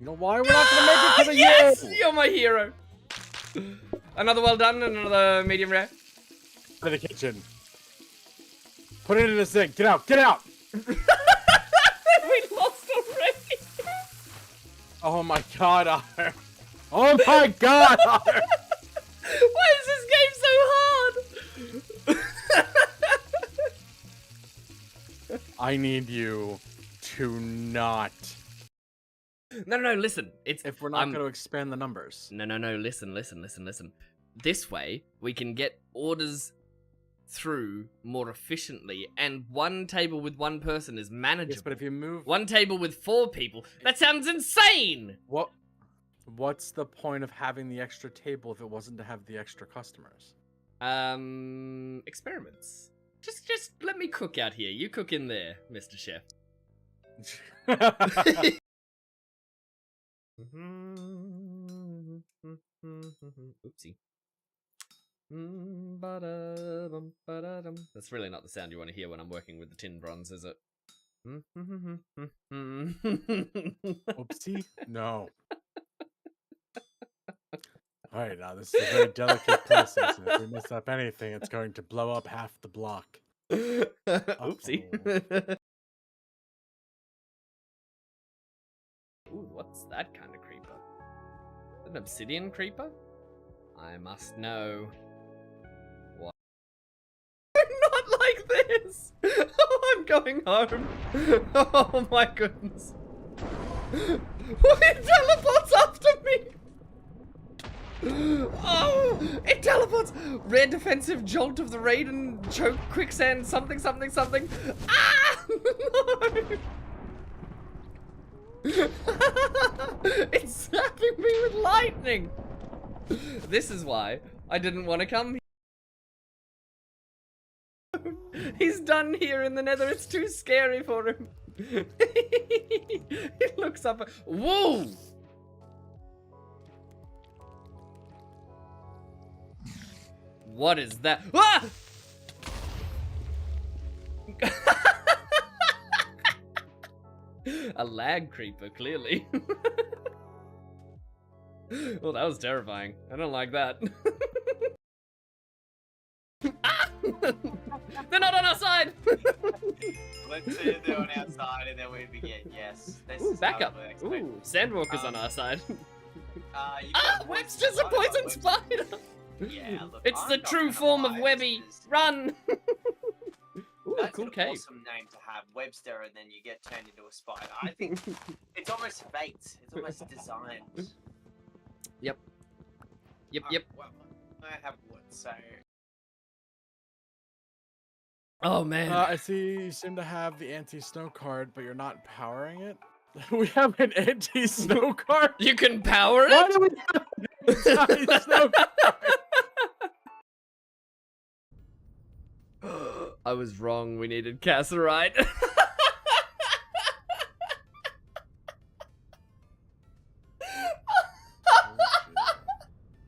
You know why we're not gonna make it to the Yes! you? You're my hero. Another well done and another medium rare. To the kitchen. Put it in the sink. Get out. Get out. We lost already. Oh my god, Otter. Oh my god, Otter. Why is this game so hard? I need you to not. No, listen. It's If we're not going to expand the numbers. No, listen. This way, we can get orders through more efficiently, and one table with one person is manageable. Yes, but if you move... One table with 4 people, that sounds insane! What's the point of having the extra table if it wasn't to have the extra customers? Experiments. Just let me cook out here. You cook in there, Mr. Chef. Oopsie. That's really not the sound you want to hear when I'm working with the tin bronze, is it? Oopsie? No. Alright, now this is a very delicate process, and if we mess up anything, it's going to blow up half the block. Oopsie. Ooh, what's that kind of creeper? An obsidian creeper? I must know. What? Not like this! Oh, I'm going home. Oh my goodness. It teleports after me! Oh, it teleports! Rare defensive jolt of the raid and choke quicksand something. Ah! No! It's zapping me with lightning! This is why I didn't want to come here. He's done here in the nether, it's too scary for him. He looks up. Whoa! What is that? Ah! A lag creeper, clearly. Well, that was terrifying. I don't like that. Ah! They're not on our side! Let's say they're on our side and then we begin. Yes. Ooh, backup. Ooh, Sandwalker's on our side. Webster's a poison spider! Yeah, look, It's the true form of Webby. Run! Ooh, That's cool an cave. awesome name to have, Webster, and then you get turned into a spider. I think it's almost fate. It's almost designed. Yep. Well, I have wood, so. Oh man. I see you seem to have the anti-snow card, but you're not powering it. We have an anti-snow card? You can power it? Why do we have an anti-snow card? I was wrong, we needed Casserite.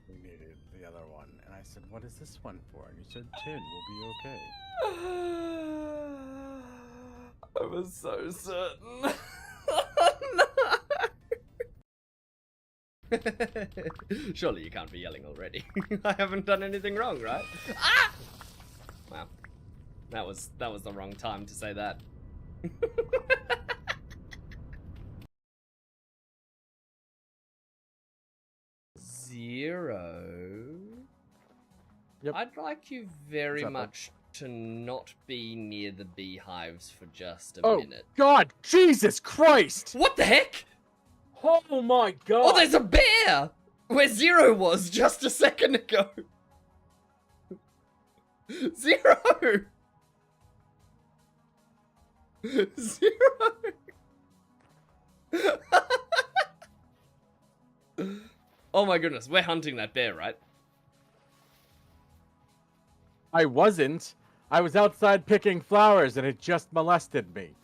We needed the other one, and I said, what is this one for? And you said, tin, we'll be okay. I was so certain. No. Surely you can't be yelling already. I haven't done anything wrong, right? Ah! Wow. That was the wrong time to say that. 0. Yep. I'd like you very What's up, much to not be near the beehives for just a Oh, minute. God! Jesus Christ! What the heck? Oh my God! Oh, there's a bear! Where 0 was just a second ago. 0! 0! Oh my goodness, we're hunting that bear, right? I wasn't. I was outside picking flowers and it just molested me.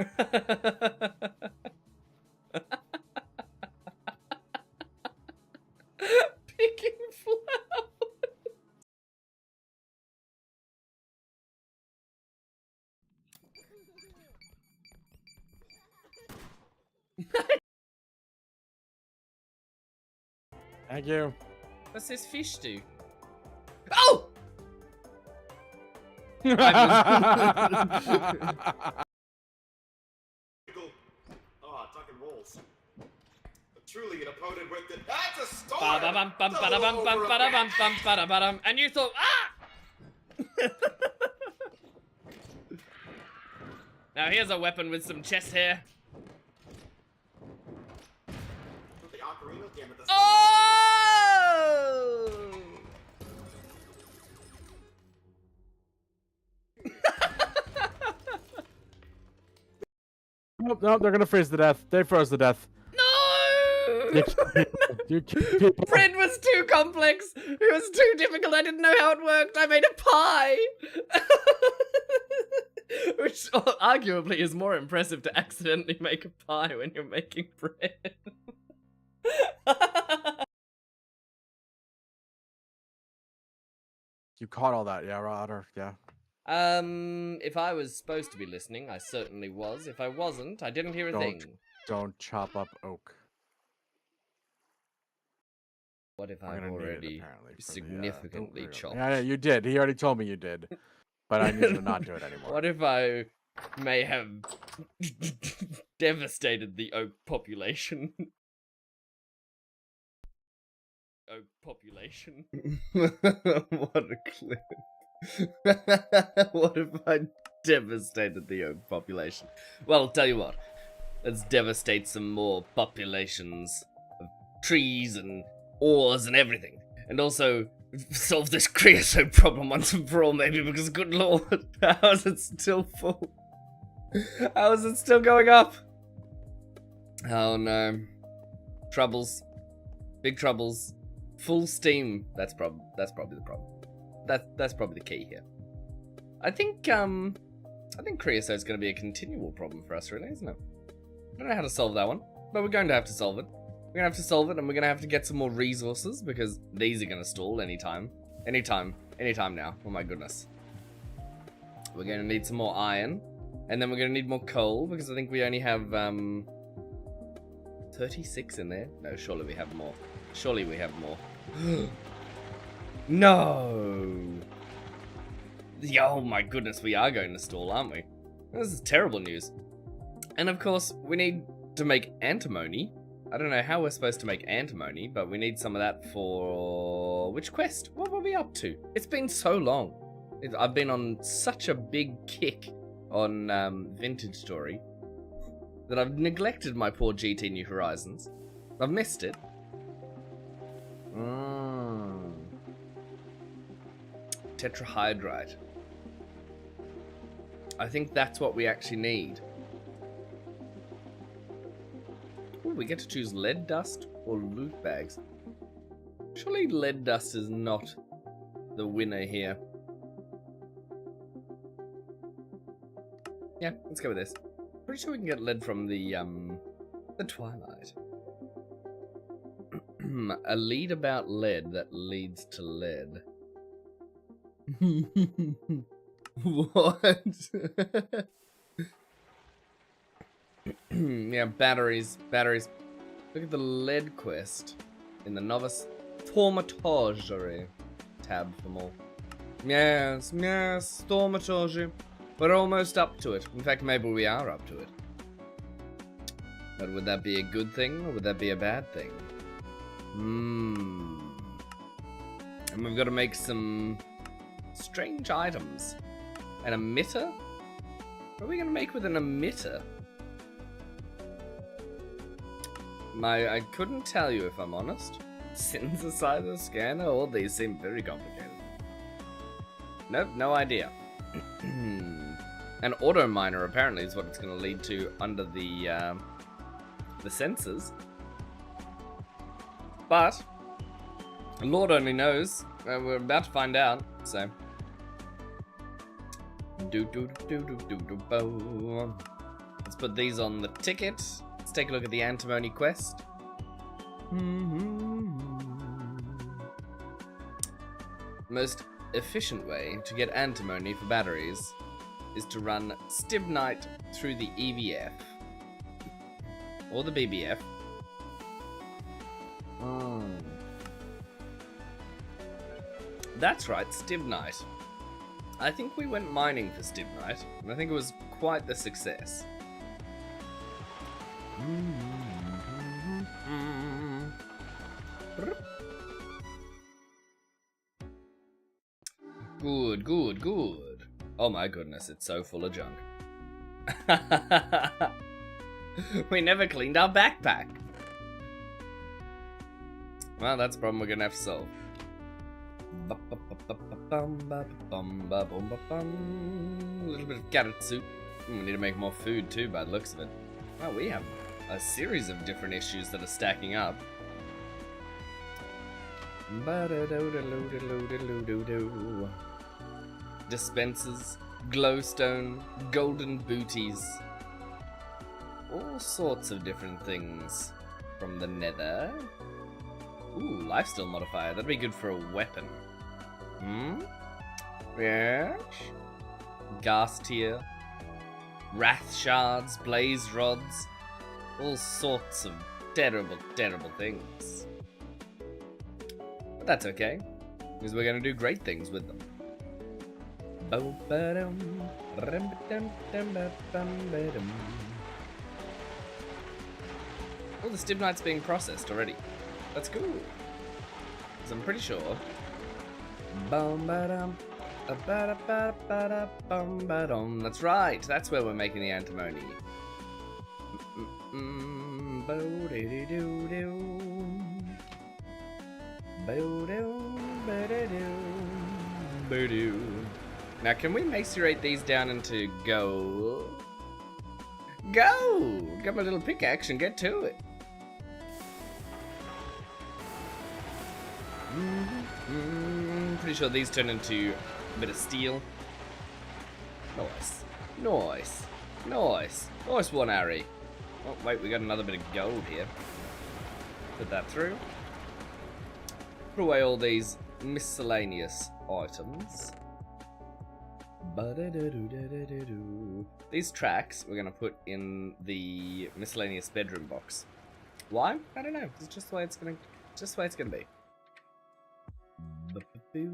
Picking flowers. Thank you. What's this fish do? Oh! Oh, Duncan rolls. Truly an opponent with the. That's a storm! Ba-da-bum, bum, ba-da-bum, bum, ba-da-bum, bum, ba-da-bum. And you thought, ah! Now here's a weapon with some chest hair. The ocarina game at the Oh! Nope, nope, they're gonna freeze to death. They froze to death. No! You killed people. Bread was too complex. It was too difficult. I didn't know how it worked. I made a pie. Which arguably is more impressive to accidentally make a pie when you're making bread. You caught all that, yeah, Rotter, yeah. If I was supposed to be listening, I certainly was. If I wasn't, I didn't hear a thing. Don't chop up oak. What if I'm I've gonna need it, already apparently, for the, significantly chopped? Yeah, you did. He already told me you did. But I need you to not do it anymore. What if I may have devastated the oak population? Oak population. What a clip. What if I devastated the oak population? Well, tell you what. Let's devastate some more populations of trees and ores and everything. And also solve this creosote problem once and for all, maybe, because good lord, how is it still full? How is it still going up? Oh no. Troubles. Big troubles. Full steam. That's probably the problem. That's probably the key here. I think creosote's gonna be a continual problem for us, really, isn't it? I don't know how to solve that one, but we're going to have to solve it. We're gonna have to solve it, and we're gonna have to get some more resources, because these are gonna stall anytime. Anytime now. Oh my goodness. We're gonna need some more iron, and then we're gonna need more coal, because I think we only have 36 in there. No, surely we have more. Surely we have more. No! Oh my goodness, we are going to stall, aren't we? This is terrible news. And of course, we need to make antimony. I don't know how we're supposed to make antimony, but we need some of that for... Which quest? What were we up to? It's been so long. I've been on such a big kick on Vintage Story that I've neglected my poor GT New Horizons. I've missed it. Tetrahydrite. I think that's what we actually need. Ooh, we get to choose lead dust or loot bags. Surely lead dust is not the winner here. Yeah, let's go with this. Pretty sure we can get lead from the Twilight. A lead about lead that leads to lead. What? Yeah, batteries. Look at the lead quest in the novice thaumaturgy tab for more. Yes, thaumaturgy. We're almost up to it. In fact, maybe we are up to it. But would that be a good thing, or would that be a bad thing? And we've got to make some strange items. An emitter? What are we going to make with an emitter? I couldn't tell you, if I'm honest. Synthesizer, scanner, all these seem very complicated. Nope, no idea. An auto miner apparently is what it's going to lead to under the sensors. But Lord only knows. We're about to find out. So let's put these on the ticket. Let's take a look at the antimony quest. Most efficient way to get antimony for batteries is to run Stibnite through the EVF or the BBF. That's right, Stibnite. I think we went mining for Stibnite, and I think it was quite the success. Good, good, good. Oh my goodness, it's so full of junk. We never cleaned our backpack. Well, that's a problem we're gonna have to solve. A little bit of carrot soup. We need to make more food too, by the looks of it. Well, we have a series of different issues that are stacking up. Dispensers, glowstone, golden booties. All sorts of different things from the nether. Ooh, lifesteal modifier. That'd be good for a weapon. Hmm? Yes? Gas tier. Wrath shards, blaze rods. All sorts of terrible, terrible things. But that's okay, because we're going to do great things with them. Oh, the Stibnite's being processed already. That's cool. Because I'm pretty sure. That's right. That's where we're making the antimony. Now, can we macerate these down into gold? Go! Get my little pickaxe and get to it. Pretty sure these turn into a bit of steel. Nice. Nice. Nice. Nice one, Harry. Oh, wait, we got another bit of gold here. Put that through. Put away all these miscellaneous items. These tracks we're going to put in the miscellaneous bedroom box. Why? I don't know. It's just the way it's going to be. We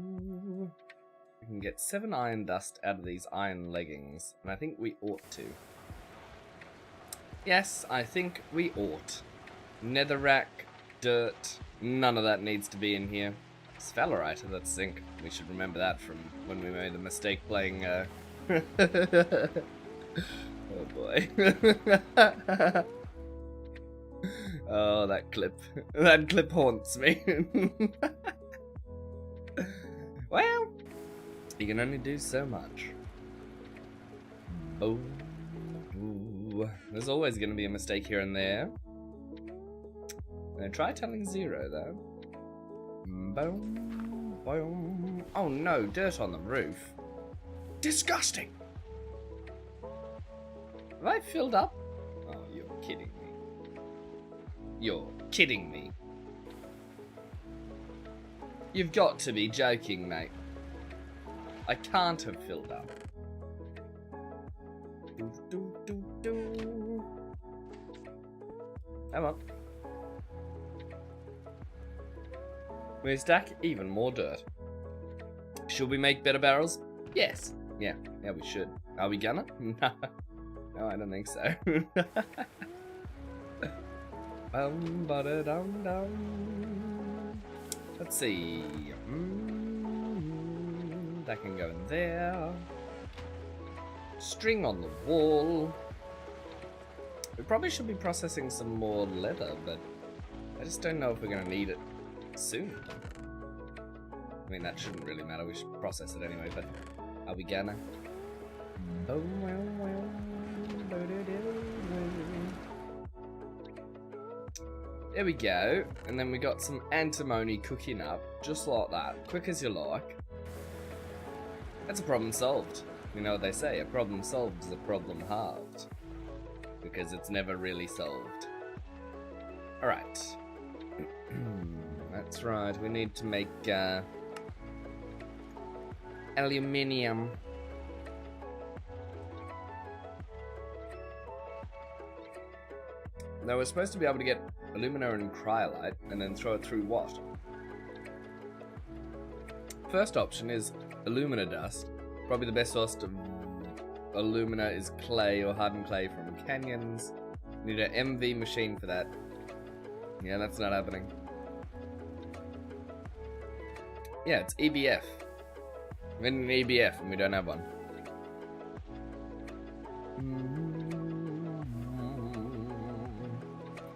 can get 7 iron dust out of these iron leggings, and I think we ought to. Yes, I think we ought. Netherrack, dirt, none of that needs to be in here. Sphalerite, that's zinc. We should remember that from when we made the mistake playing, Oh boy. Oh, that clip. That clip haunts me. Well, you can only do so much. Oh, ooh. There's always going to be a mistake here and there. Try telling 0 though. Boom, boom. Oh no, dirt on the roof. Disgusting. Have I filled up? Oh, you're kidding me. You're kidding me. You've got to be joking, mate. I can't have filled up. Come on. We stack even more dirt. Should we make better barrels? Yes. Yeah, we should. Are we gonna? No, I don't think so. Let's see. That can go in there. String on the wall. We probably should be processing some more leather, but I just don't know if we're going to need it soon. I mean, that shouldn't really matter. We should process it anyway, but are we gonna? There we go. And then we got some antimony cooking up, just like that. Quick as you like. That's a problem solved. You know what they say, a problem solved is a problem halved. Because it's never really solved. Alright. That's right, we need to make aluminium. Now we're supposed to be able to get alumina and cryolite and then throw it through what? First option is alumina dust. Probably the best source of alumina is clay or hardened clay from canyons. Need an MV machine for that. Yeah, that's not happening. Yeah, it's EBF. We need an EBF and we don't have one.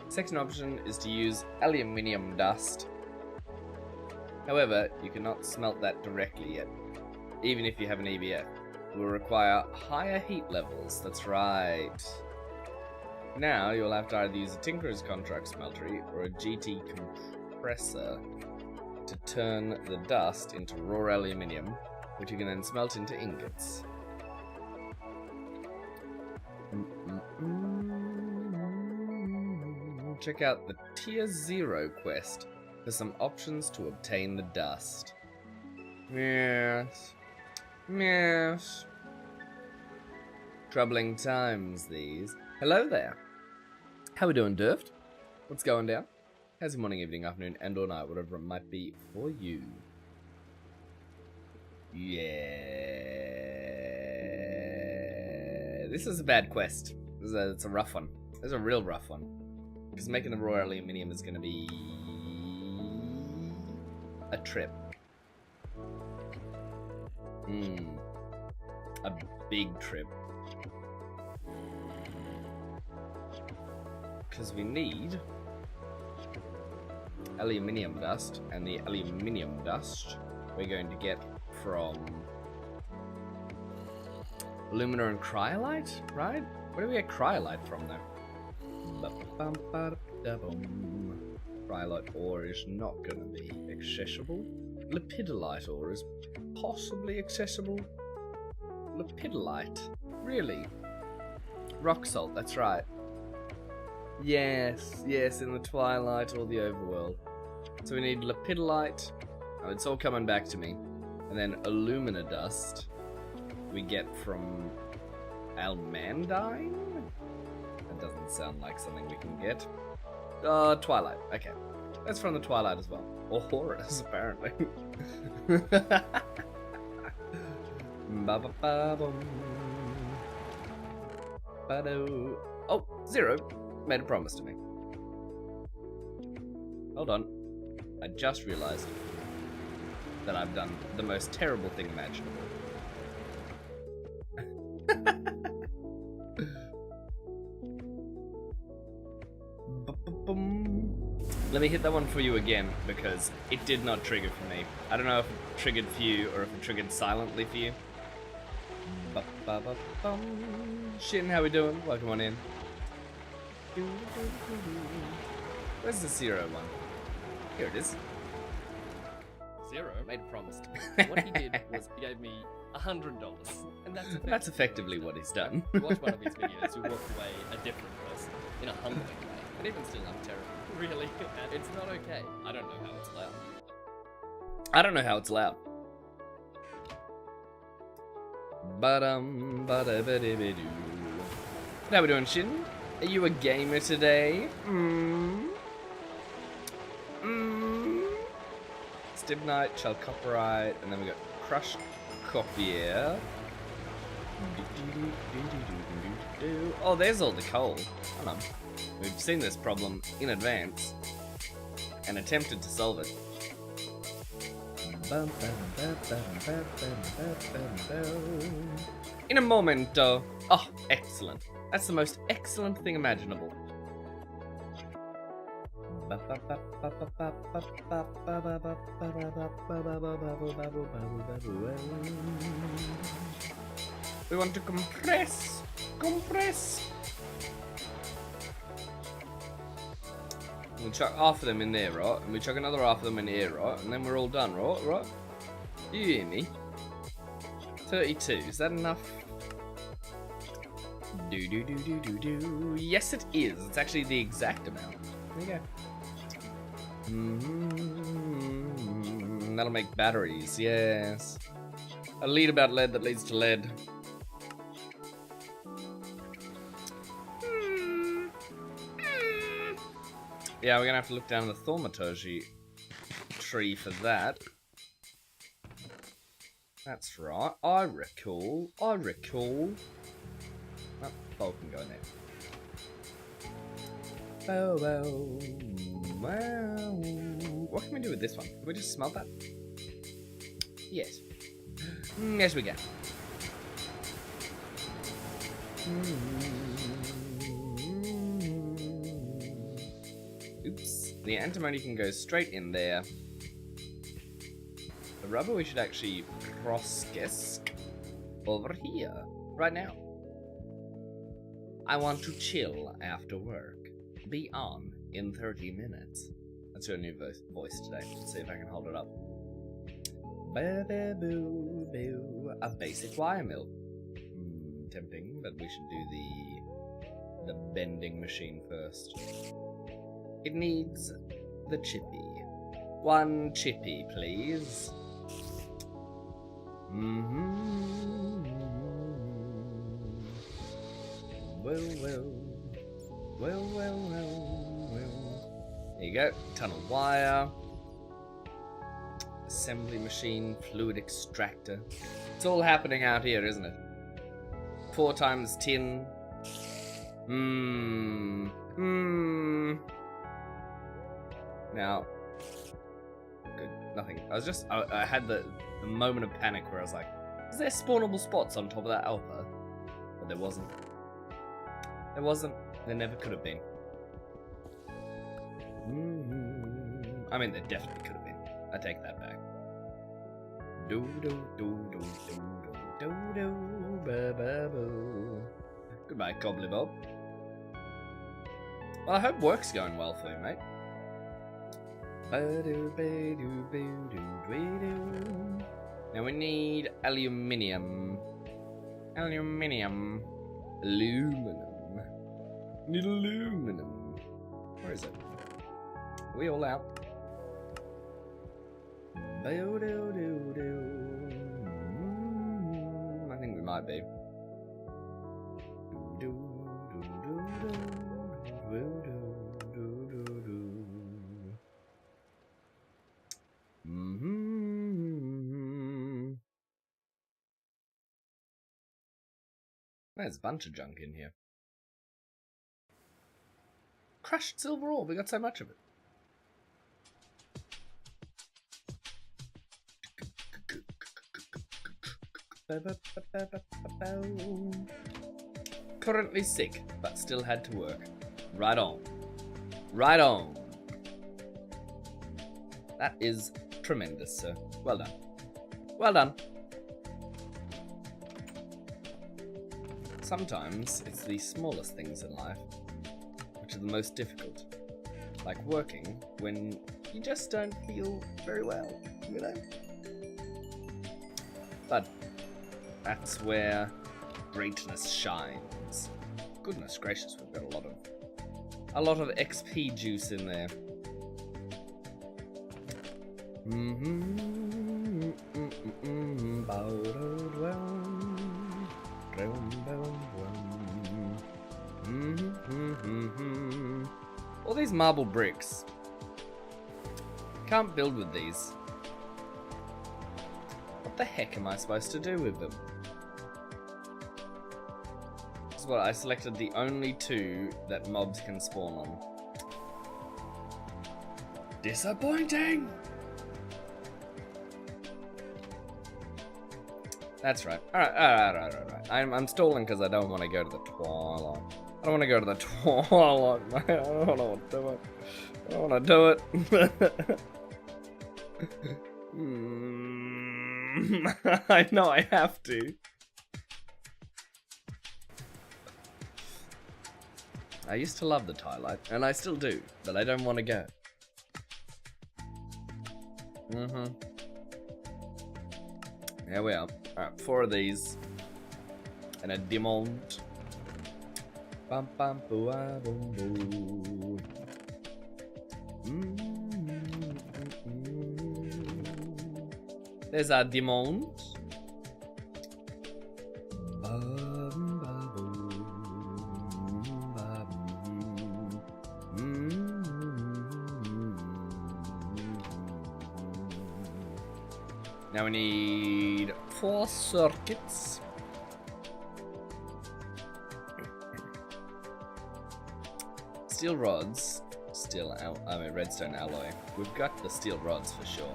Second option is to use aluminium dust. However, you cannot smelt that directly yet, even if you have an EBF. It will require higher heat levels, that's right. Now you'll have to either use a Tinker's Contract smeltery or a GT compressor to turn the dust into raw aluminium, which you can then smelt into ingots. Check out the Tier 0 quest for some options to obtain the dust. Yes. Yes. Troubling times, these. Hello there. How we doing, Durft? What's going down? How's your morning, evening, afternoon, and or night, whatever it might be for you? Yeah. This is a bad quest. It's a rough one. It's a real rough one. Because making the raw aluminium is going to be a trip. A big trip. Because we need aluminium dust, and the aluminium dust we're going to get from alumina and cryolite, right? Where do we get cryolite from, though? Cryolite ore is not going to be accessible. Lepidolite ore is possibly accessible. Lepidolite? Really? Rock salt, that's right. Yes, in the twilight or the overworld. So we need lepidolite. Oh, it's all coming back to me. And then alumina dust we get from almandine? That doesn't sound like something we can get. Twilight. Okay. That's from the Twilight as well. Or Horus, apparently. Oh, Zero made a promise to me. Hold on. I just realized that I've done the most terrible thing imaginable. Let me hit that one for you again, because it did not trigger for me. I don't know if it triggered for you, or if it triggered silently for you. Shin, how we doing? Welcome on in. Where's the Zero one? Here it is. Zero made a promise to me. What he did was he gave me $100, and That's effectively what he's done. You watch one of his videos, you walk away a different person in a humbling way. But even still, I'm terrible. Really, it's not okay. I don't know how it's allowed. I don't know how it's allowed. How we doing, Shin? Are you a gamer today? Stibnite, Chalcopyrite, and then we got Crushed Copier. Oh, there's all the coal. Hold on. We've seen this problem in advance and attempted to solve it. In a momento. Oh, excellent. That's the most excellent thing imaginable. We want to compress. We chuck half of them in there, right? And we chuck another half of them in here, right? And then we're all done, right? Do you hear me? 32. Is that enough? Do. Yes, it is. It's actually the exact amount. There you go. That'll make batteries. Yes. A lead about lead that leads to lead. Yeah, we're gonna have to look down the thaumaturgy tree for that. That's right. I recall. I recall. Oh, bolt can go in there. Oh, well. Well. What can we do with this one? Can we just smelt that? Yes. Yes, we can. Oops. The antimony can go straight in there. The rubber we should actually cross-guess over here, right now. I want to chill after work. Be on in 30 minutes. That's your new voice today. Let's see if I can hold it up. Ba-ba-boo-boo. A basic wire mill. Tempting, but we should do the bending machine first. It needs the chippy. One chippy, please. Well. There you go. Tunnel wire. Assembly machine, fluid extractor. It's all happening out here, isn't it? 4 times tin. Now, good. Nothing. I had the moment of panic where I was like, is there spawnable spots on top of that alpha? But there wasn't. There wasn't. There never could have been. I mean, there definitely could have been. I take that back. Goodbye, Cobbly Bob. Well, I hope work's going well for you, mate. Now we need aluminium. Aluminum. Need aluminum. Where is it? Are we all out? I think we might be. There's a bunch of junk in here. Crushed silver ore, we got so much of it. Currently sick, but still had to work. Right on. Right on. That is tremendous, sir. Well done. Well done. Sometimes it's the smallest things in life which are the most difficult. Like working when you just don't feel very well, you know? But that's where greatness shines. Goodness gracious, we've got a lot of XP juice in there. All these marble bricks. Can't build with these. What the heck am I supposed to do with them? This is what I selected the only 2 that mobs can spawn on. Disappointing! That's right. Alright. I'm stalling because I don't want to go to the twilight. I don't want to go to the twilight, mate. I don't want to do it. I don't want to do it. I know I have to. I used to love the twilight, and I still do, but I don't want to go. There we are. Alright, 4 of these. And a diamond. Bum bum boo ah boom boo. There's our diamond. Now we need 4 circuits. Steel rods, redstone alloy. We've got the steel rods for sure.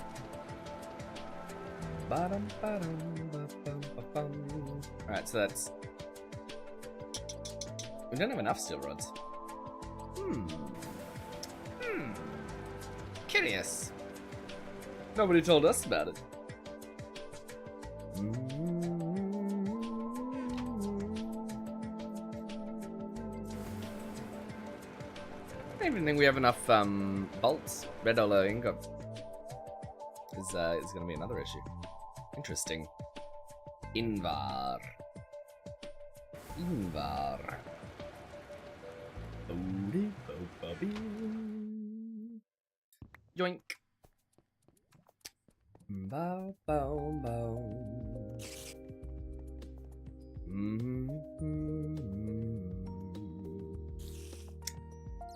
Alright, so that's... We don't have enough steel rods. Curious. Nobody told us about it. I don't even think we have enough bolts. Red alloy ingot is going to be another issue. Interesting. Invar. Yoink. Bow, bow, bow.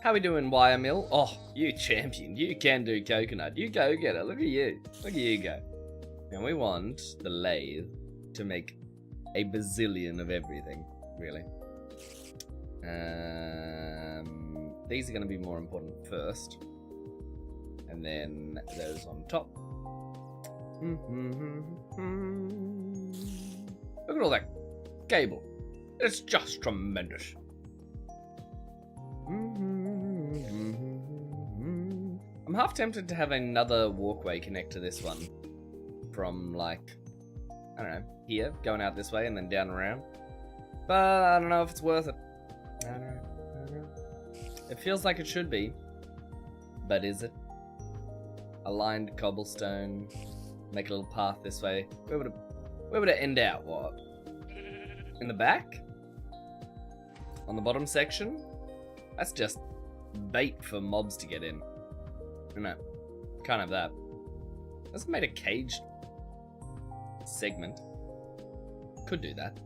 How we doing, Wire Mill? Oh, you champion. You can do coconut. You go get it. Look at you. Look at you go. And we want the lathe to make a bazillion of everything, really. These are going to be more important first. And then those on top. Look at all that cable. It's just tremendous. I'm half tempted to have another walkway connect to this one. From, like, I don't know, here, going out this way and then down around. But I don't know if it's worth it. I don't know. It feels like it should be. But is it? Aligned cobblestone. Make a little path this way. Where would it end out? What? In the back? On the bottom section? That's just bait for mobs to get in. No, can't have that. Let's make a caged segment. Could do that.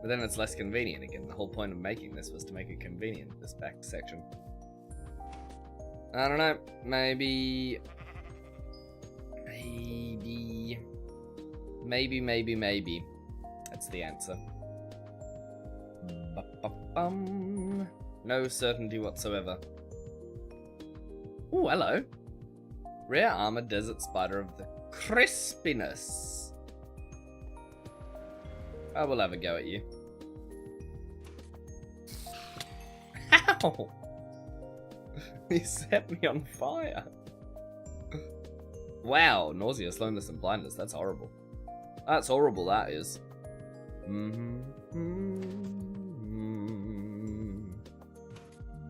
But then it's less convenient again. The whole point of making this was to make it convenient, this back section. I don't know. Maybe. That's the answer. No certainty whatsoever. Ooh, hello. Rare armor desert spider of the crispiness. I will have a go at you. Ow! He set me on fire. Wow, nausea, slowness, and blindness. That's horrible. That's horrible, that is.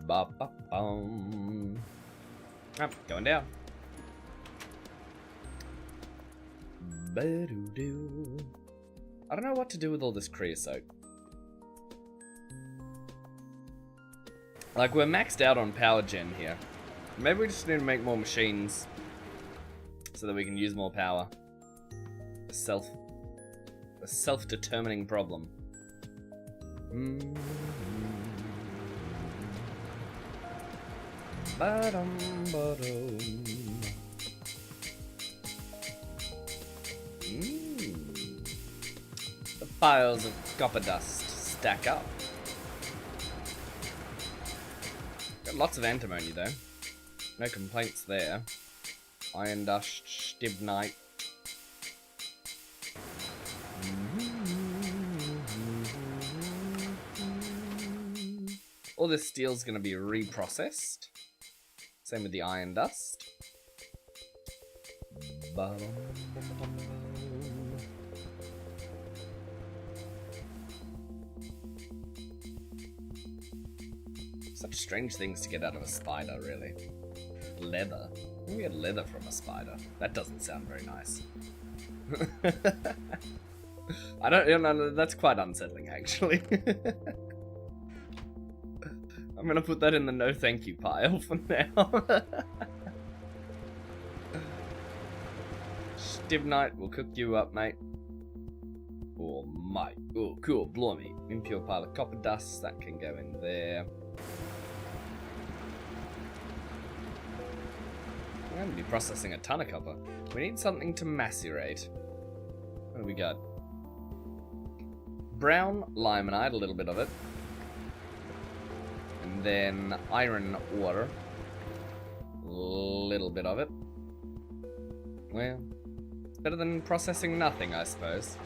Ba-ba-bum. Oh, going down. Ba-doo-doo. I don't know what to do with all this creosote. Like, we're maxed out on power gen here. Maybe we just need to make more machines so that we can use more power. A self-determining problem. Ba-dum-ba-dum. The piles of copper dust stack up. Got lots of antimony though. No complaints there. Iron dust, stibnite. All this steel's gonna be reprocessed. Same with the iron dust. Such strange things to get out of a spider, really. Leather. We get leather from a spider. That doesn't sound very nice. I don't know, that's quite unsettling actually. I'm gonna put that in the no thank you pile for now. Stibnite will cook you up, mate. Oh, mate. Oh, cool. Blimey. Impure pile of copper dust. That can go in there. I'm going to be processing a ton of copper. We need something to macerate. What do we got? Brown limonite, a little bit of it. And then iron ore. A little bit of it. Well, it's better than processing nothing, I suppose.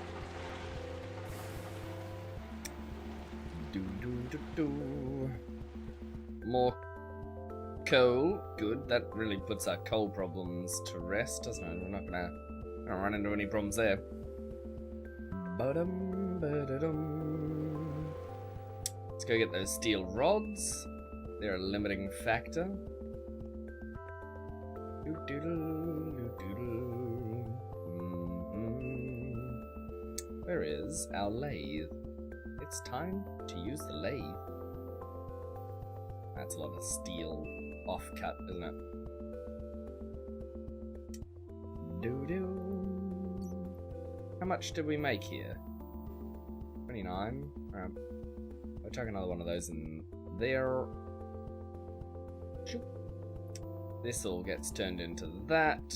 More coal. Good. That really puts our coal problems to rest, doesn't it? We're not gonna run into any problems there. Ba-dum, ba-da-dum. Let's go get those steel rods. They're a limiting factor. Where is our lathe? It's time to use the lathe. That's a lot of steel offcut, isn't it? How much did we make here? 29. Alright. I'll chuck another one of those in there. This all gets turned into that.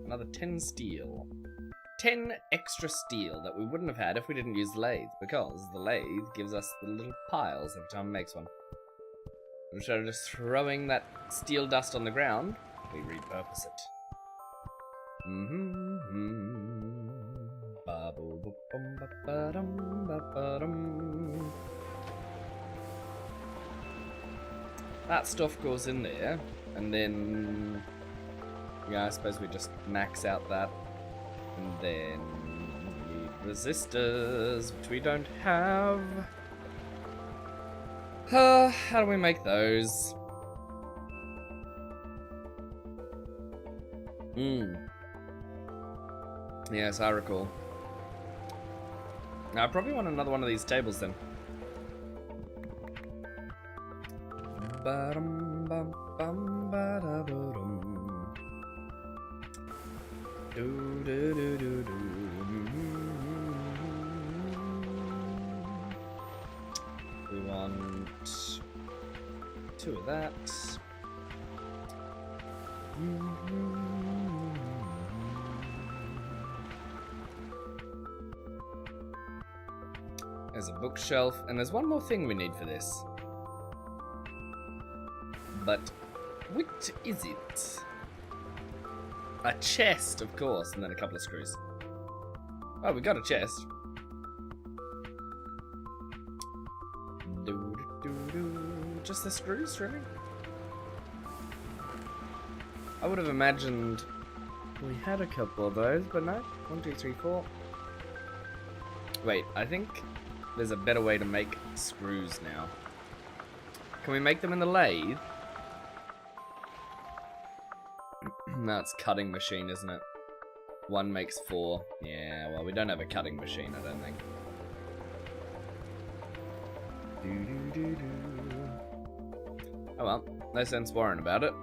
Another 10 steel. 10 extra steel that we wouldn't have had if we didn't use the lathe, because the lathe gives us the little piles every time it makes one. Instead of just throwing that steel dust on the ground, we repurpose it. That stuff goes in there, and then yeah, I suppose we just max out that, and then we need resistors, which we don't have. How do we make those? Yes, I recall. Now, I probably want another one of these tables then. We want 2 of that. There's a bookshelf, and there's one more thing we need for this. But what is it? A chest, of course, and then a couple of screws. Oh, we got a chest. Just the screws, really? I would have imagined we had a couple of those, but no. 1, 2, 3, 4. Wait, I think there's a better way to make screws now. Can we make them in the lathe? No, it's cutting machine, isn't it? 1 makes 4. Yeah, well, we don't have a cutting machine, I don't think. Oh well, no sense worrying about it.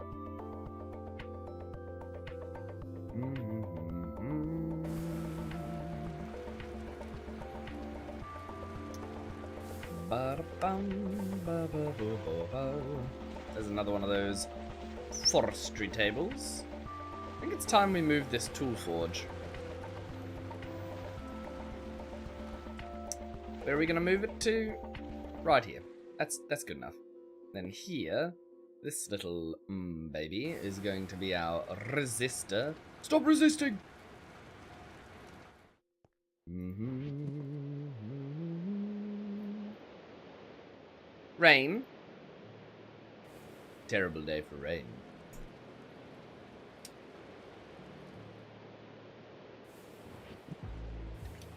There's another one of those forestry tables. I think it's time we move this tool forge. Where are we going to move it to? Right here. That's good enough. Then here, this little baby is going to be our resistor. Stop resisting! Rain. Terrible day for rain.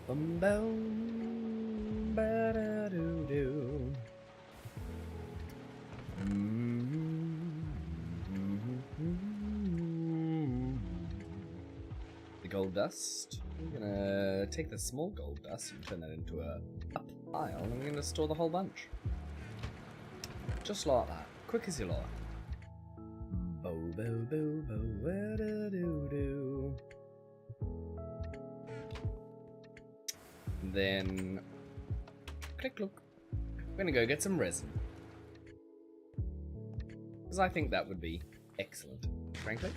Bum bum ba da doo doo. The gold dust. We're gonna take the small gold dust and turn that into a pile, and we're gonna store the whole bunch. Just like that. Quick as you like. Bo bo bo bo wa da doo doo. Then click look. We're gonna go get some resin. Because I think that would be excellent. frankly.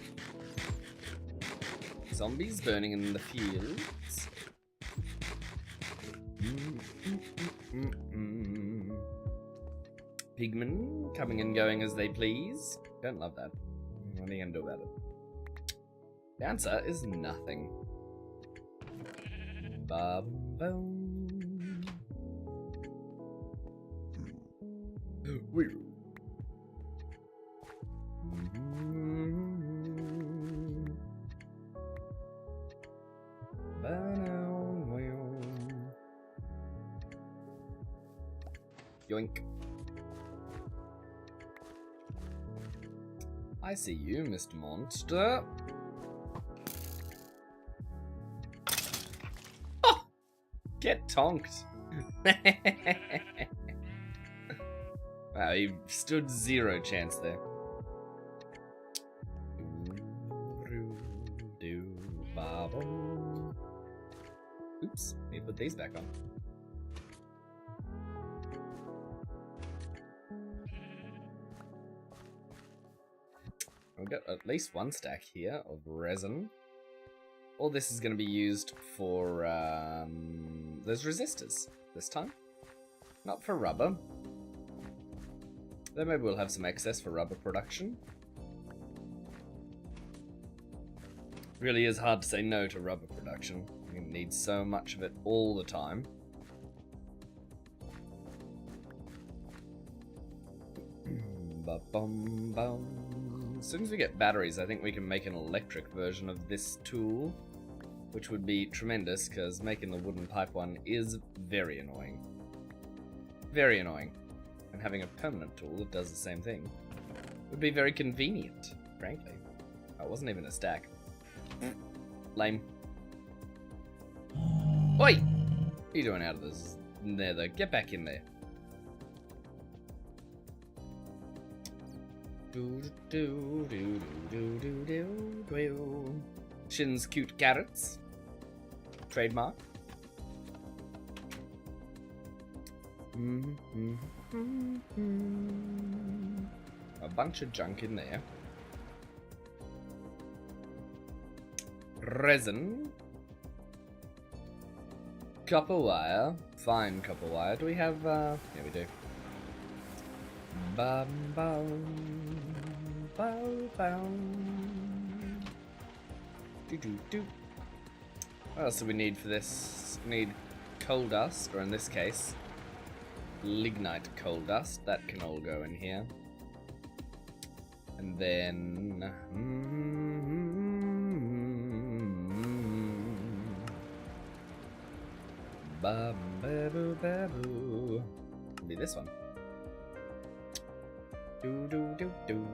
Zombies burning in the fields. Pigmen coming and going as they please. Don't love that. What are you gonna do about it? The answer is nothing. Ba-boom. Woo. Yoink. I see you, Mr. Monster. Oh! Get tonked. Wow, he stood 0 chance there. Oops, let me put these back on. We've got at least 1 stack here of resin. All this is going to be used for those resistors this time. Not for rubber. Though maybe we'll have some excess for rubber production. Really is hard to say no to rubber production. You need so much of it all the time. Ba-bum-bum. As soon as we get batteries, I think we can make an electric version of this tool, which would be tremendous, because making the wooden pipe one is very annoying. Very annoying. And having a permanent tool that does the same thing would be very convenient, frankly. Oh, it wasn't even a stack. Lame. Oi! What are you doing out of this? There, though. Get back in there. Shin's cute carrots. Trademark. A bunch of junk in there. Resin. Copper wire. Fine copper wire. Do we have, yeah, we do. Bum bum. Bum bum. Do do do. What else do we need for this? We need coal dust, or in this case, lignite coal dust. That can all go in here. And then babu babu. Be this one. Do do do do.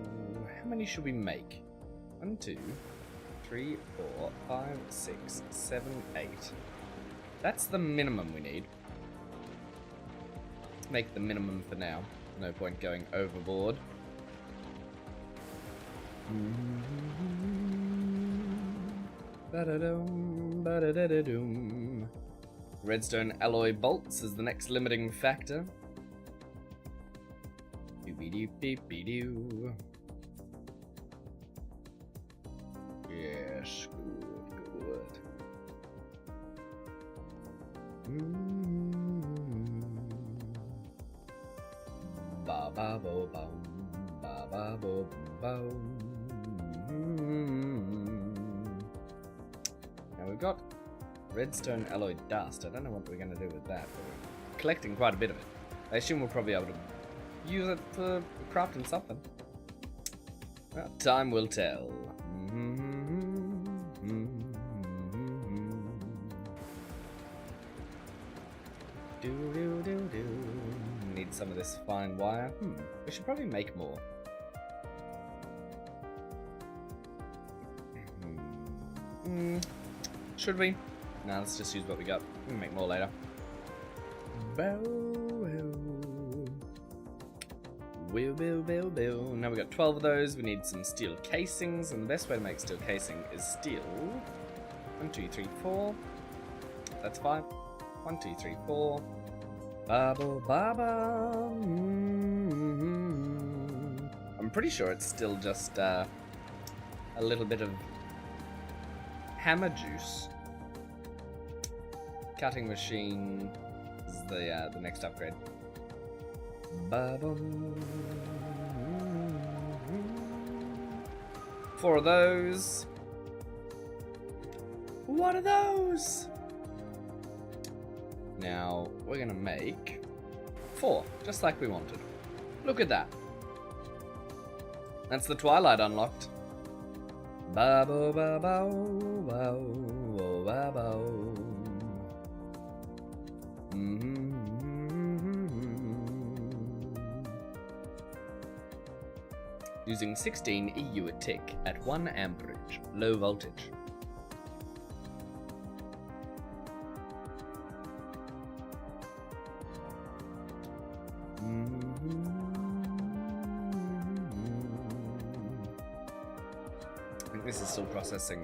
How many should we make? 1, 2, 3, 4, 5, 6, 7, 8. That's the minimum we need. Make the minimum for now. No point going overboard. Ba-da-dum, ba-da-da-da-dum. Redstone alloy bolts is the next limiting factor. Doo-be-doo-be-be-doo. Yes, good. Ba ba bo bum, ba ba bo bum. Now we've got redstone alloy dust. I don't know what we're going to do with that, but we're collecting quite a bit of it. I assume we'll probably be able to use it for crafting something. Well, time will tell. Need some of this fine wire. We should probably make more. Should we? No, let's just use what we got. We can make more later. Now we got 12 of those. We need some steel casings, and the best way to make steel casing is steel. 1, 2, 3, 4. That's 5. 1, 2, 3, 4. Baba baba. I'm pretty sure it's still just a little bit of hammer juice. Cutting machine is the next upgrade. Ba-bum. 4 of those. What are those? Now we're gonna make 4, just like we wanted. Look at that. That's the Twilight unlocked. Ba bo ba bow bow ba bow. Using 16 EU a tick at 1 amperage, low voltage. I think this is still processing.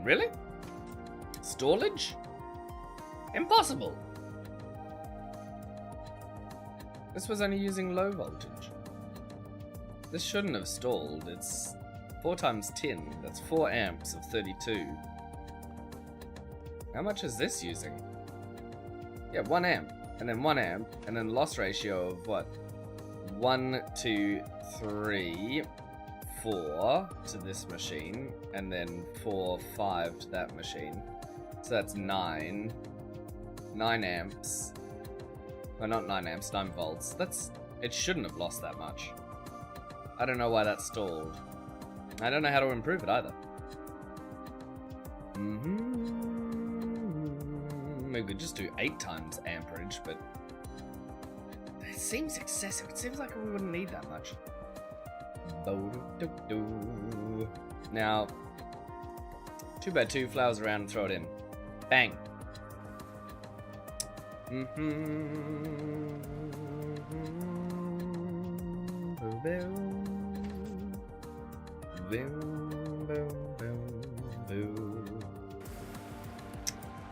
Really? Storage? Impossible! This was only using low voltage. This shouldn't have stalled. It's 4 times 10. That's 4 amps of 32. How much is this using? Yeah, 1 amp. And then 1 amp. And then loss ratio of what? 1, 2, 3, 4 to this machine. And then 4, 5 to that machine. So that's 9. 9 amps. Well, not 9 amps, 9 volts. It shouldn't have lost that much. I don't know why that stalled. I don't know how to improve it either. We could just do 8 times amperage, but it seems excessive. It seems like we wouldn't need that much. Now, 2x2, flowers around and throw it in. Bang.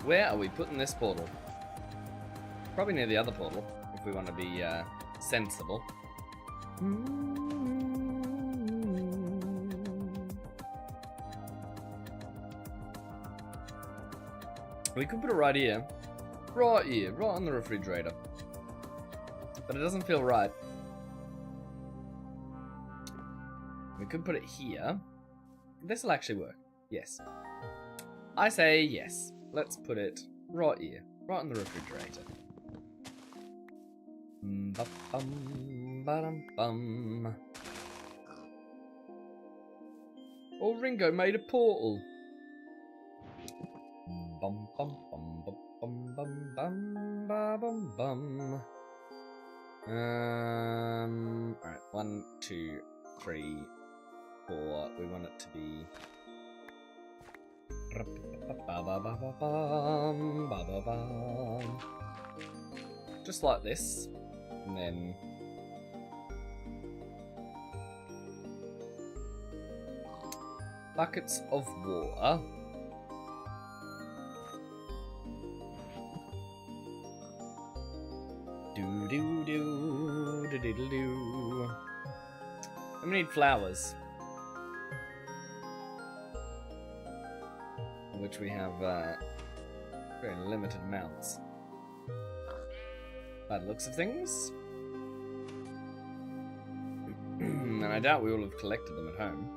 Where are we putting this portal? Probably near the other portal, if we want to be sensible. We could put it right here. Right here, right on the refrigerator. But it doesn't feel right. We could put it here. This will actually work. Yes. I say yes. Let's put it right here. Right on the refrigerator. Ba-dum-bum. Oh, Ringo made a portal. Bum bum bum bum bum bum bum ba bum bum. Alright, 1, 2, 3, 4. We want it to be just like this, and then buckets of water. Do do do do do do do. And we need flowers, which we have very limited amounts. By the looks of things. And I doubt we will have collected them at home.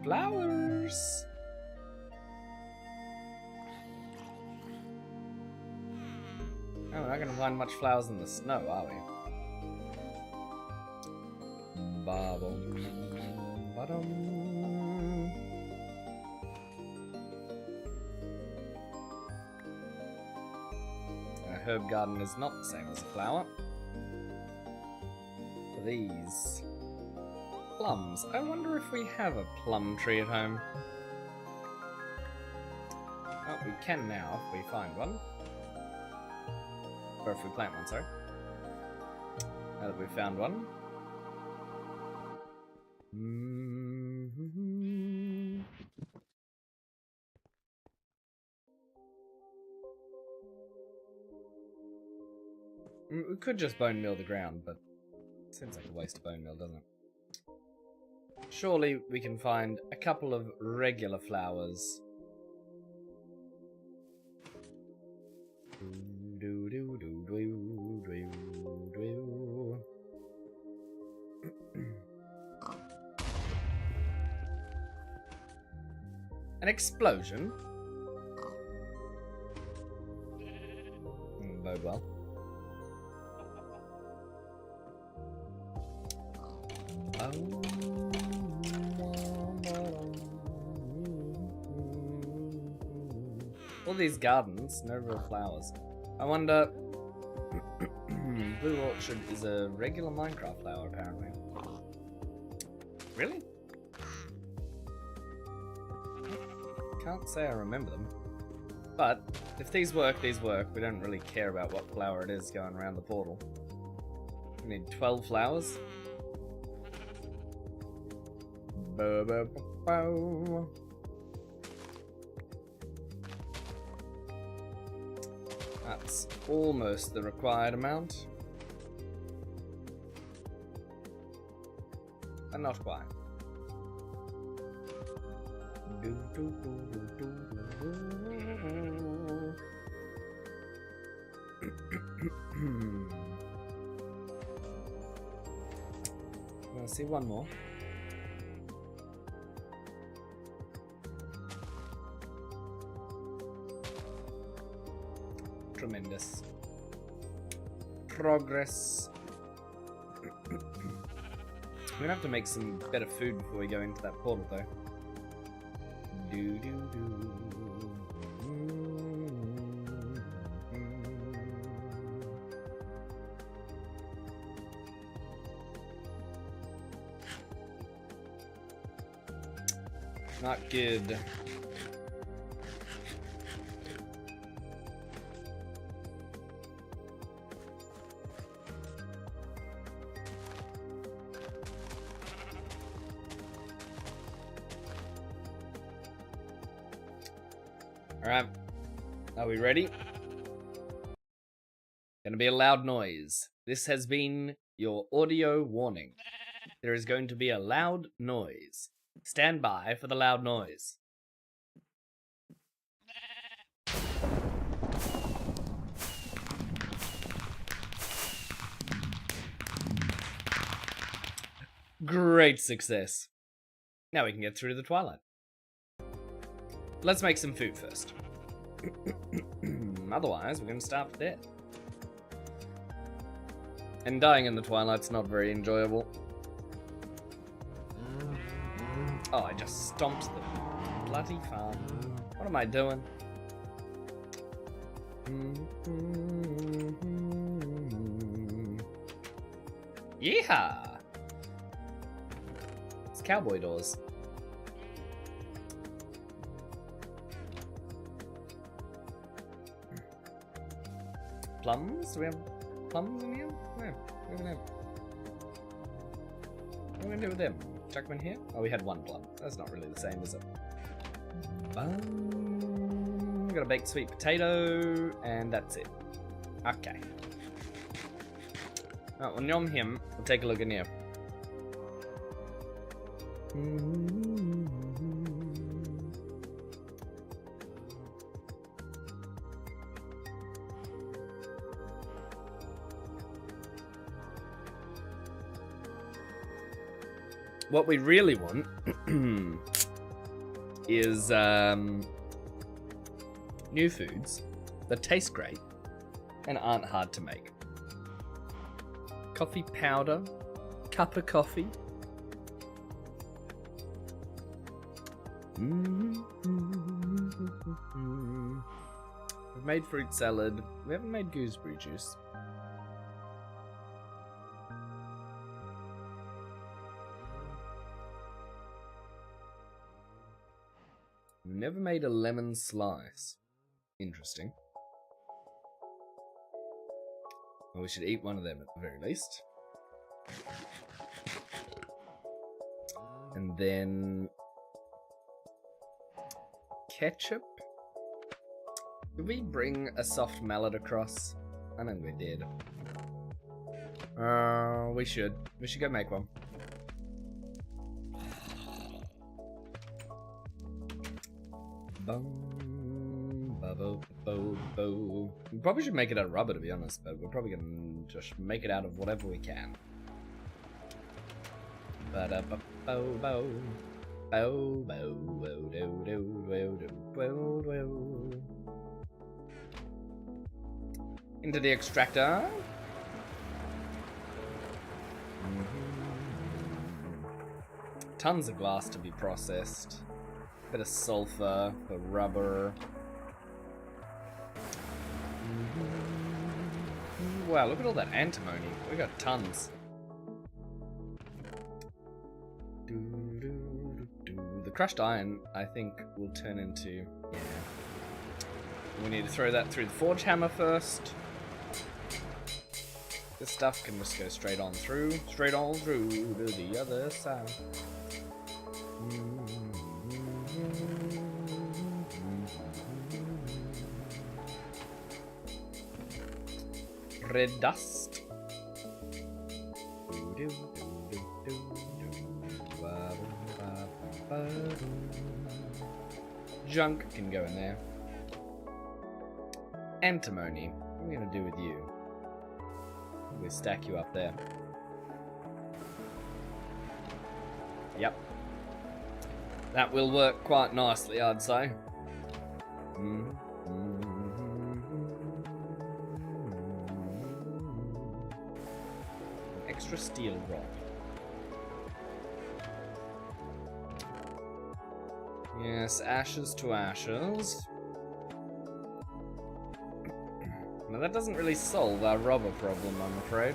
Flowers! Oh, we're not going to find much flowers in the snow, are we? Ba-bum, ba-dum. A herb garden is not the same as a flower. These plums. I wonder if we have a plum tree at home. Oh, we can now if we find one. Or if we plant one, sorry. Now that we've found one. We could just bone meal the ground, but it seems like a waste of bone meal, doesn't it? Surely we can find a couple of regular flowers. An explosion? Bode well. All these gardens, no real flowers. I wonder... Blue Orchard is a regular Minecraft flower, apparently. Really? Can't say I remember them. But, if these work, these work. We don't really care about what flower it is going around the portal. We need 12 flowers. That's almost the required amount. And not quite. Let's see one more. Tremendous progress. We're gonna have to make some better food before we go into that portal, though. Not good. Alright, are we ready? Gonna be a loud noise. This has been your audio warning. There is going to be a loud noise. Stand by for the loud noise. Great success. Now we can get through to the twilight. Let's make some food first. Otherwise, we're going to starve to death. And dying in the twilight's not very enjoyable. Oh, I just stomped the bloody farm. What am I doing? Yeehaw! It's cowboy doors. Plums? Do we have plums in here? No, we don't have. What are we gonna do with them? Chuck them in here? Oh, we had one plum. That's not really the same, is it? We got a baked sweet potato, and that's it. Okay. Alright, we'll nom him. We'll take a look in here. What we really want is new foods that taste great and aren't hard to make. Coffee powder, cup of coffee. We've made fruit salad. We haven't made gooseberry juice. We've never made a lemon slice. Interesting. Well, we should eat one of them at the very least. And then... ketchup? Did we bring a soft mallet across? I know we did. We should. We should go make one. We probably should make it out of rubber, to be honest, but we're probably gonna just make it out of whatever we can. Into the extractor. Tons of glass to be processed. Bit of sulfur for rubber. Wow, look at all that antimony. We got tons. The crushed iron, I think, will turn into... Yeah. We need to throw that through the forge hammer first. This stuff can just go straight on through to the other side. Red dust. Junk can go in there. Antimony. What are we gonna do with you? We stack you up there. Yep. That will work quite nicely, I'd say. Extra steel rod. Yes, ashes to ashes. Now that doesn't really solve our rubber problem, I'm afraid.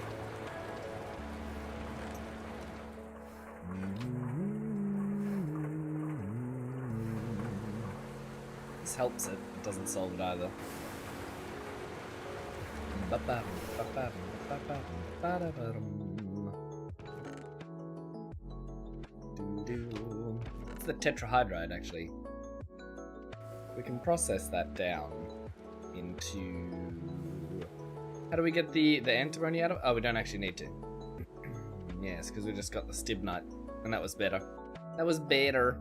This helps it, it doesn't solve it either. It's the tetrahydride, actually. We can process that down into... How do we get the antimony out of it? Oh, we don't actually need to. Yes, because we just got the stibnite, and that was better. That was better.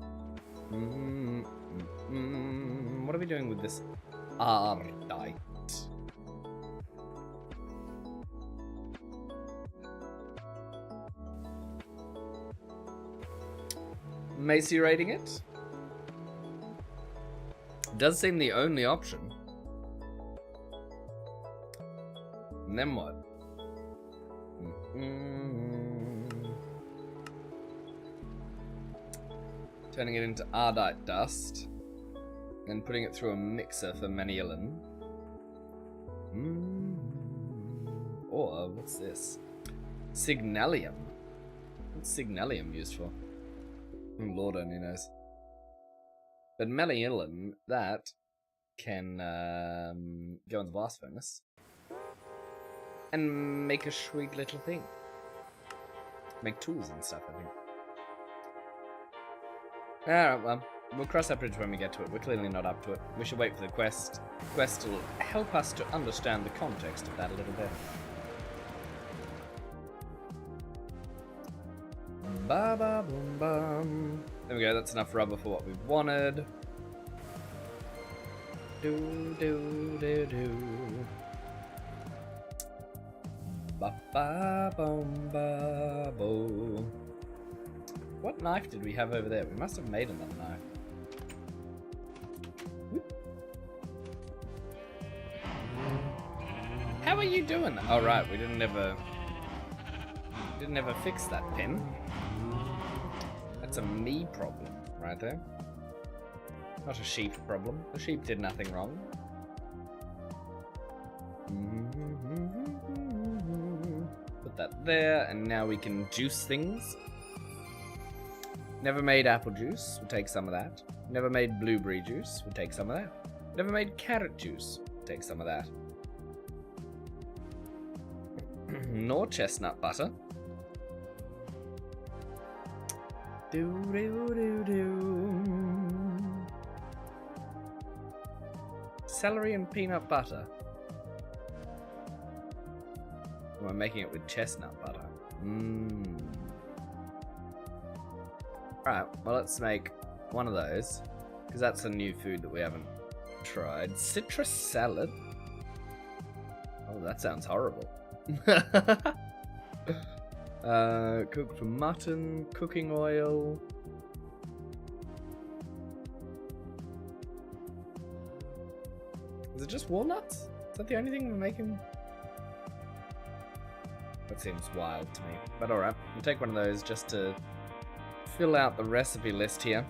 What are we doing with this ardite? Macerating it? Does seem the only option. And then what? Turning it into ardite dust. And putting it through a mixer for manilin. Or, what's this? Signalium. What's signalium used for? Lord only knows. But manilin, that can go in the blast furnace. And make a sweet little thing. Make tools and stuff, I think. Alright, well, we'll cross that bridge when we get to it. We're clearly not up to it. We should wait for the quest. The quest will help us to understand the context of that a little better. Ba ba boom bum. There we go, that's enough rubber for what we wanted. Do do do do. Ba ba boom ba bo. What knife did we have over there? We must have made another knife. Whoop. How are you doing? Oh right, we didn't ever fix that pin. That's a me problem right there. Not a sheep problem. The sheep did nothing wrong. Put that there, and now we can juice things. Never made apple juice, we'll take some of that. Never made blueberry juice, we'll take some of that. Never made carrot juice, we'll take some of that. Nor chestnut butter. Do do do do. Celery and peanut butter. We're making it with chestnut butter. Mmm. Alright, well let's make one of those. Because that's a new food that we haven't tried. Citrus salad? Oh, that sounds horrible. Cooked mutton, cooking oil. Is it just walnuts? Is that the only thing we're making? That seems wild to me. But alright, we'll take one of those just to fill out the recipe list here.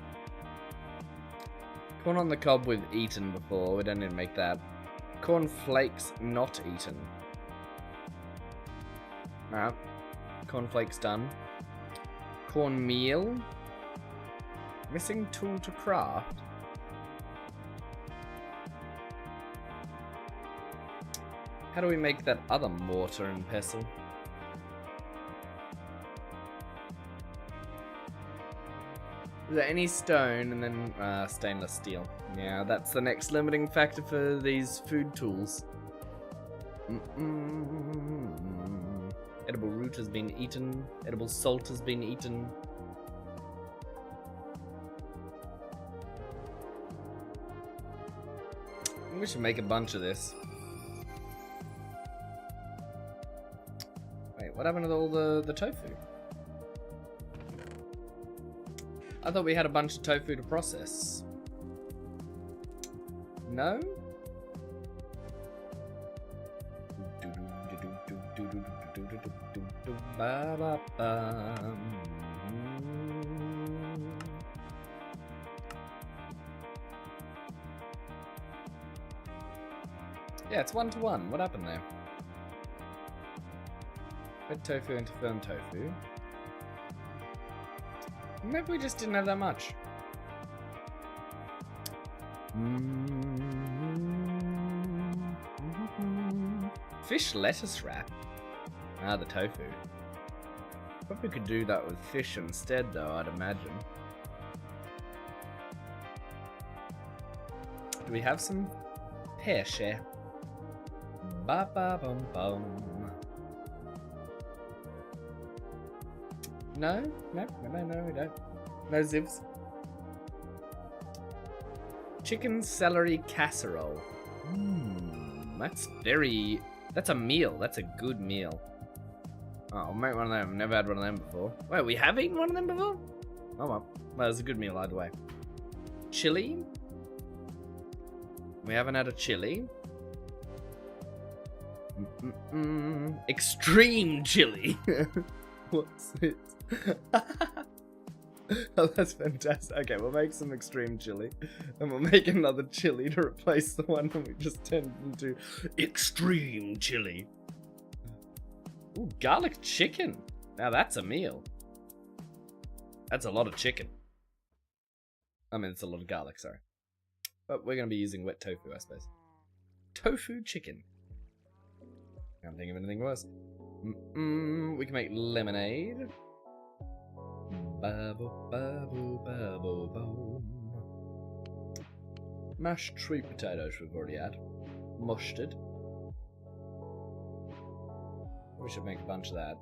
Corn on the cob we've eaten before, we don't need to make that. Corn flakes not eaten. Alright. Corn flakes done. Corn meal. Missing tool to craft. How do we make that other mortar and pestle? Is there any stone and then stainless steel? Yeah, that's the next limiting factor for these food tools. Edible root has been eaten. Edible salt has been eaten. We should make a bunch of this. Wait, what happened to all the tofu? I thought we had a bunch of tofu to process. No? Yeah, it's 1-to-1. What happened there? Wet tofu into firm tofu. Maybe we just didn't have that much. Fish lettuce wrap. Ah, the tofu. Probably could do that with fish instead, though, I'd imagine. Do we have some fish here? Ba ba bum bum. No, we don't. No zivs. Chicken celery casserole. That's a meal. That's a good meal. Oh, I'll make one of them. Never had one of them before. Wait, we have eaten one of them before? Oh well. Well, it's a good meal either way. Chili? We haven't had a chili. Extreme chili. What's it? Oh, that's fantastic. Okay, we'll make some extreme chili. And we'll make another chili to replace the one that we just turned into extreme chili. Ooh, garlic chicken. Now that's a meal. That's a lot of chicken. I mean, it's a lot of garlic, sorry. But we're going to be using wet tofu, I suppose. Tofu chicken. I can't think of anything worse. We can make lemonade. Mashed sweet potatoes we've already had. Mustard. We should make a bunch of that.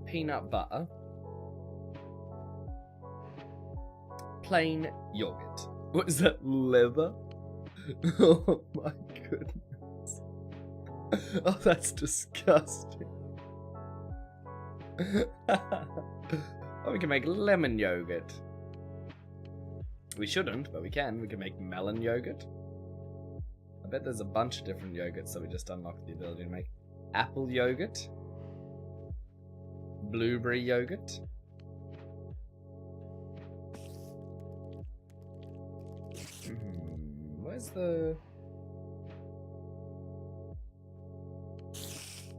Peanut butter. Plain yogurt. What is that? Leather? Oh my goodness. Oh, that's disgusting. Oh, we can make lemon yogurt. We shouldn't, but we can. We can make melon yogurt. I bet there's a bunch of different yogurts that we just unlocked the ability to make. Apple yogurt. Blueberry yogurt. Where's the...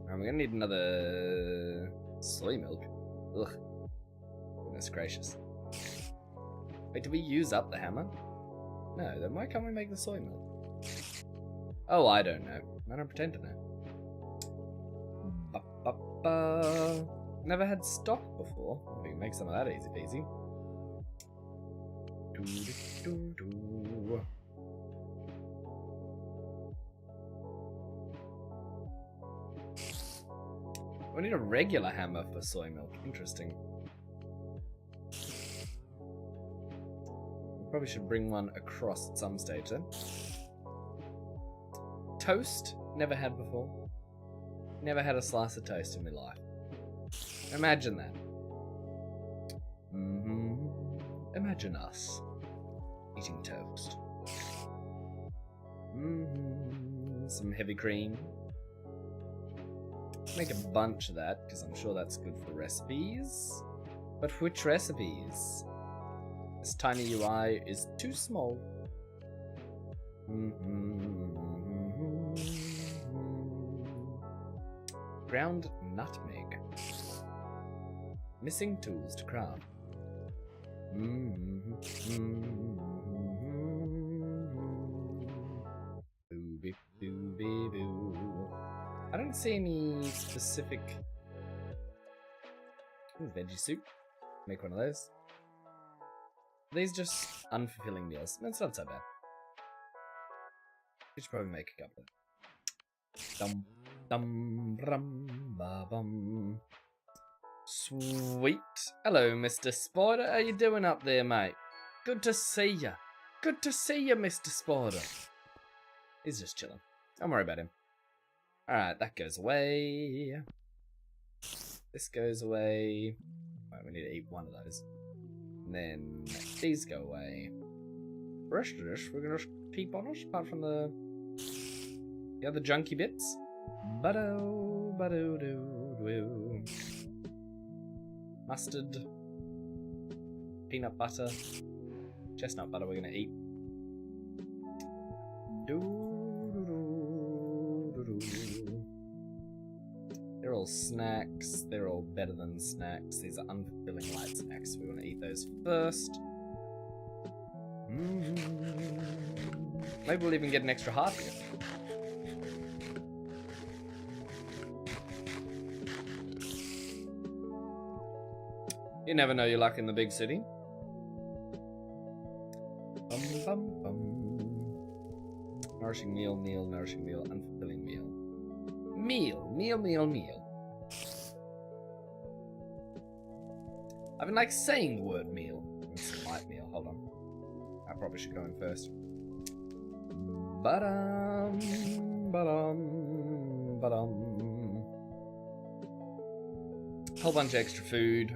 Oh, we're gonna need another soy milk. Ugh. Goodness gracious. Wait, did we use up the hammer? No, then why can't we make the soy milk? Oh, I don't know. I don't pretend to know. Never had stock before. We can make some of that easy peasy. We need a regular hammer for soy milk. Interesting. We probably should bring one across at some stage then. Toast? Never had before. Never had a slice of toast in my life. Imagine that. Imagine us eating toast. Some heavy cream. Make a bunch of that, because I'm sure that's good for recipes. But which recipes? This tiny UI is too small. Ground nutmeg. Missing tools to craft. I don't see any specific... Ooh, veggie soup. Make one of those. These just unfulfilling meals. That's not so bad. We should probably make a couple. Dum dum rum ba bum. Sweet. Hello, Mr. Spider. How you doing up there, mate? Good to see ya. Good to see you, Mr. Spider. He's just chilling. Don't worry about him. Alright, that goes away. This goes away. Right, we need to eat one of those. And then these go away. The rest of this, we're gonna just keep on us, apart from the other junky bits. Ba-do, ba-do-do-do. Mustard. Peanut butter. Chestnut butter we're gonna eat. They're all snacks. They're all better than snacks. These are unfulfilling light snacks. We want to eat those first. Maybe we'll even get an extra heart here. You never know your luck in the big city. Bum, bum, bum. Nourishing meal, meal, nourishing meal, unfulfilling meal. Meal, meal, meal, meal. I've been like saying the word meal. It's a light meal, hold on. I probably should go in first. Ba-dum, ba-dum, ba-dum. Whole bunch of extra food.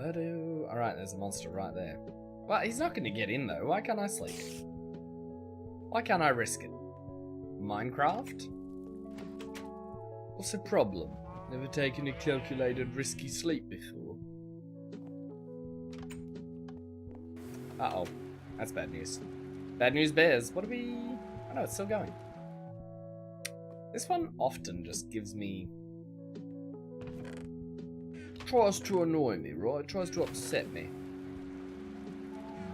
Alright, there's a monster right there. Well, he's not going to get in though. Why can't I sleep? Why can't I risk it? Minecraft? What's the problem? Never taken a calculated risky sleep before. Uh-oh. That's bad news. Bad news bears. What are we... Oh no, it's still going. This one often just gives me... Tries to annoy me, right? Tries to upset me.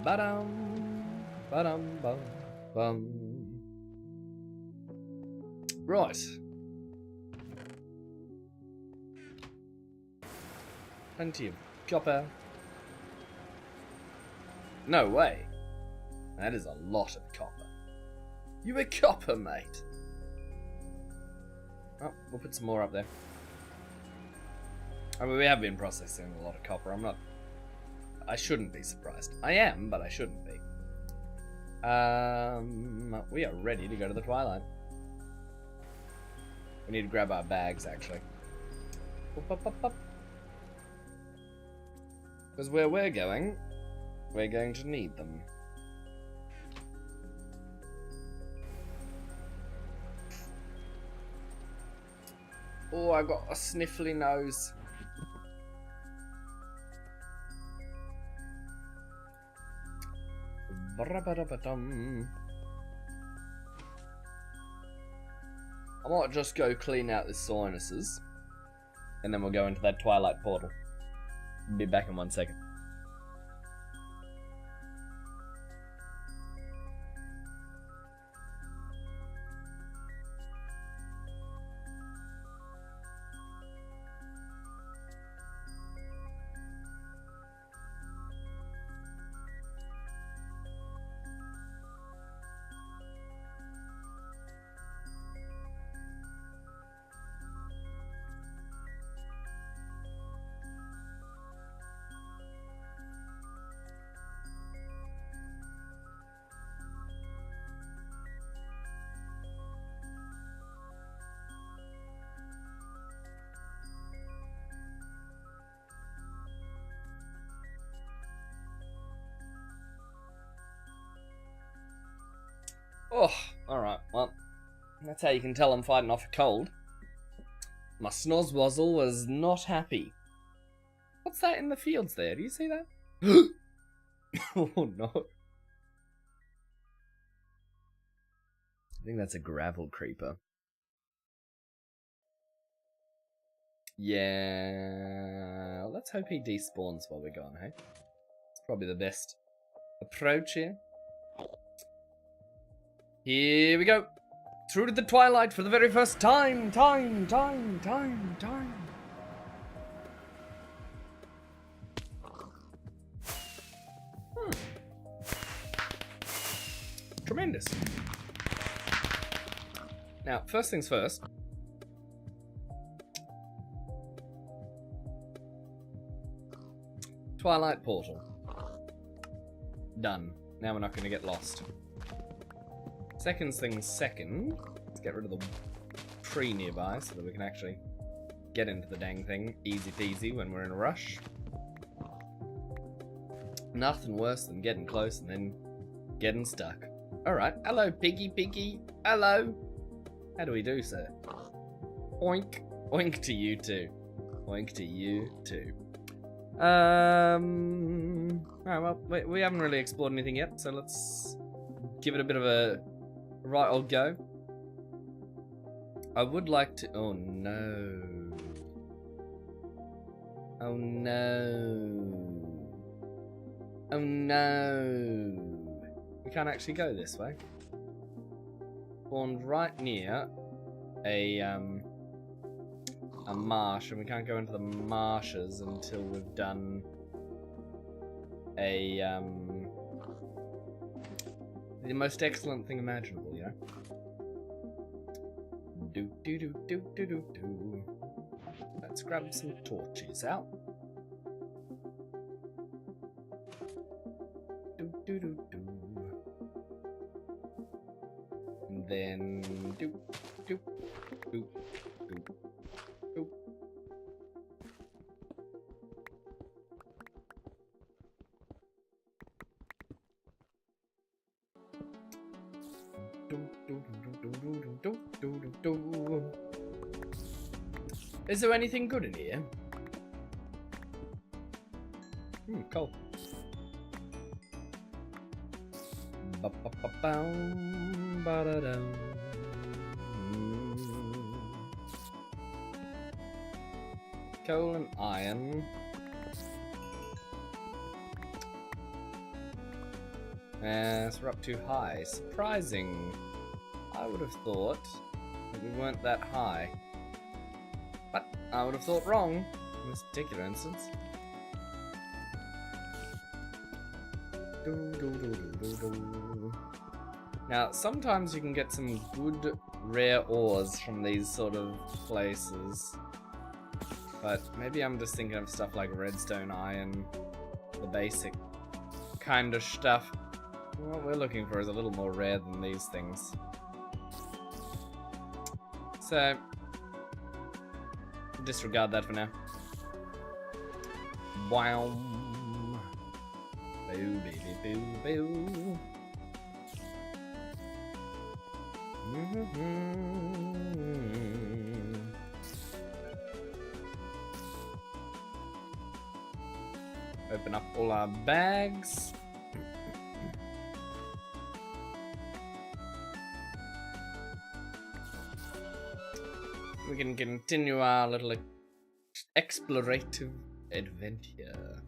Ba-dum. Ba-dum, bum. Bum. Right. Plenty of copper. No way. That is a lot of copper. You a copper, mate. Oh, we'll put some more up there. I mean, we have been processing a lot of copper. I shouldn't be surprised. I am, but I shouldn't be. We are ready to go to the Twilight. We need to grab our bags, actually. Because where we're going to need them. Oh, I got a sniffly nose. I might just go clean out the sinuses, and then we'll go into that Twilight portal. Be back in 1 second. Oh, alright, well, that's how you can tell I'm fighting off a cold. My snozzwozzle was not happy. What's that in the fields there? Do you see that? Oh no. I think that's a gravel creeper. Yeah, let's hope he despawns while we're gone, hey? It's probably the best approach here. Here we go. Through to the twilight for the very first time. Time. Tremendous. Now, first things first. Twilight portal. Done. Now we're not going to get lost. Second things second. Let's get rid of the tree nearby so that we can actually get into the dang thing easy peasy when we're in a rush. Nothing worse than getting close and then getting stuck. Alright, hello piggy. Hello. How do we do, sir? Oink. Oink to you too. Oink to you too. Oh, well, we haven't really explored anything yet, so let's give it a bit of a right old go. I would like to... Oh no. Oh no. Oh no. We can't actually go this way. Spawned right near a marsh, and we can't go into the marshes until we've done a the most excellent thing imaginable, you know. Do. Let's grab some torches out. Do. And then do. Is there anything good in here? Cool. Coal and iron. So we're up too high. Surprising. I would have thought that we weren't that high. But I would have thought wrong in this particular instance. Now, sometimes you can get some good rare ores from these sort of places. But maybe I'm just thinking of stuff like redstone, iron, the basic kind of stuff. What we're looking for is a little more rare than these things. So, disregard that for now. Wow. Boo, baby, boo, boo. Open up all our bags. We can continue our little explorative adventure.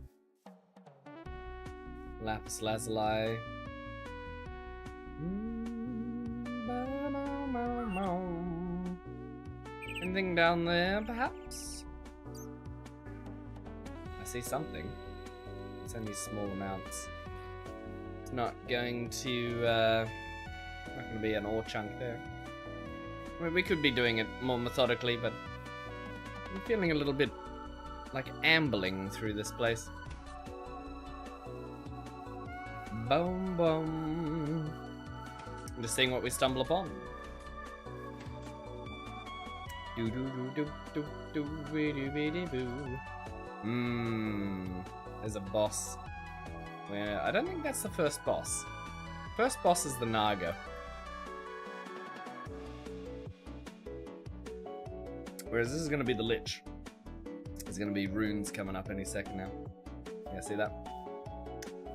Lapis lazuli. Anything down there, perhaps? I see something. It's only small amounts. It's not going to be an ore chunk there. I mean, we could be doing it more methodically, but I'm feeling a little bit like ambling through this place. Boom, boom. I'm just seeing what we stumble upon. There's a boss. Where I don't think that's the first boss. First boss is the Naga. Whereas this is going to be the Lich. There's going to be runes coming up any second now. Yeah, see that?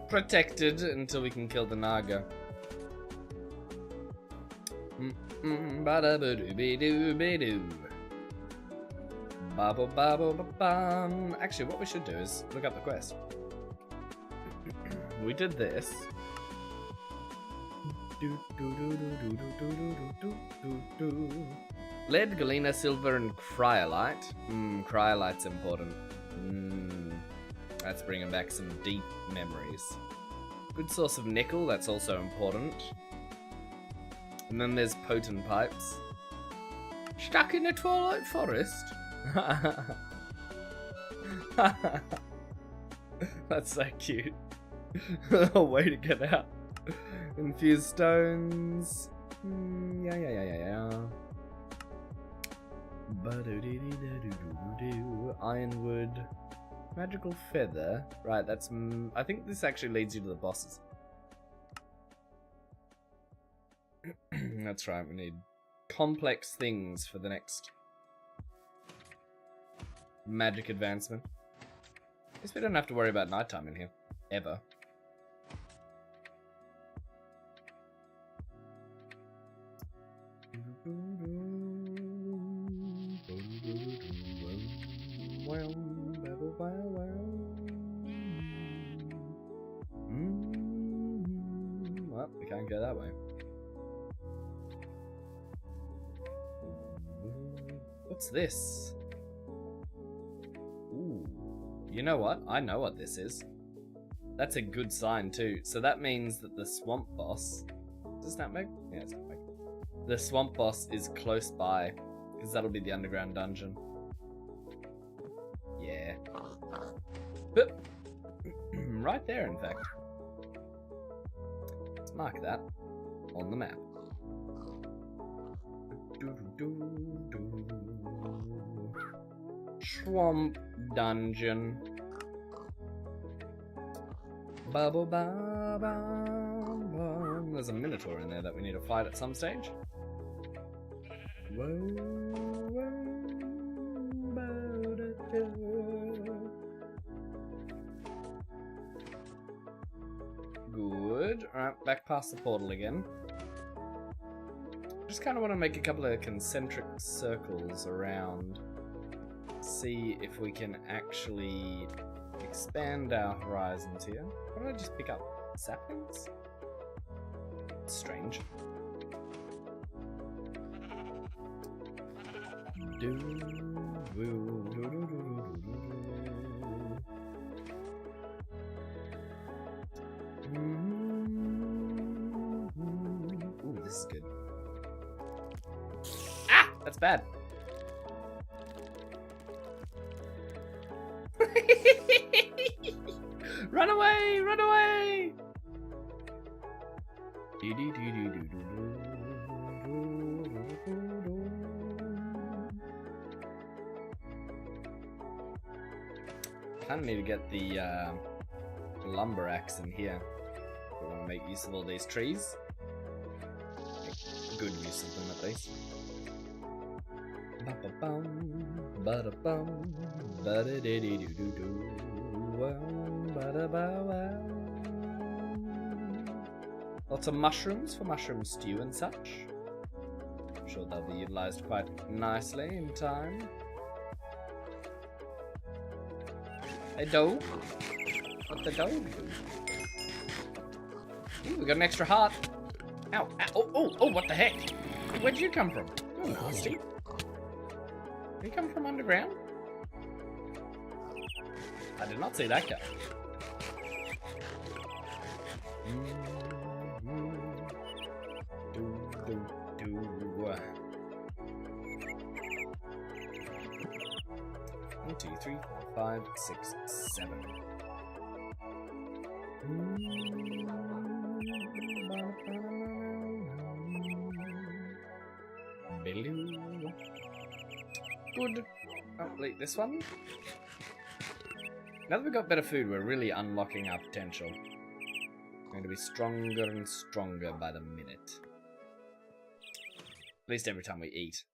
Protected until we can kill the Naga. Ba-da-ba-doo-be-doo-be-doo. Ba-ba-ba-ba-ba-bum. Actually, what we should do is look up the quest. We did this. Lead, galena, silver, and cryolite. Cryolite's important. That's bringing back some deep memories. Good source of nickel, that's also important. And then there's potent pipes. Stuck in the Twilight Forest? That's so cute. A way to get out. Infused stones. Yeah. Ironwood. Magical feather. Right, that's... I think this actually leads you to the bosses. That's right, we need complex things for the next magic advancement. Guess we don't have to worry about nighttime in here. Ever. Well, we can't go that way. What's this? Ooh. You know what? I know what this is. That's a good sign too. So that means that the swamp boss... Is this Snapmeg? Yeah, it's Snapmeg. The swamp boss is close by. Because that'll be the underground dungeon. Yeah. But right there, in fact. Let's mark that on the map. Swamp dungeon. Bubble ba ba ba. There's a minotaur in there that we need to fight at some stage. Good. Alright, back past the portal again. Just kind of want to make a couple of concentric circles around. See if we can actually expand our horizons here. Why don't I just pick up saplings? Strange. Ooh, this is good. Ah! That's bad. Run away! Run away! Kind of need to get the lumber axe in here. We want to make use of all these trees. Make good use of them, at least. Ba-ba-bum, ba-da-bum, ba-da-dee-dee-doo-doo-doo. Lots of mushrooms for mushroom stew and such. I'm sure they'll be utilized quite nicely in time. Hey, doe. What the doe do? Ooh, we got an extra heart. Ow, ow, oh, what the heck? Where'd you come from? Oh, nasty. Did you come from underground? I did not see that guy. One, two, three, four, 5, 6, 7. Good. Oh, wait, this one? Now that we've got better food, we're really unlocking our potential. We're going to be stronger and stronger by the minute. At least every time we eat.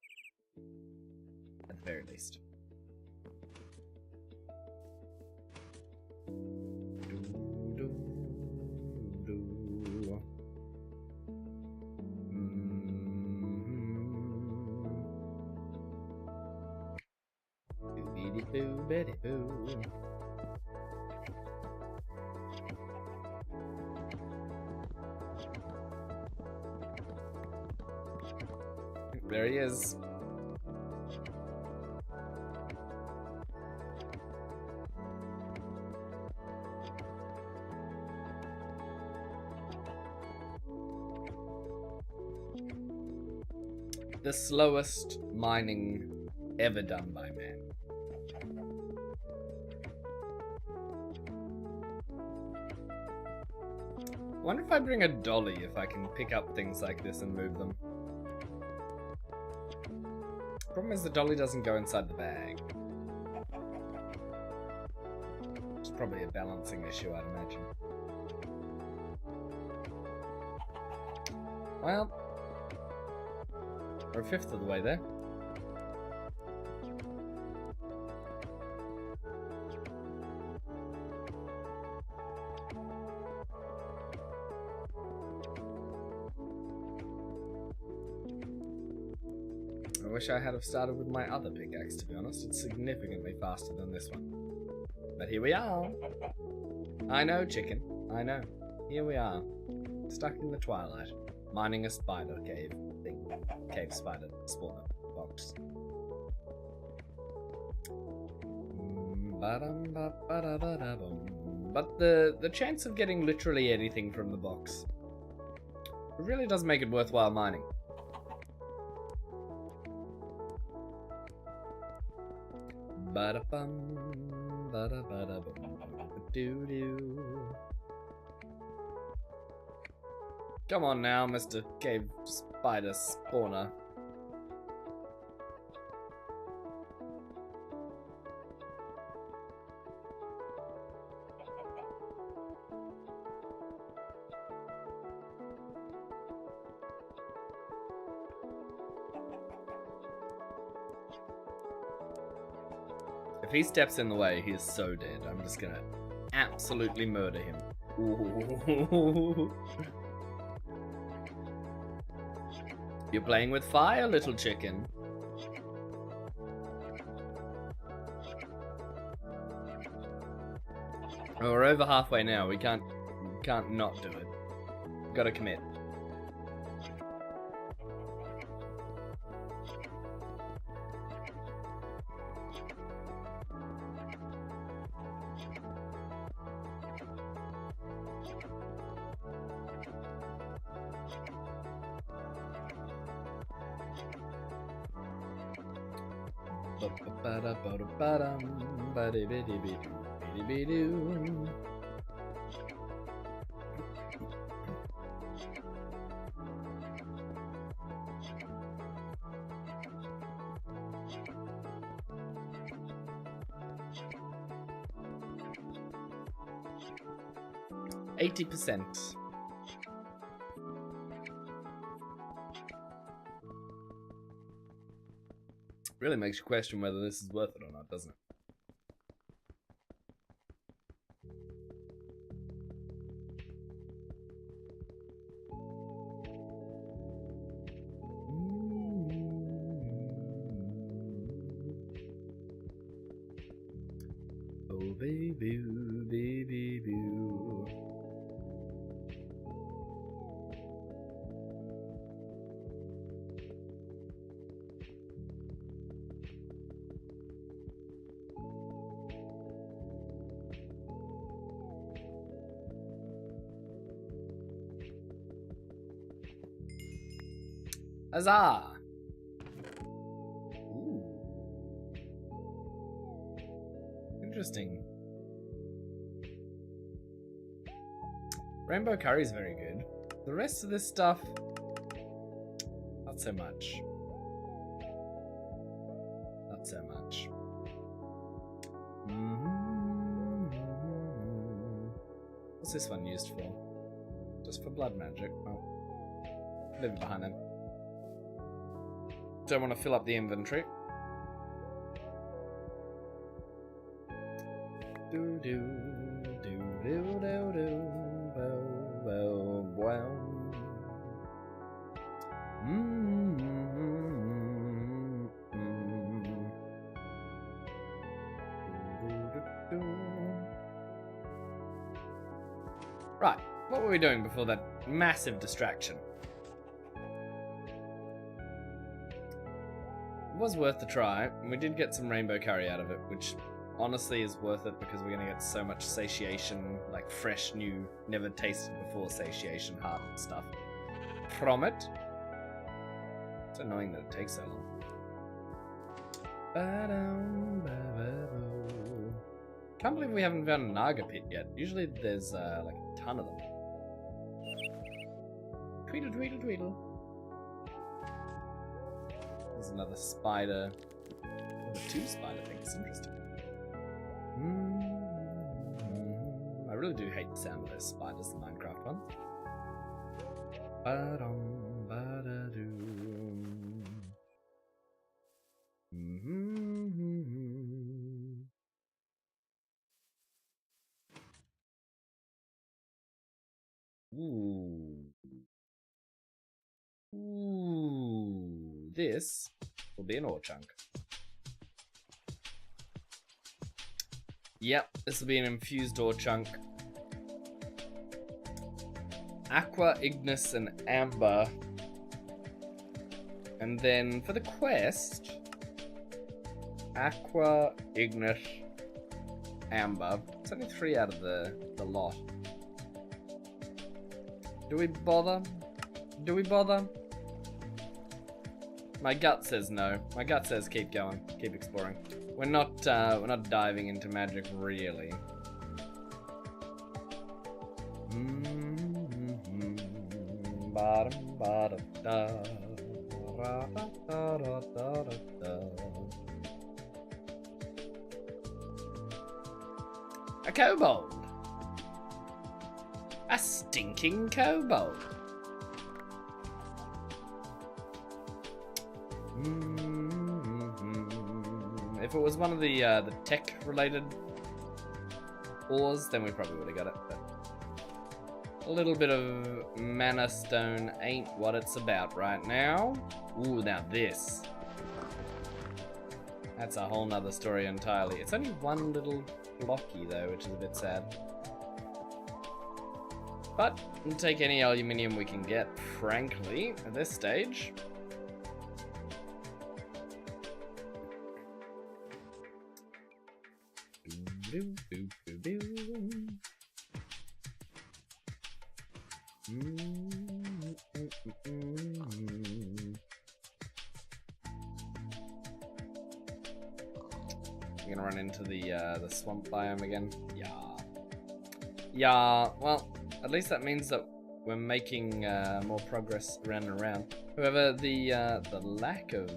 the very least. There he is. The slowest mining ever done by man. I wonder if I bring a dolly if I can pick up things like this and move them. Problem is the dolly doesn't go inside the bag. It's probably a balancing issue, I'd imagine. Well, we're a fifth of the way there. I wish I had have started with my other pickaxe, to be honest. It's significantly faster than this one. But here we are. I know, chicken. I know. Here we are. Stuck in the twilight. Mining a spider cave thing. Cave spider spawner box. But the chance of getting literally anything from the box really does make it worthwhile mining. Ba-da-bum, ba-da-ba-da-bum, ba-doo-doo. Come on now, Mr. Cave Spider Spawner. If he steps in the way, he is so dead. I'm just gonna absolutely murder him. Ooh. You're playing with fire, little chicken. Oh, we're over halfway now. We can't not do it. Gotta commit. Ba-da-ba-da-ba-dum, 80%. Really makes you question whether this is worth it or not, doesn't it? Oh baby, baby, boo. Huzzah! Ooh. Interesting. Rainbow curry is very good. The rest of this stuff, not so much. Not so much. What's this one used for? Just for blood magic. Well, leave it behind then. Don't want to fill up the inventory. do do do do do do bow bow wow. Right, what were we doing before that massive distraction? It was worth the try, and we did get some rainbow curry out of it, which honestly is worth it because we're going to get so much satiation, like fresh, new, never tasted before satiation heart stuff from it. It's annoying that it takes so long. Can't believe we haven't found a Naga pit yet. Usually there's like a ton of them. Tweedle, tweedle, tweedle. There's another spider. Oh, the two spider things. Interesting. I really do hate the sound of those spiders, the Minecraft ones. Ooh, this will be an ore chunk. Yep, this will be an infused ore chunk. Aqua, Ignis, and Amber. And then for the quest, Aqua, Ignis, Amber. It's only 3 out of the lot. Do we bother? Do we bother? My gut says no. My gut says keep going, keep exploring. We're not diving into magic really. A kobold. A stinking kobold. If it was one of the tech-related ores, then we probably would have got it. But a little bit of mana stone ain't what it's about right now. Ooh, now this. That's a whole nother story entirely. It's only one little blocky though, which is a bit sad. But we'll take any aluminium we can get, frankly, at this stage. We're gonna run into the swamp biome again. Yeah. Well, at least that means that we're making more progress around and around. However, the lack of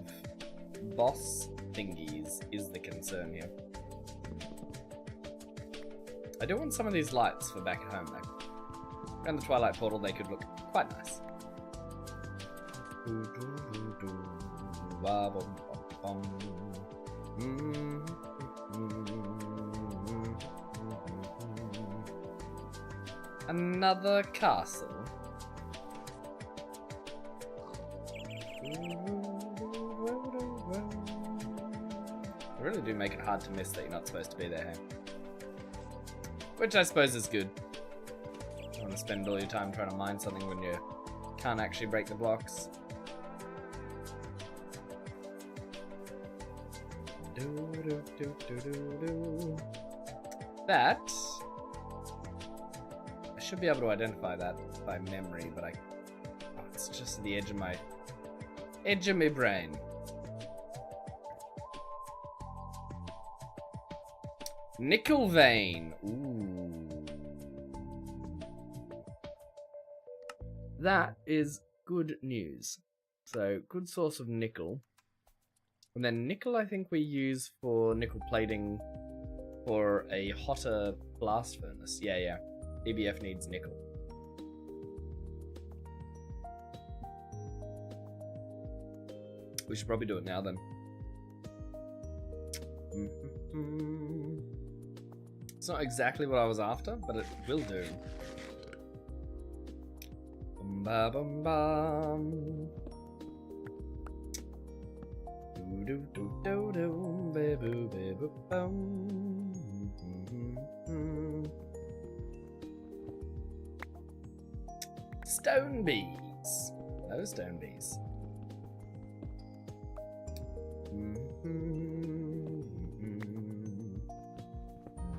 boss thingies is the concern here. I do want some of these lights for back at home though. Around the Twilight Portal they could look quite nice. Another castle. They really do make it hard to miss that you're not supposed to be there, hey? Which I suppose is good. You don't want to spend all your time trying to mine something when you can't actually break the blocks. That... I should be able to identify that by memory, but oh, it's just at the edge of my brain. Nickel vein. Ooh. That is good news. So, good source of nickel. And then nickel I think we use for nickel plating for a hotter blast furnace. Yeah. EBF needs nickel. We should probably do it now then. It's not exactly what I was after, but it will do. Bum ba bum bum. Do do do do do ba boo ba boo bum. Stone bees. No stone bees.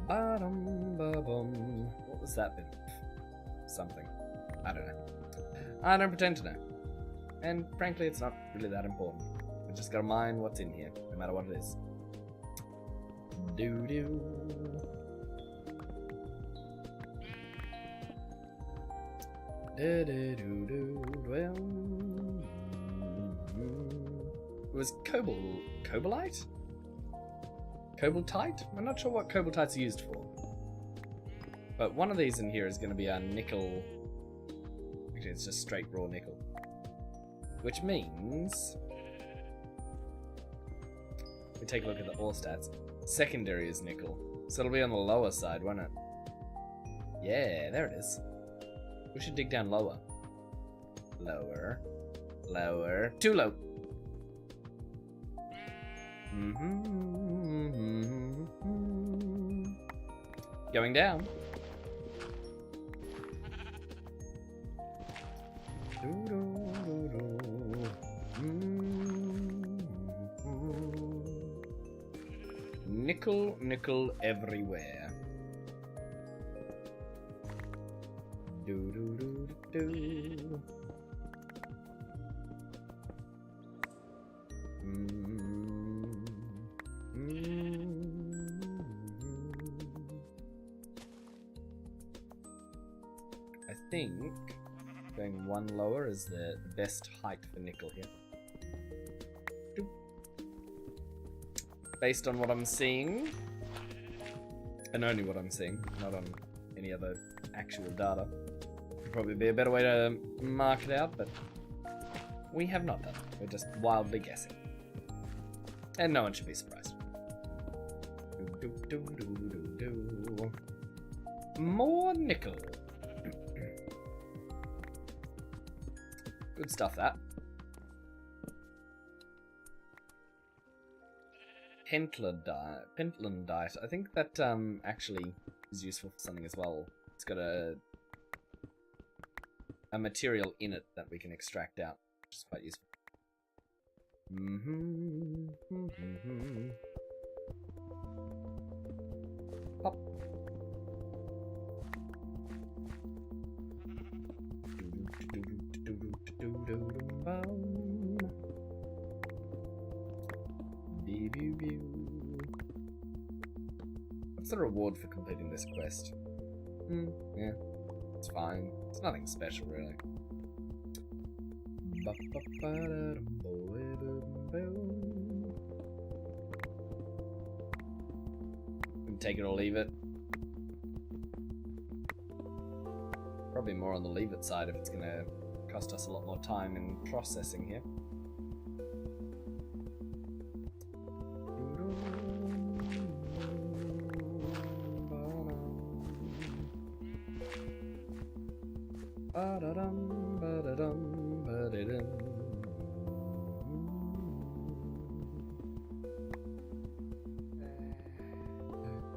Ba-dum-ba-bum. What was that bit? Something. I don't know. I don't pretend to know. And frankly, it's not really that important. We just gotta mind what's in here, no matter what it is. Doo-doo. Well, it was cobaltite? Cobaltite? I'm not sure what cobaltite's used for. But one of these in here is going to be a nickel. Actually, it's just straight raw nickel. Which means we take a look at the ore stats. Secondary is nickel, so it'll be on the lower side, won't it? Yeah, there it is. We should dig down lower. Lower. Lower. Too low. Going down. Nickel, nickel everywhere. Do do do do do. I think going one lower is the best height for nickel here. Doop. Based on what I'm seeing, and only what I'm seeing, not on any other actual data. Probably be a better way to mark it out, but we have not done it. We're just wildly guessing. And no one should be surprised. Do, do, do, do, do, do. More nickel. Good stuff, that. Pentlandite. I think that actually is useful for something as well. It's got a material in it that we can extract out, which is quite useful. Pop. What's the reward for completing this quest? Yeah, it's fine. It's nothing special, really. Take it or leave it. Probably more on the leave it side if it's going to cost us a lot more time in processing here.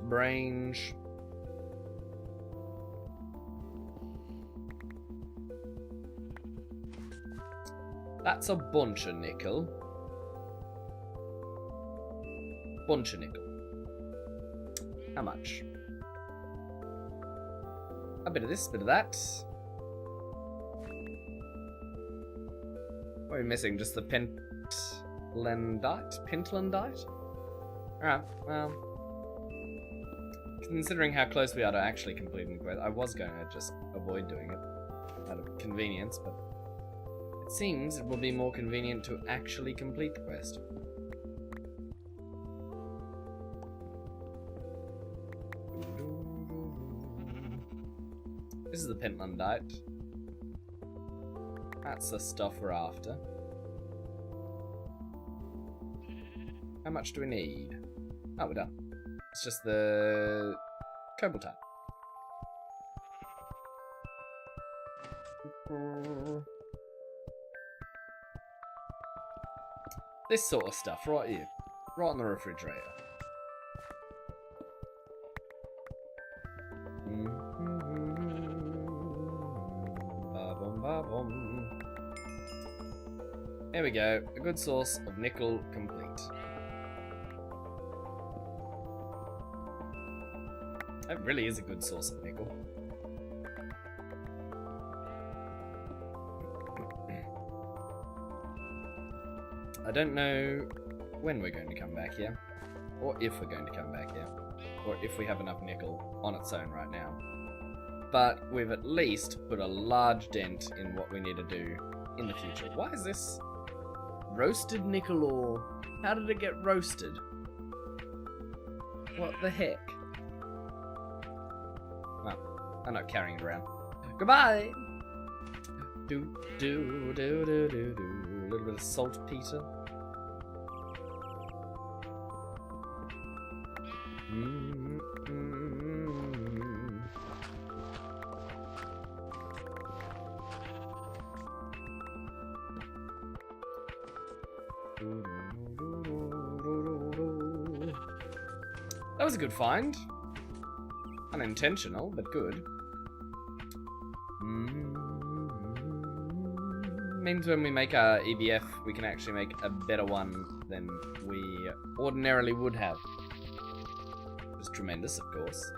Range. That's a bunch of nickel. Bunch of nickel. How much? A bit of this, a bit of that. What are we missing? Just the pentlandite? Alright, well. Considering how close we are to actually completing the quest, I was going to just avoid doing it out of convenience, but it seems it will be more convenient to actually complete the quest. This is the pentlandite. That's the stuff we're after. How much do we need? Oh, we're done. It's just the Cobalt type. This sort of stuff right here. Right on the refrigerator. Ba-bum. There we go. A good source of nickel complete. That really is a good source of nickel. I don't know when we're going to come back here, or if we're going to come back here, or if we have enough nickel on its own right now. But we've at least put a large dent in what we need to do in the future. Why is this roasted nickel ore? How did it get roasted? What the heck? Well, I'm not carrying it around. Goodbye! Do do do do do do. A little bit of saltpeter. That was a good find. Unintentional, but good. Means when we make our EBF, we can actually make a better one than we ordinarily would have. It's tremendous, of course.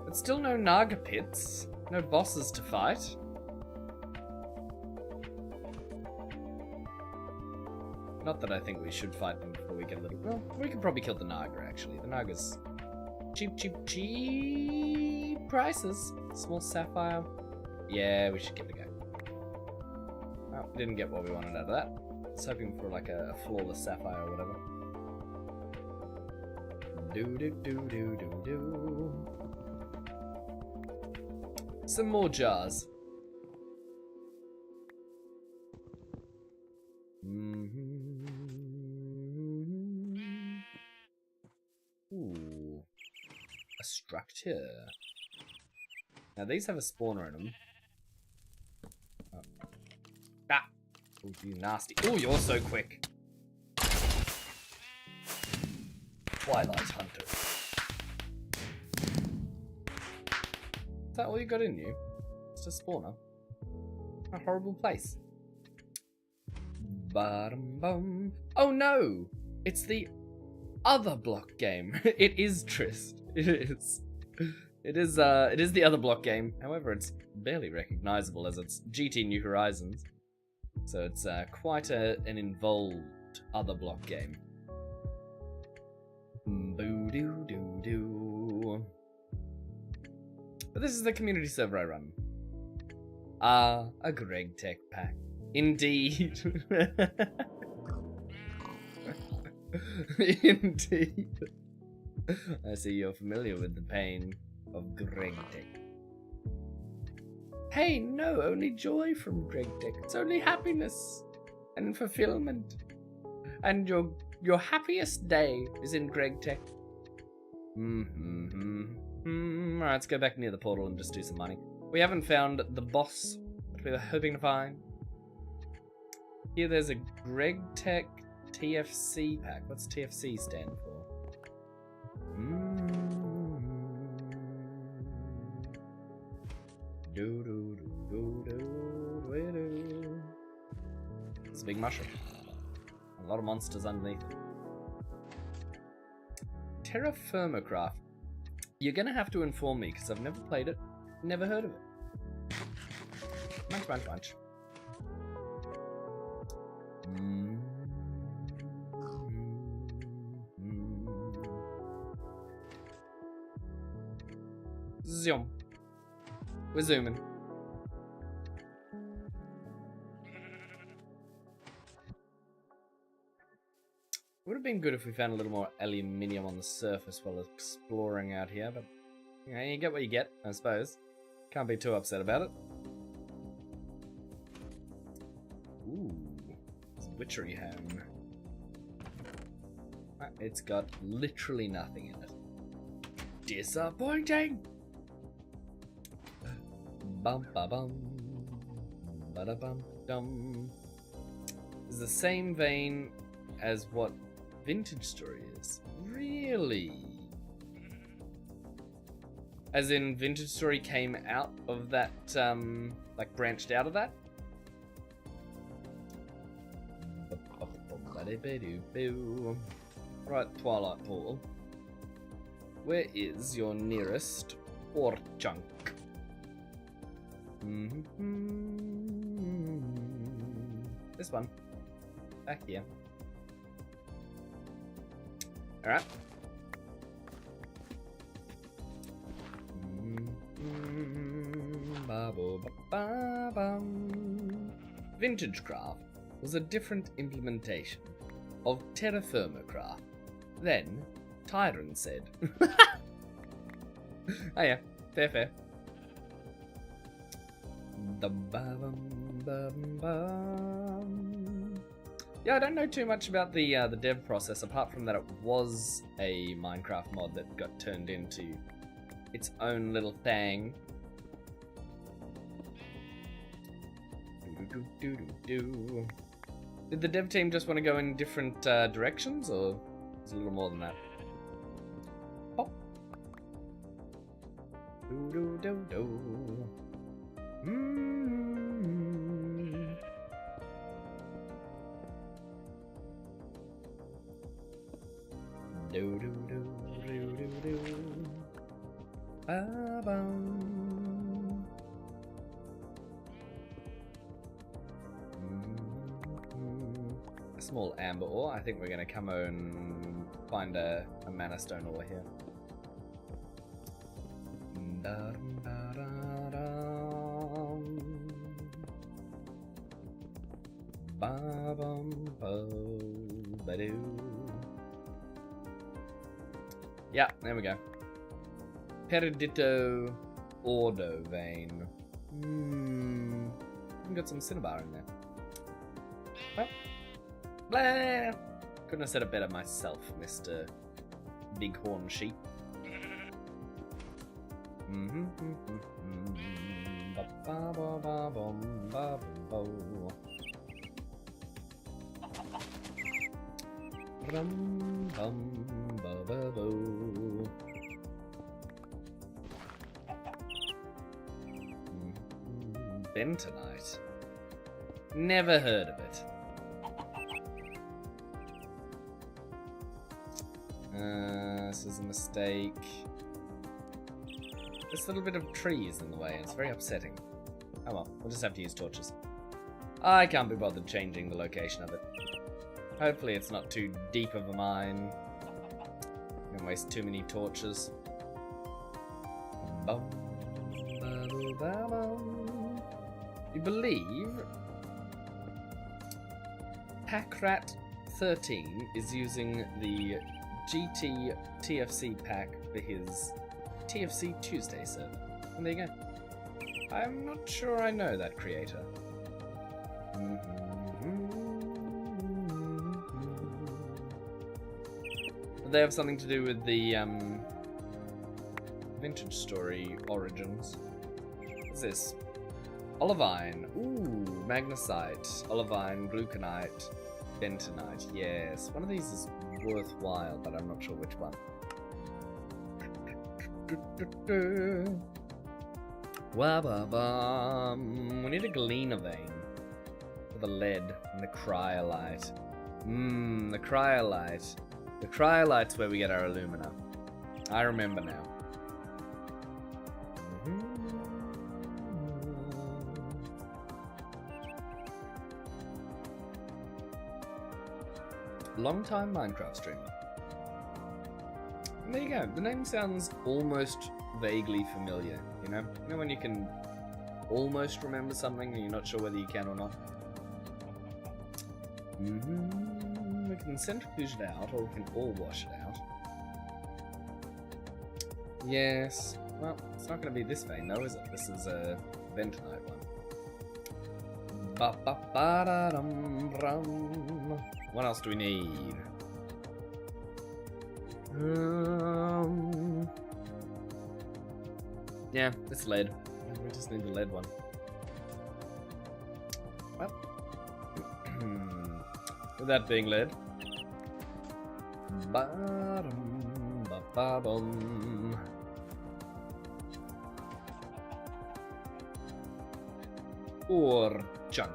But still no Naga pits, no bosses to fight. Not that I think we should fight them before we get a little... Well, we could probably kill the Naga, actually. The Naga's cheap, cheap, cheap prices. Small sapphire. Yeah, we should give it a go. Well, we didn't get what we wanted out of that. I was hoping for like a flawless sapphire or whatever. Do-do-do-do-do-do. Some more jars. Ooh. A structure. Now these have a spawner in them. Oh. Ah! Oh, you nasty. Oh, you're so quick. Twilight Hunter. Is that all you got in you? Just a spawner? A horrible place. Ba-dum-bum. Oh no! It's the other block game. It is Trist. It is. It is the other block game. However, it's barely recognizable as it's GT New Horizons. So it's quite an involved other block game. Boo-doo-doo-doo. But this is the community server I run. A Greg Tech pack. Indeed. Indeed. I see you're familiar with the pain of Greg Tech. Hey, no, only joy from Greg Tech. It's only happiness and fulfillment. And your happiest day is in Greg Tech. Alright, let's go back near the portal and just do some money. We haven't found the boss that we were hoping to find. Here there's a Greg Tech TFC pack. What's TFC stand for? It's a big mushroom. A lot of monsters underneath. Terra Firmacraft. You're gonna have to inform me because I've never played it, never heard of it. Munch, munch, munch. Zoom. We're zooming. Would have been good if we found a little more aluminium on the surface while exploring out here, but You know, you get what you get, I suppose. Can't be too upset about it. Ooh, it's a witchery home. It's got literally nothing in it. Disappointing! Bum ba bum. Ba da bum dum. It's the same vein as what Vintage Story is. Really? As in, Vintage Story came out of that, like branched out of that? Right, Twilight Pool. Where is your nearest ore chunk? This one. Back here. Alright. Vintage Craft was a different implementation of Terra Firma Craft. Then, Tyron said. Oh yeah, fair. Yeah, I don't know too much about the dev process, apart from that it was a Minecraft mod that got turned into its own little thing. Did the dev team just want to go in different directions, or is it a little more than that? Oh. A small amber ore. I think we're gonna come and find a mana stone ore here. Yeah, there we go. Peridito Ordo vein. Got some cinnabar in there. Well, blah. Couldn't have said it better myself, Mr. Bighorn Sheep. Bentonite. Never heard of it. This is a mistake. This little bit of tree is in the way, and it's very upsetting. Oh well, we'll just have to use torches. I can't be bothered changing the location of it. Hopefully it's not too deep of a mine. I'm gonna waste too many torches. You believe Packrat 13 is using the GT TFC pack for his TFC Tuesday server. And there you go. I'm not sure I know that creator. They have something to do with the Vintage Story origins. What's this? Olivine. Ooh, magnesite, olivine, gluconite, bentonite. Yes, one of these is worthwhile, but I'm not sure which one. We need a galena vein for the lead and the cryolite. The cryolite. The cryolite's where we get our alumina. I remember now. Long-time Minecraft streamer. And there you go. The name sounds almost vaguely familiar, you know? You know when you can almost remember something and you're not sure whether you can or not? We can centrifuge it out, or we can all wash it out. Yes, Well, it's not going to be this vein though, is it? This is a Ventonite one. Ba-ba-ba-da-dum-rum. What else do we need? Yeah, it's lead. We just need the lead one. Well, with that being lead. Ba-dum, ba-ba-bum. Or junk.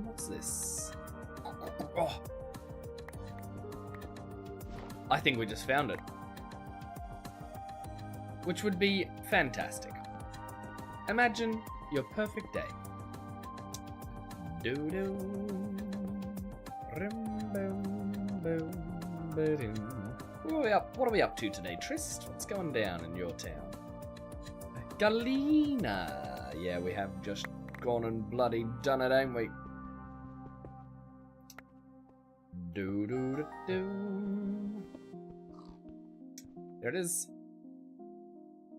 What's this? Oh. I think we just found it. Which would be fantastic. Imagine your perfect day. Doo-doo. What are we up to today, Trist? What's going down in your town? Galena! Yeah, we have just gone and bloody done it, ain't we? Do-do-do-do. There it is.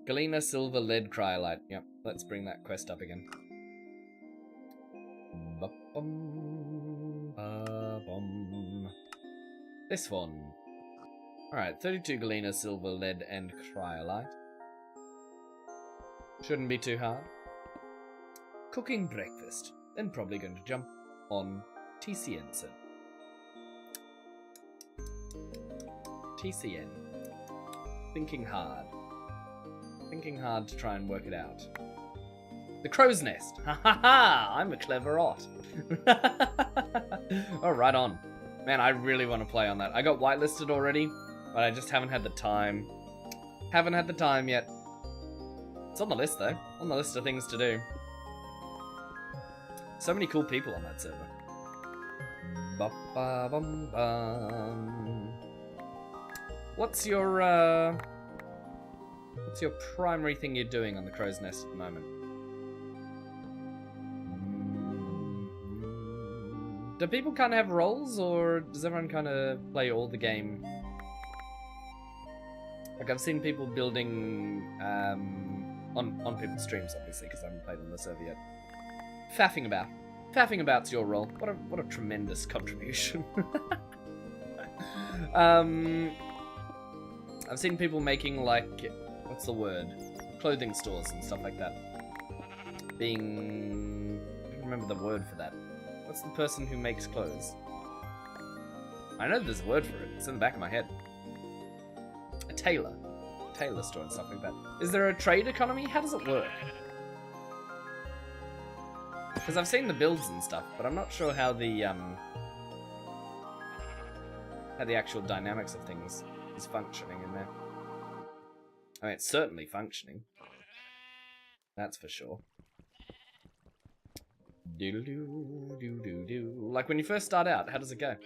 Galena, silver, lead, cryolite. Yep, let's bring that quest up again. Ba-bum, ba-bum. This one. Alright, 32 Galena, silver, lead, and cryolite. Shouldn't be too hard. Cooking breakfast. Then probably going to jump on TCN soon. TCN. Thinking hard. Thinking hard to try and work it out. The crow's nest. Ha ha ha! I'm a clever ot. Oh, right on. Man, I really want to play on that. I got whitelisted already, but I just haven't had the time. Haven't had the time yet. It's on the list though. On the list of things to do. So many cool people on that server. Ba-ba-bum-bum. What's your primary thing you're doing on the crow's nest at the moment? Do people kind of have roles, or does everyone kind of play all the game? Like, I've seen people building on people's streams, obviously, because I haven't played on the server yet. Faffing about. Faffing about's your role. What a tremendous contribution. I've seen people making, like, what's the word? Clothing stores and stuff like that. Being... I don't remember the word for that. What's the person who makes clothes? I know there's a word for it. It's in the back of my head. A tailor. A tailor store and stuff like that. Is there a trade economy? How does it work? Because I've seen the builds and stuff, but I'm not sure how the actual dynamics of things is functioning in there. I mean, it's certainly functioning. That's for sure. Do-do-do-do-do-do. Like, when you first start out, how does it go?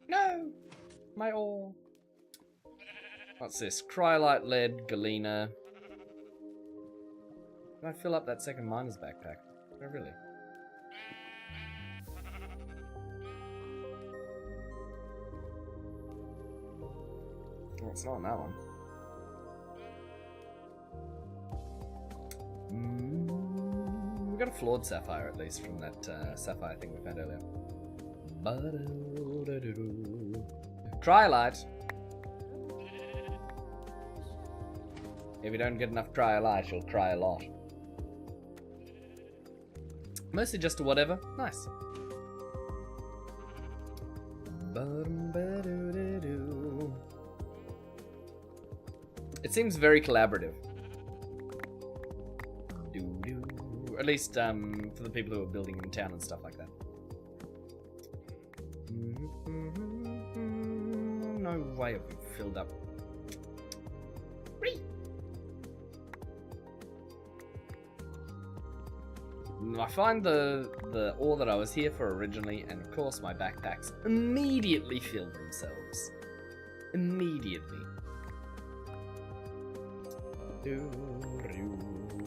No! My ore. What's this? Cryolite, lead, galena. Can I fill up that second miner's backpack? Oh, really? Well, it's not on that one. We got a flawed sapphire, at least, from that sapphire thing we found earlier. Cryolite. If you don't get enough cryolite, you'll cry a lot. Mostly just a whatever. Nice. It seems very collaborative. At least for the people who are building in town and stuff like that. No way have we filled up. I find the ore that I was here for originally, and of course my backpacks immediately fill themselves. Immediately.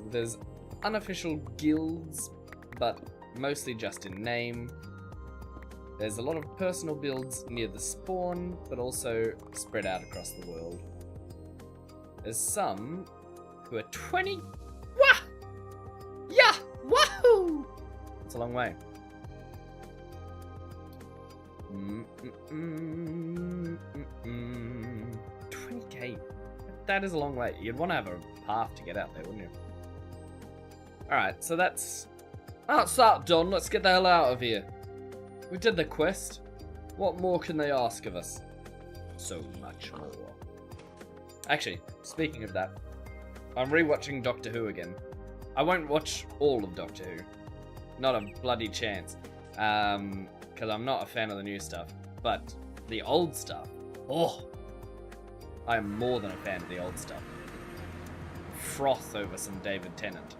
There's unofficial guilds, but mostly just in name. There's a lot of personal builds near the spawn, but also spread out across the world. There's some who are 20. Wah! Yeah! Wahoo! It's a long way. 20k. That is a long way. You'd want to have a path to get out there, wouldn't you? Alright, so that's that done. Let's get the hell out of here. We did the quest. What more can they ask of us? So much more. Actually, speaking of that, I'm rewatching Doctor Who again. I won't watch all of Doctor Who. Not a bloody chance. Because I'm not a fan of the new stuff. But the old stuff, oh! I am more than a fan of the old stuff. Froth over some David Tennant.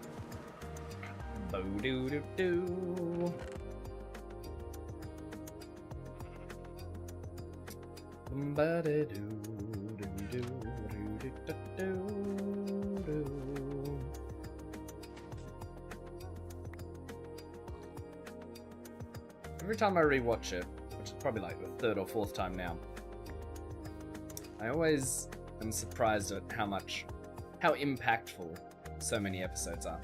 Bo-doo-doo-doo. Every time I rewatch it, which is probably like the third or fourth time now, I always am surprised at how impactful so many episodes are.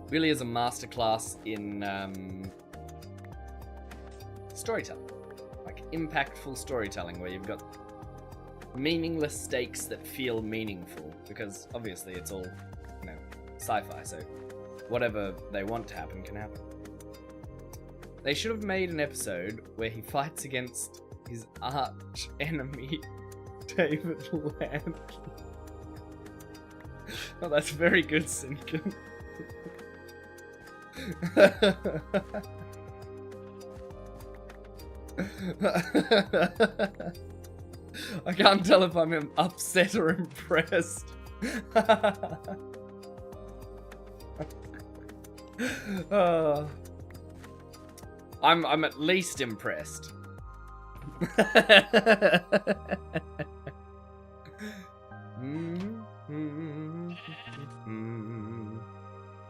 Really is a masterclass in storytelling. Like impactful storytelling where you've got meaningless stakes that feel meaningful, because obviously it's all, you know, sci-fi, so whatever they want to happen can happen. They should have made an episode where he fights against his arch enemy, David Land. Oh, that's very good, Sinkin. I can't tell if I'm upset or impressed. I'm at least impressed.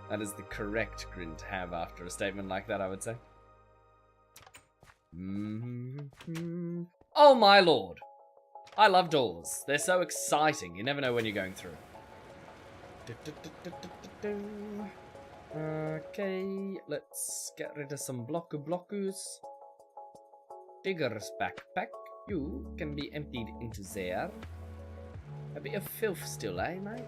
That is the correct grin to have after a statement like that, I would say. Oh my lord! I love doors. They're so exciting. You never know when you're going through. Okay, let's get rid of some blockers. Digger's backpack. You can be emptied into there. A bit of filth still, eh, mate?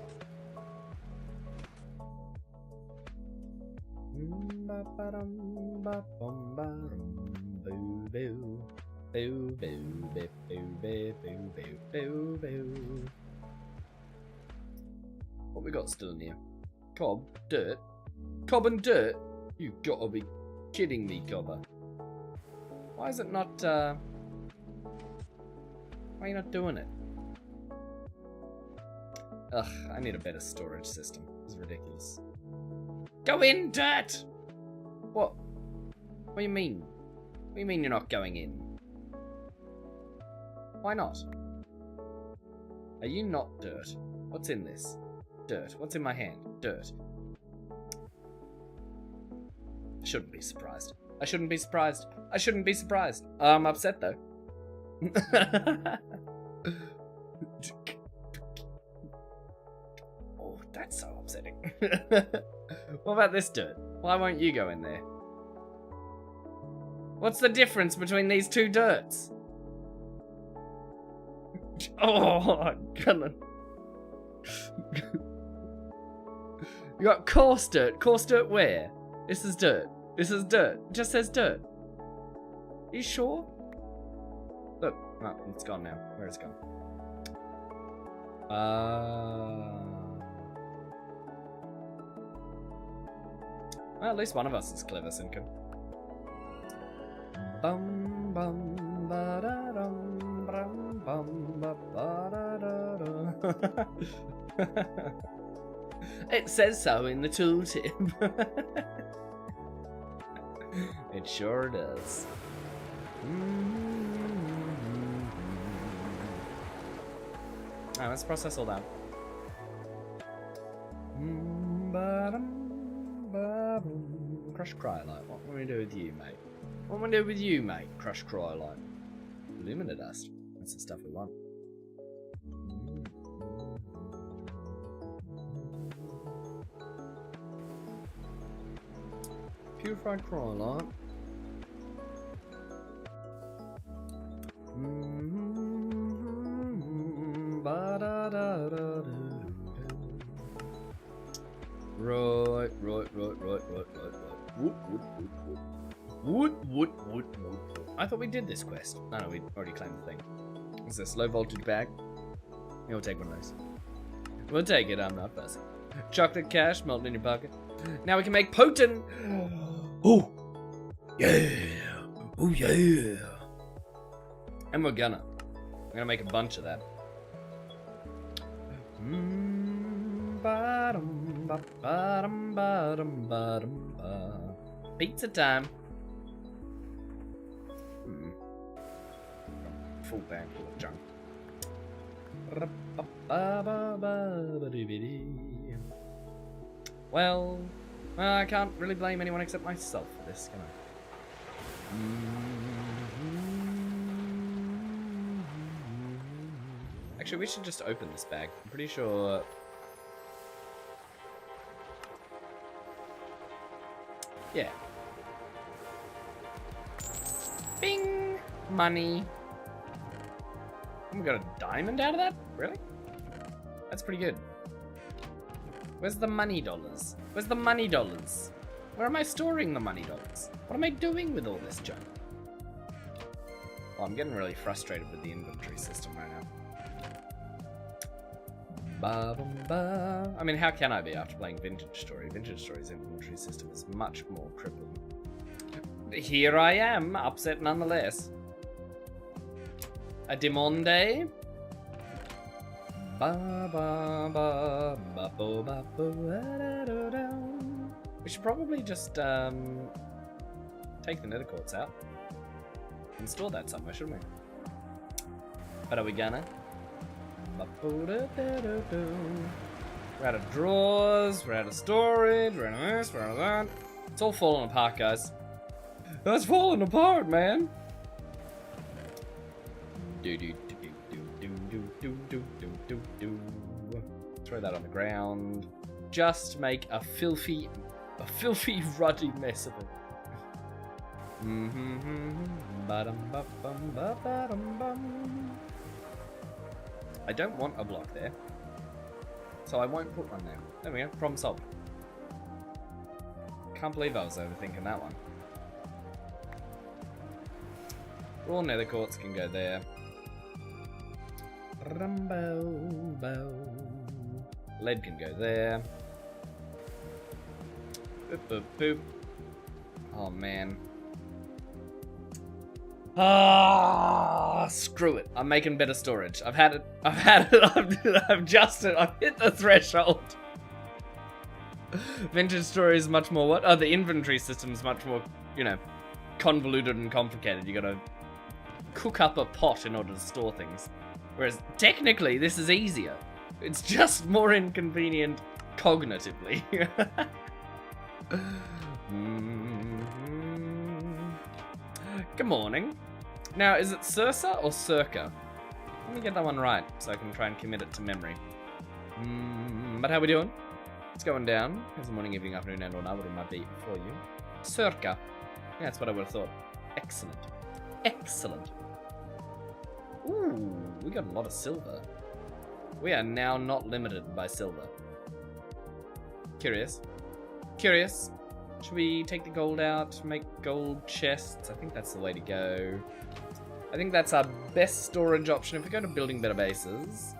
What we got still in here? Cob? Dirt? Cob and dirt? You gotta be kidding me, Cobber. Why is it not, why are you not doing it? Ugh, I need a better storage system. This is ridiculous. Go in, dirt! What? What do you mean? What do you mean you're not going in? Why not? Are you not dirt? What's in this? Dirt. What's in my hand? Dirt. I shouldn't be surprised. I shouldn't be surprised. I shouldn't be surprised. I'm upset though. Oh, that's so upsetting. What about this dirt? Why won't you go in there? What's the difference between these two dirts? Oh, I'm gonna... You got coarse dirt. Coarse dirt where? This is dirt. This is dirt. It just says dirt. Are you sure? Look. Oh, it's gone now. Where is it gone? Well, at least one of us is clever, Sinkin. Bum bum ba da dum bum bum ba da da da. It says so in the tooltip. It sure does. Alright, let's process all that. Crush Cryolite. What can we do with you, mate? What can we do with you, mate? Crush Cryolite. Lumina Dust. That's the stuff we want. Purified Cryolite. Right. Woot. I thought we did this quest. No, we already claimed the thing. What's this? Low voltage bag? Yeah, we'll take one of those. We'll take it, I'm not fussy. Chocolate cash melting in your pocket. Now we can make potent. Oh, yeah. Oh, yeah. And we're gonna make a bunch of that. Pizza time. Full bag full of junk. Well, I can't really blame anyone except myself for this, can I? Actually, we should just open this bag. I'm pretty sure... Yeah. Bing! Money. Oh, we got a diamond out of that? Really? That's pretty good. Where's the money dollars? Where's the money dollars? Where am I storing the money dollars? What am I doing with all this junk? Oh, I'm getting really frustrated with the inventory system right now. I mean, how can I be after playing Vintage Story? Vintage Story's inventory system is much more crippling. Here I am, upset nonetheless. A Dimonde. We should probably just take the nether quartz out and store that somewhere, shouldn't we? But are we gonna? We're out of drawers, we're out of storage, we're out of this, we're out of that. It's all falling apart, guys. That's falling apart, man. Throw that on the ground. Just make a filthy, ruddy mess of it. I don't want a block there, so I won't put one there. There we go, problem solved. Can't believe I was overthinking that one. Raw nether quartz can go there. Lead can go there. Boop, boop, boop. Oh man. Ah, screw it. I'm making better storage. I've hit the threshold. Vintage Story is much more what? Oh, the inventory system is much more, you know, convoluted and complicated. You gotta cook up a pot in order to store things. Whereas, technically, this is easier. It's just more inconvenient cognitively. Good morning. Now, is it Circa or Circa? Let me get that one right, so I can try and commit it to memory. But how we doing? It's going down. It's the morning, evening, afternoon, and or night, what it might be for you. Circa. Yeah, that's what I would have thought. Excellent. Excellent. Ooh, we got a lot of silver. We are now not limited by silver. Curious. Curious. Should we take the gold out, make gold chests? I think that's the way to go. I think that's our best storage option. If we go to building better bases.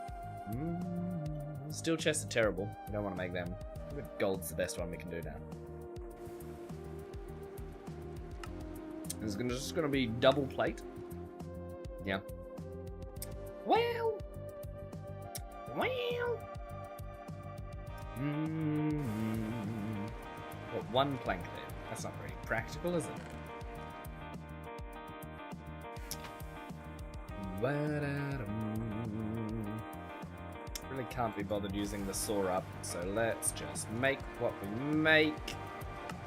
Steel chests are terrible. We don't want to make them. I think gold's the best one we can do now. It's just going to be double plate. Yeah. Well. Got one plank there. That's not very practical, is it? Really can't be bothered using the saw up, so let's just make what we make,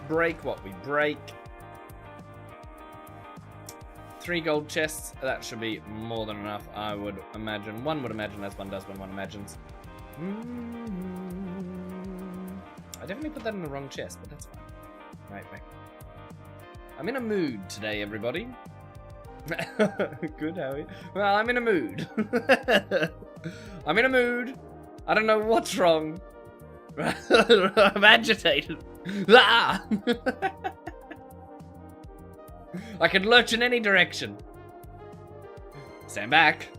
break what we break. 3 gold chests, that should be more than enough, I would imagine. One would imagine, as one does when one imagines. I definitely put that in the wrong chest, but that's fine. Right. I'm in a mood today, everybody. Good, Howie. Well, I'm in a mood. I'm in a mood. I don't know what's wrong. I'm agitated. Ah! I can lurch in any direction. Stand back.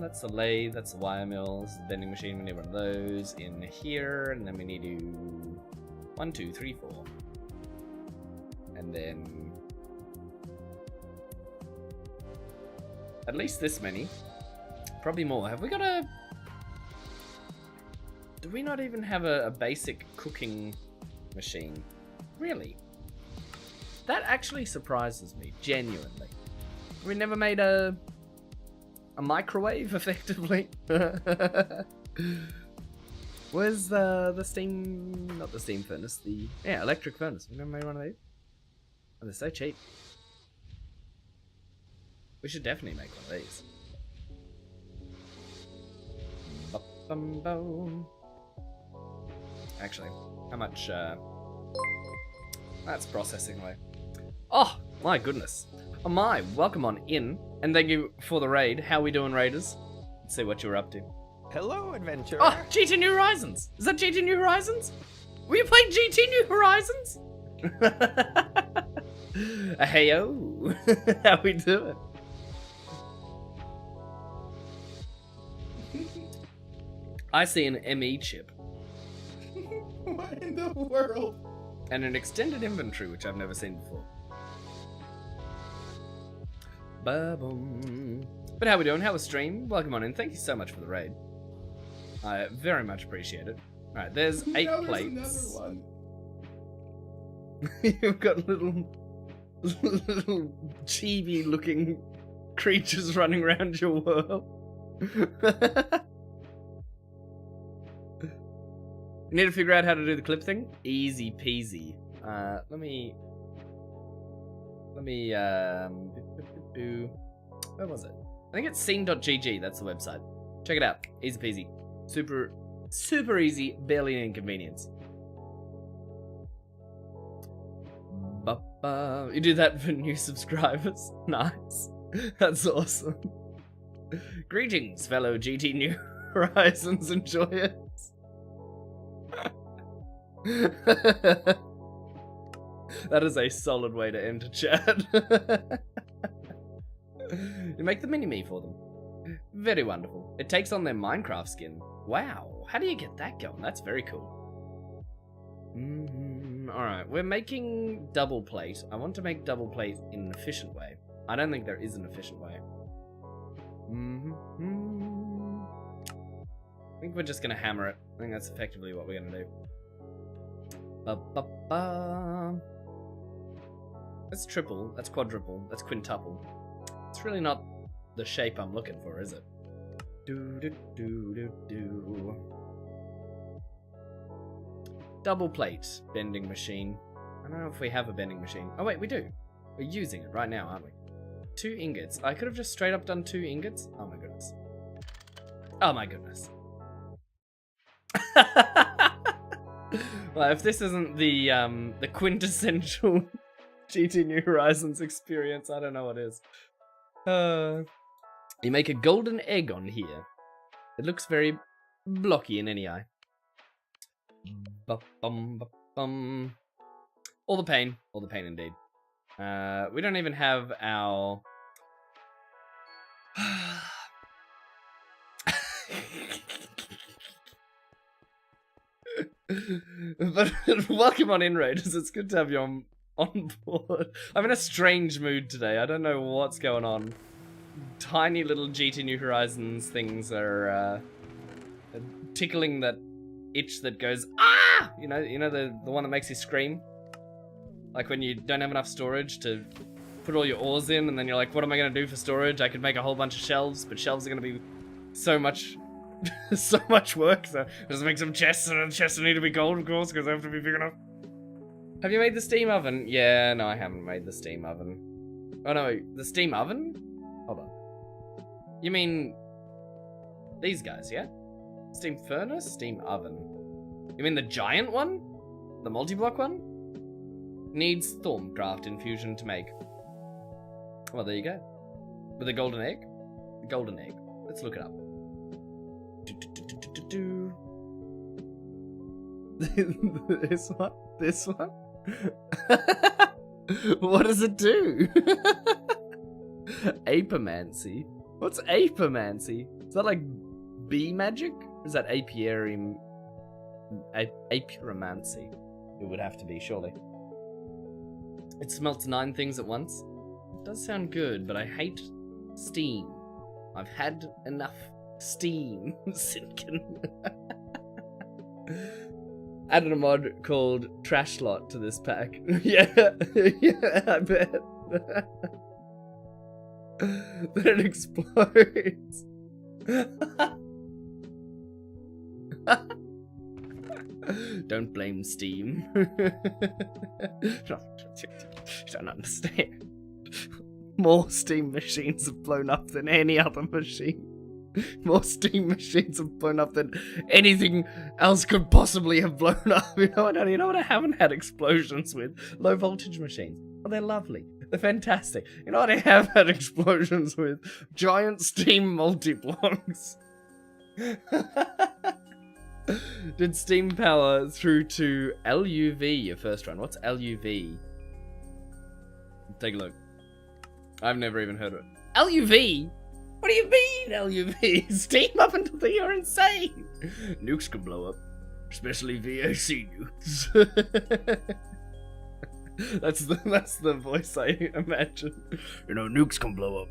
That's the lathe, that's the wire mill, this is the bending machine. We need one of those in here, and then we need to 1, 2, 3, 4. And then at least this many. Probably more. Have we got a... Do we not even have a basic cooking machine? Really? That actually surprises me, genuinely. We never made a microwave, effectively. Where's the steam... Not the steam furnace, the... Yeah, electric furnace. We never made one of these. Oh, they're so cheap. We should definitely make one of these. Ba-bum-bum. Actually, how much... That's processing away. Oh, my goodness. Oh my, welcome on in. And thank you for the raid. How we doing, raiders? Let's see what you're up to. Hello, adventurer. Oh, GT New Horizons. Is that GT New Horizons? Were you playing GT New Horizons? Heyo. How we doing? I see an ME chip. What in the world? And an extended inventory, which I've never seen before. Ba-boom. But how we doing? How was stream? Welcome on in. Thank you so much for the raid. I very much appreciate it. Alright, there's 8 plates. Another one. You've got little chibi looking creatures running around your world. You need to figure out how to do the clip thing? Easy peasy. Let me where was it? I think it's scene.gg, that's the website. Check it out. Easy peasy. Super easy, barely an inconvenience. Ba-ba. You do that for new subscribers. Nice. That's awesome. Greetings, fellow GT New Horizons enjoyers. That is a solid way to end a chat. You make the mini-me for them. Very wonderful. It takes on their Minecraft skin. Wow, how do you get that going? That's very cool. Alright, we're making double plate. I want to make double plate in an efficient way. I don't think there is an efficient way. I think we're just gonna hammer it. I think that's effectively what we're gonna do. Ba-ba-ba. That's triple, that's quadruple, that's quintuple. It's really not the shape I'm looking for, is it? Do-do-do-do-do. Double plate bending machine. I don't know if we have a bending machine. Oh wait, we do. We're using it right now, aren't we? 2 ingots. I could have just straight up done 2 ingots. Oh my goodness. Oh my goodness. Well, if this isn't the quintessential GT New Horizons experience, I don't know what is. You make a golden egg on here. It looks very blocky in any eye. Ba-bum, ba-bum. All the pain indeed. We don't even have our... But welcome on in, Raiders. It's good to have you on board. I'm in a strange mood today. I don't know what's going on. Tiny little GT New Horizons things are tickling that itch that goes, ah! You know the one that makes you scream? Like when you don't have enough storage to put all your ores in, and then you're like, what am I gonna do for storage? I could make a whole bunch of shelves, but shelves are gonna be so much so much work, so I'll just make some chests, and the chests need to be gold, of course, because they have to be big enough. Have you made the steam oven? Yeah, no, I haven't made the steam oven. Oh no, the steam oven? Hold on. You mean these guys, yeah? Steam furnace? Steam oven. You mean the giant one? The multi-block one? Needs Thorncraft infusion to make. Well, there you go. With a golden egg? The golden egg. Let's look it up. This one? This one? What does it do? Apimancy? What's apimancy? Is that like bee magic? Or is that apiary... apiromancy? It would have to be, surely. It smelts 9 things at once. It does sound good, but I hate steam. I've had enough steam, Sinkin. Added a mod called Trashlot to this pack. Yeah, yeah, I bet. Then it explodes. Don't blame Steam. You don't understand. More steam machines have blown up than any other machine. More steam machines have blown up than anything else could possibly have blown up. You know what I haven't had explosions with? Low voltage machines. Oh, they're lovely. They're fantastic. You know what I have had explosions with? Giant steam multi-blocks. Did steam power through to LUV, your first run. What's LUV? Take a look. I've never even heard of it. LUV? What do you mean, LUV? Steam up until you're insane. Nukes can blow up, especially VAC nukes. That's the voice I imagine. You know, nukes can blow up.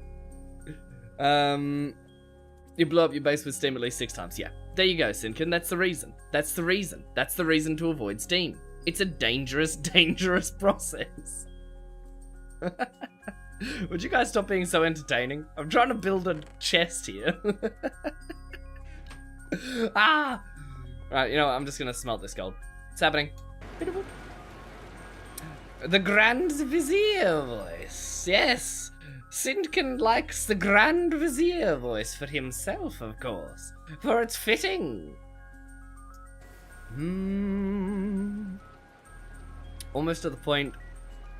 You blow up your base with steam at least 6 times. Yeah, there you go, Sinkin. That's the reason. That's the reason. That's the reason to avoid steam. It's a dangerous, dangerous process. Would you guys stop being so entertaining? I'm trying to build a chest here. Ah! Right, you know what? I'm just gonna smelt this gold. It's happening. The Grand Vizier voice. Yes. Sinkin likes the Grand Vizier voice for himself, of course. For it's fitting. Almost to the point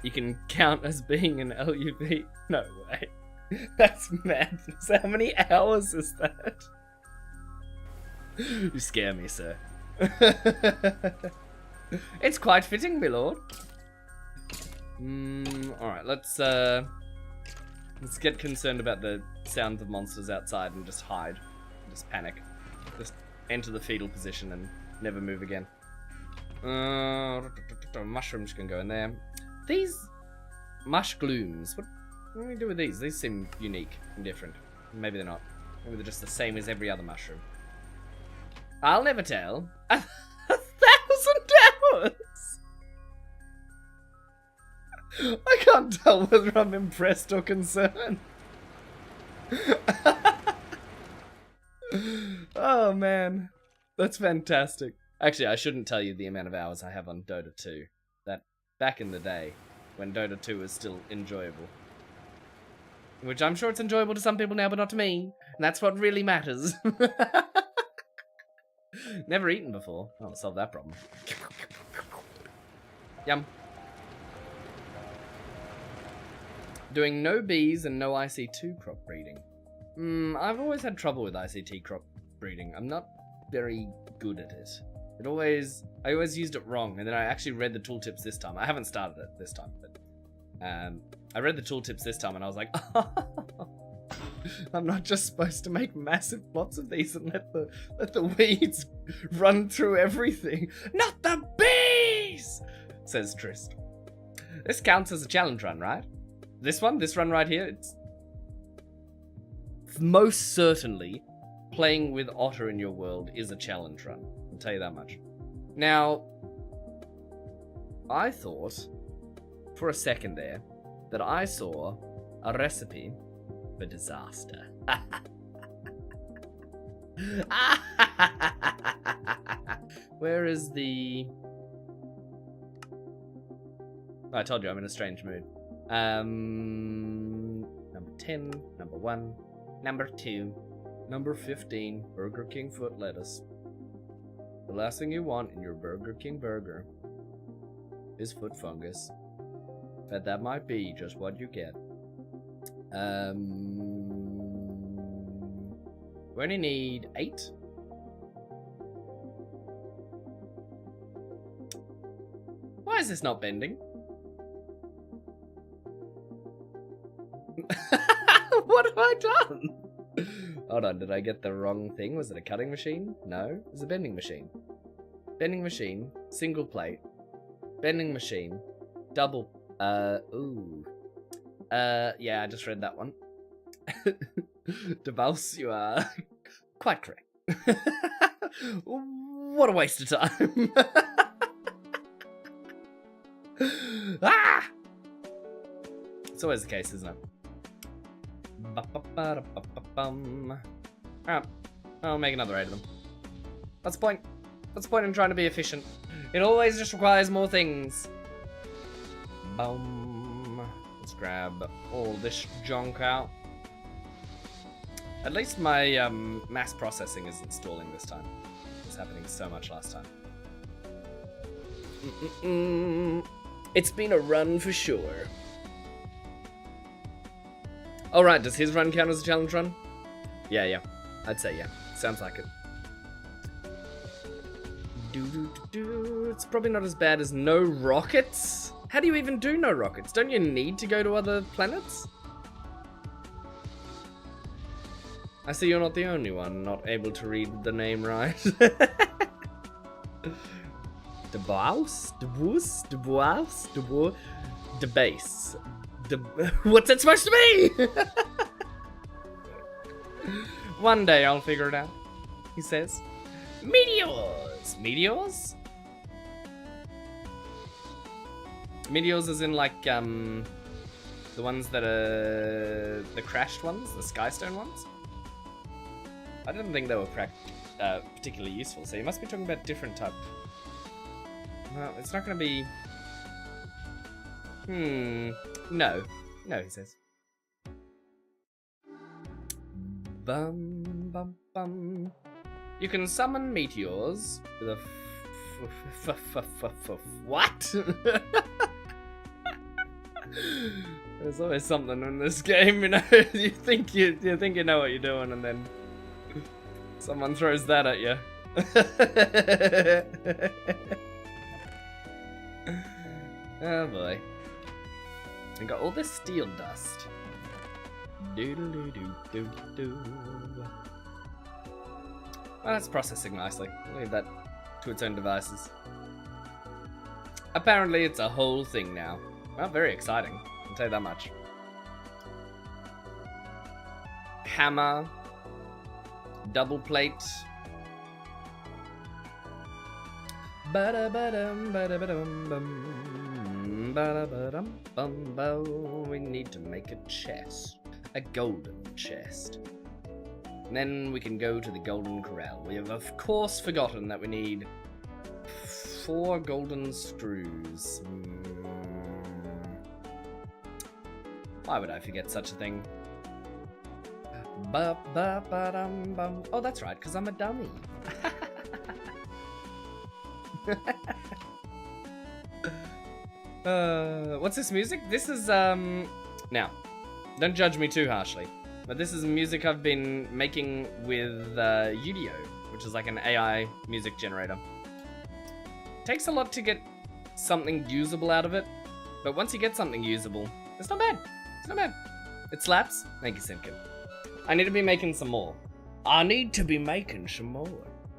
you can count as being an LUV. No way. That's madness. How many hours is that? You scare me, sir. It's quite fitting, my lord. Alright, let's get concerned about the sounds of monsters outside and just hide. Just panic. Just enter the fetal position and never move again. Mushrooms can go in there. These mush glooms, what do we do with these? These seem unique and different. Maybe they're not. Maybe they're just the same as every other mushroom. I'll never tell. 1,000 hours! I can't tell whether I'm impressed or concerned. Oh man, that's fantastic. Actually, I shouldn't tell you the amount of hours I have on Dota 2. That back in the day, when Dota 2 was still enjoyable. Which I'm sure it's enjoyable to some people now, but not to me. And that's what really matters. Never eaten before. I'll solve that problem. Yum. Doing no bees and no IC2 crop breeding. I've always had trouble with ICT crop breeding. I'm not very good at it. I always used it wrong, and then I actually read the tooltips this time. I haven't started it this time, but I read the tooltips this time, and I was like, oh, I'm not just supposed to make massive plots of these and let the weeds run through everything. Not the bees, says Trist. This counts as a challenge run, right? This run right here, it's most certainly playing with Otter in your world is a challenge run. I'll tell you that much. Now, I thought for a second there that I saw a recipe for disaster. Where is the... Oh, I told you I'm in a strange mood. Number 10, number 1, number 2, number 15, Burger King foot lettuce. The last thing you want in your Burger King burger is foot fungus. But that might be just what you get. We only need 8. Why is this not bending? What have I done? Hold on, did I get the wrong thing? Was it a cutting machine? No, it was a bending machine. Bending machine, single plate. Bending machine, double, yeah, I just read that one. DeBouse, you are quite correct. What a waste of time. Ah! It's always the case, isn't it? Alright, I'll make another 8 of them. What's the point? What's the point in trying to be efficient? It always just requires more things. Boom. Let's grab all this junk out. At least my mass processing is installing this time. It was happening so much last time. It's been a run for sure. Alright, does his run count as a challenge run? Yeah. I'd say yeah. Sounds like it. It's probably not as bad as no rockets. How do you even do no rockets? Don't you need to go to other planets? I see you're not the only one not able to read the name right. Debase. What's it supposed to be? One day I'll figure it out, he says. Meteors! Meteors? Meteors as in like, the ones that are the crashed ones, the Skystone ones? I didn't think they were particularly useful, so you must be talking about different type. No, it's not gonna be... No, he says. Bum. You can summon meteors with a what? There's always something in this game, you know. you think you know what you're doing, and then someone throws that at you. Oh boy. I got all this steel dust. Well, that's processing nicely. We'll leave that to its own devices. Apparently it's a whole thing now. Well, very exciting. I'll tell you that much. Hammer. Double plate. We need to make a chest. A golden chest. And then we can go to the Golden Corral. We have, of course, forgotten that we need 4 golden screws. Why would I forget such a thing? Oh, that's right, because I'm a dummy. What's this music? This is, now, don't judge me too harshly, but this is music I've been making with, Udio, which is like an AI music generator. Takes a lot to get something usable out of it, but once you get something usable, it's not bad. It's not bad. It slaps. Thank you, Simkin. I need to be making some more.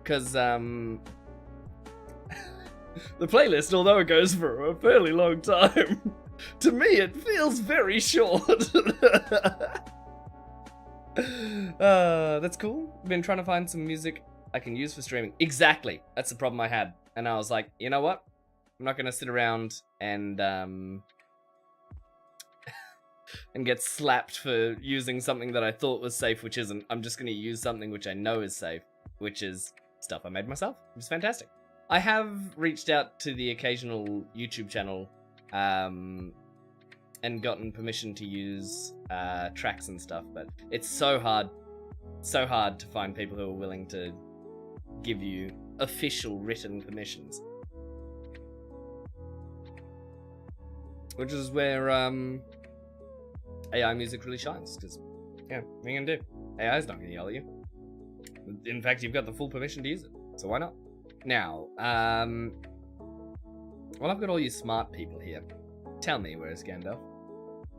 Because, the playlist, although it goes for a fairly long time, to me it feels very short. That's cool. Been trying to find some music I can use for streaming. Exactly. That's the problem I had. And I was like, you know what? I'm not gonna sit around and get slapped for using something that I thought was safe, which isn't. I'm just gonna use something which I know is safe, which is stuff I made myself. It's fantastic. I have reached out to the occasional YouTube channel and gotten permission to use tracks and stuff, but it's so hard to find people who are willing to give you official written permissions. Which is where AI music really shines, because, yeah, what are you gonna do? AI's not gonna yell at you. In fact, you've got the full permission to use it, so why not? Now, well, I've got all you smart people here. Tell me, where is Gandalf?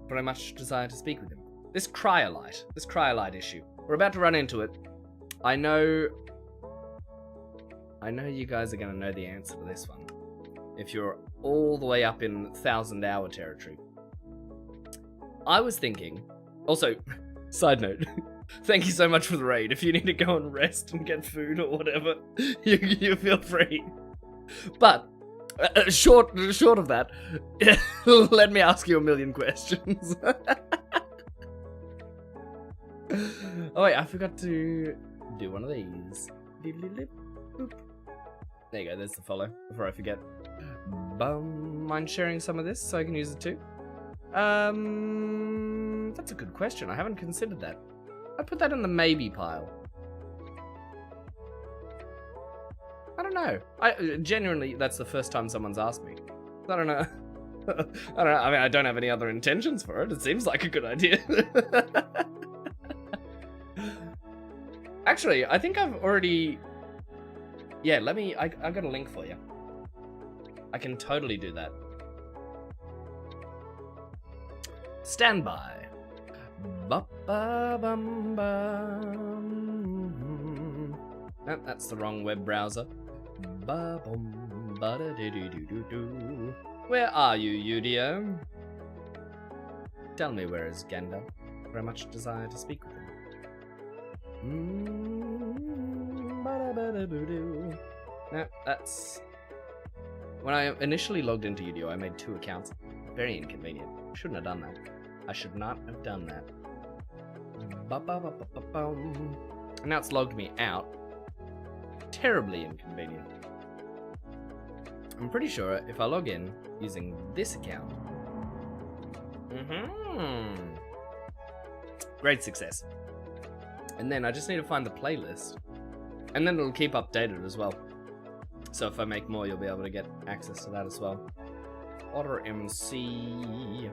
For I much desire to speak with him. This cryolite issue. We're about to run into it. I know you guys are gonna know the answer to this one. If you're all the way up in 1,000-hour territory. I was thinking... Also, side note, thank you so much for the raid. If you need to go and rest and get food or whatever, you feel free. But, short of that, let me ask you a million questions. Oh wait, I forgot to do one of these. Boop. There you go, there's the follow, before I forget. Mind sharing some of this so I can use it too? That's a good question. I haven't considered that. I put that in the maybe pile. I don't know. Genuinely, that's the first time someone's asked me. I don't know. I don't know. I mean, I don't have any other intentions for it. It seems like a good idea. Actually, I think I've already... Yeah, I got a link for you. I can totally do that. Stand by. Nope, that's the wrong web browser. Where are you, Udio? Tell me, where is Gandalf? Very much desire to speak with him. No, that's... When I initially logged into Udio, I made 2 accounts. Very inconvenient. Shouldn't have done that. I should not have done that. And now it's logged me out. Terribly inconvenient. I'm pretty sure if I log in using this account... Great success. And then I just need to find the playlist. And then it'll keep updated as well. So if I make more, you'll be able to get access to that as well. Order MC.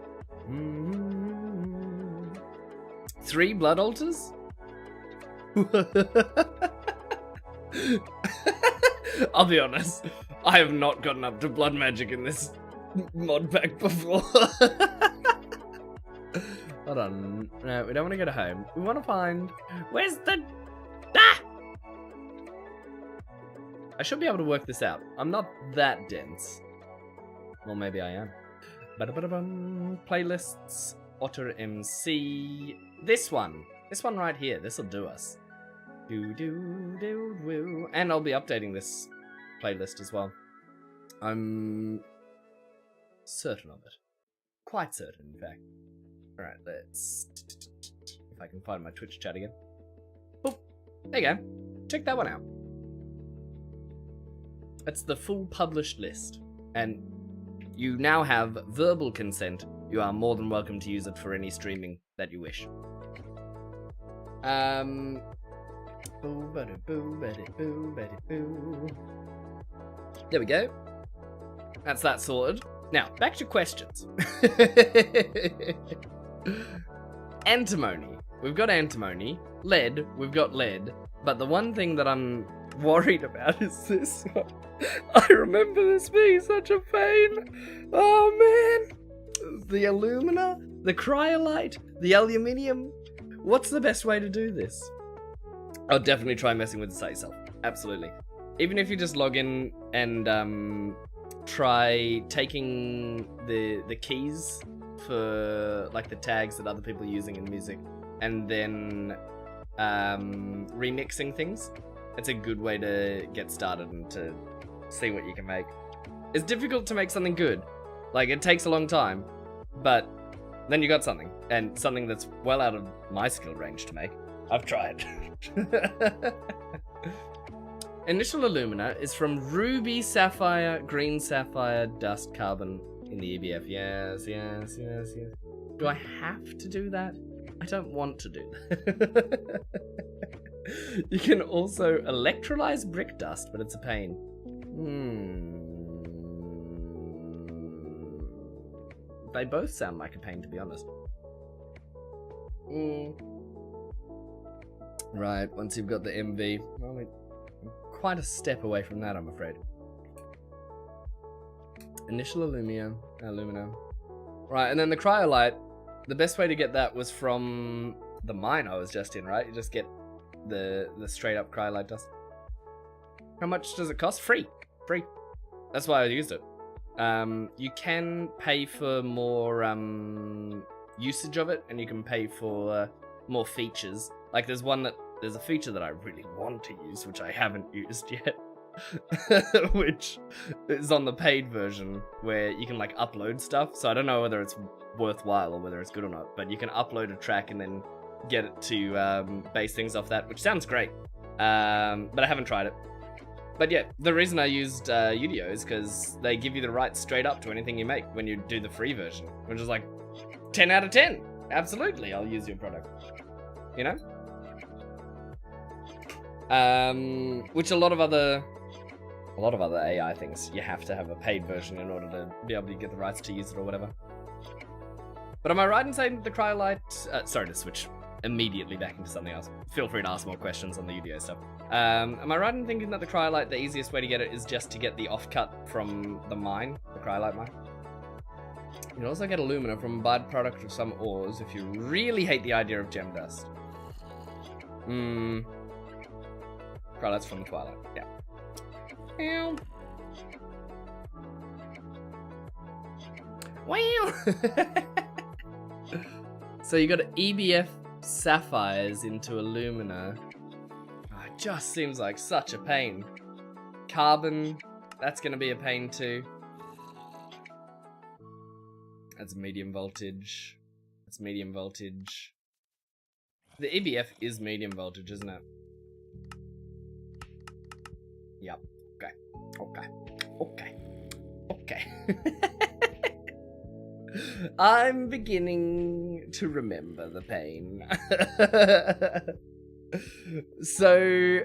3 blood altars? I'll be honest, I have not gotten up to blood magic in this mod pack before. Hold on. No, we don't want to go to home. We want to find... Where's the... Ah! I should be able to work this out. I'm not that dense. Well, maybe I am. Playlists. Otter MC. This one right here. This'll do us. And I'll be updating this playlist as well. I'm certain of it. Quite certain, in fact. Alright, let's... If I can find my Twitch chat again. Oh, there you go. Check that one out. That's the full published list. And you now have verbal consent. You are more than welcome to use it for any streaming that you wish. There we go. That's that sorted. Now, back to questions. Antimony. We've got antimony. Lead. We've got lead. But the one thing that I'm worried about is this one. I remember this being such a pain. Oh, man. The alumina, the cryolite, the aluminium. What's the best way to do this? I'll definitely try messing with the site yourself. Absolutely. Even if you just log in and try taking the keys for like the tags that other people are using in music, and then remixing things. It's a good way to get started and to see what you can make. It's difficult to make something good. Like, it takes a long time, but then you got something, and something that's well out of my skill range to make. I've tried. Initial Illumina is from Ruby, Sapphire, Green Sapphire, Dust, Carbon in the EBF. Yes, yes, yes, yes. Do I have to do that? I don't want to do that. You can also electrolyze brick dust, but it's a pain. They both sound like a pain, to be honest. Right, once you've got the MV, well, we're quite a step away from that, I'm afraid. Initial Illumina. Right, and then the Cryolite, the best way to get that was from the mine I was just in, right? You just get the straight up Cryolite dust. How much does it cost? Free. That's why I used it. You can pay for more usage of it, and you can pay for more features. Like there's a feature that I really want to use, which I haven't used yet, which is on the paid version, where you can like upload stuff. So I don't know whether it's worthwhile or whether it's good or not, but you can upload a track and then get it to base things off that, which sounds great. But I haven't tried it. But yeah, the reason I used Udio is because they give you the rights straight up to anything you make when you do the free version, which is like 10 out of 10. Absolutely, I'll use your product. You know? Which a lot of other AI things, you have to have a paid version in order to be able to get the rights to use it or whatever. But am I right in saying that the Cryolite... sorry to switch immediately back into something else. Feel free to ask more questions on the Udio stuff. Am I right in thinking that the Cryolite, the easiest way to get it is just to get the offcut from the mine, the Cryolite mine? You can also get alumina from a byproduct of some ores if you really hate the idea of gem dust. Cryolite's from the Twilight, yeah. Wow. So you got EBF sapphires into alumina. Oh, it just seems like such a pain. Carbon, that's gonna be a pain too. That's medium voltage. That's medium voltage. The EBF is medium voltage, isn't it? Yep. Okay. I'm beginning to remember the pain. So,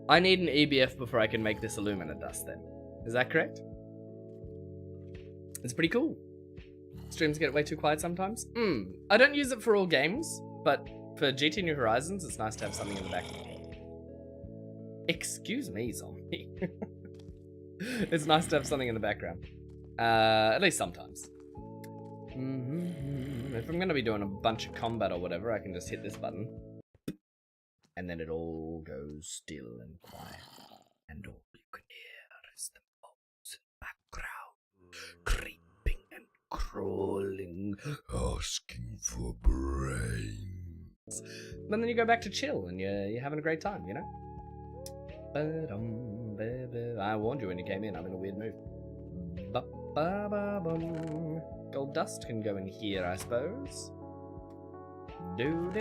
I need an EBF before I can make this alumina dust then. Is that correct? It's pretty cool. Streams get way too quiet sometimes. I don't use it for all games, but for GT New Horizons, it's nice to have something in the background. Excuse me, zombie. It's nice to have something in the background. At least sometimes. If I'm going to be doing a bunch of combat or whatever, I can just hit this button. And then it all goes still and quiet. And all you can hear is the bones in the background. Creeping and crawling, asking for brains. And then you go back to chill and you're having a great time, you know? I warned you when you came in, I'm in a weird mood. Gold dust can go in here, I suppose. And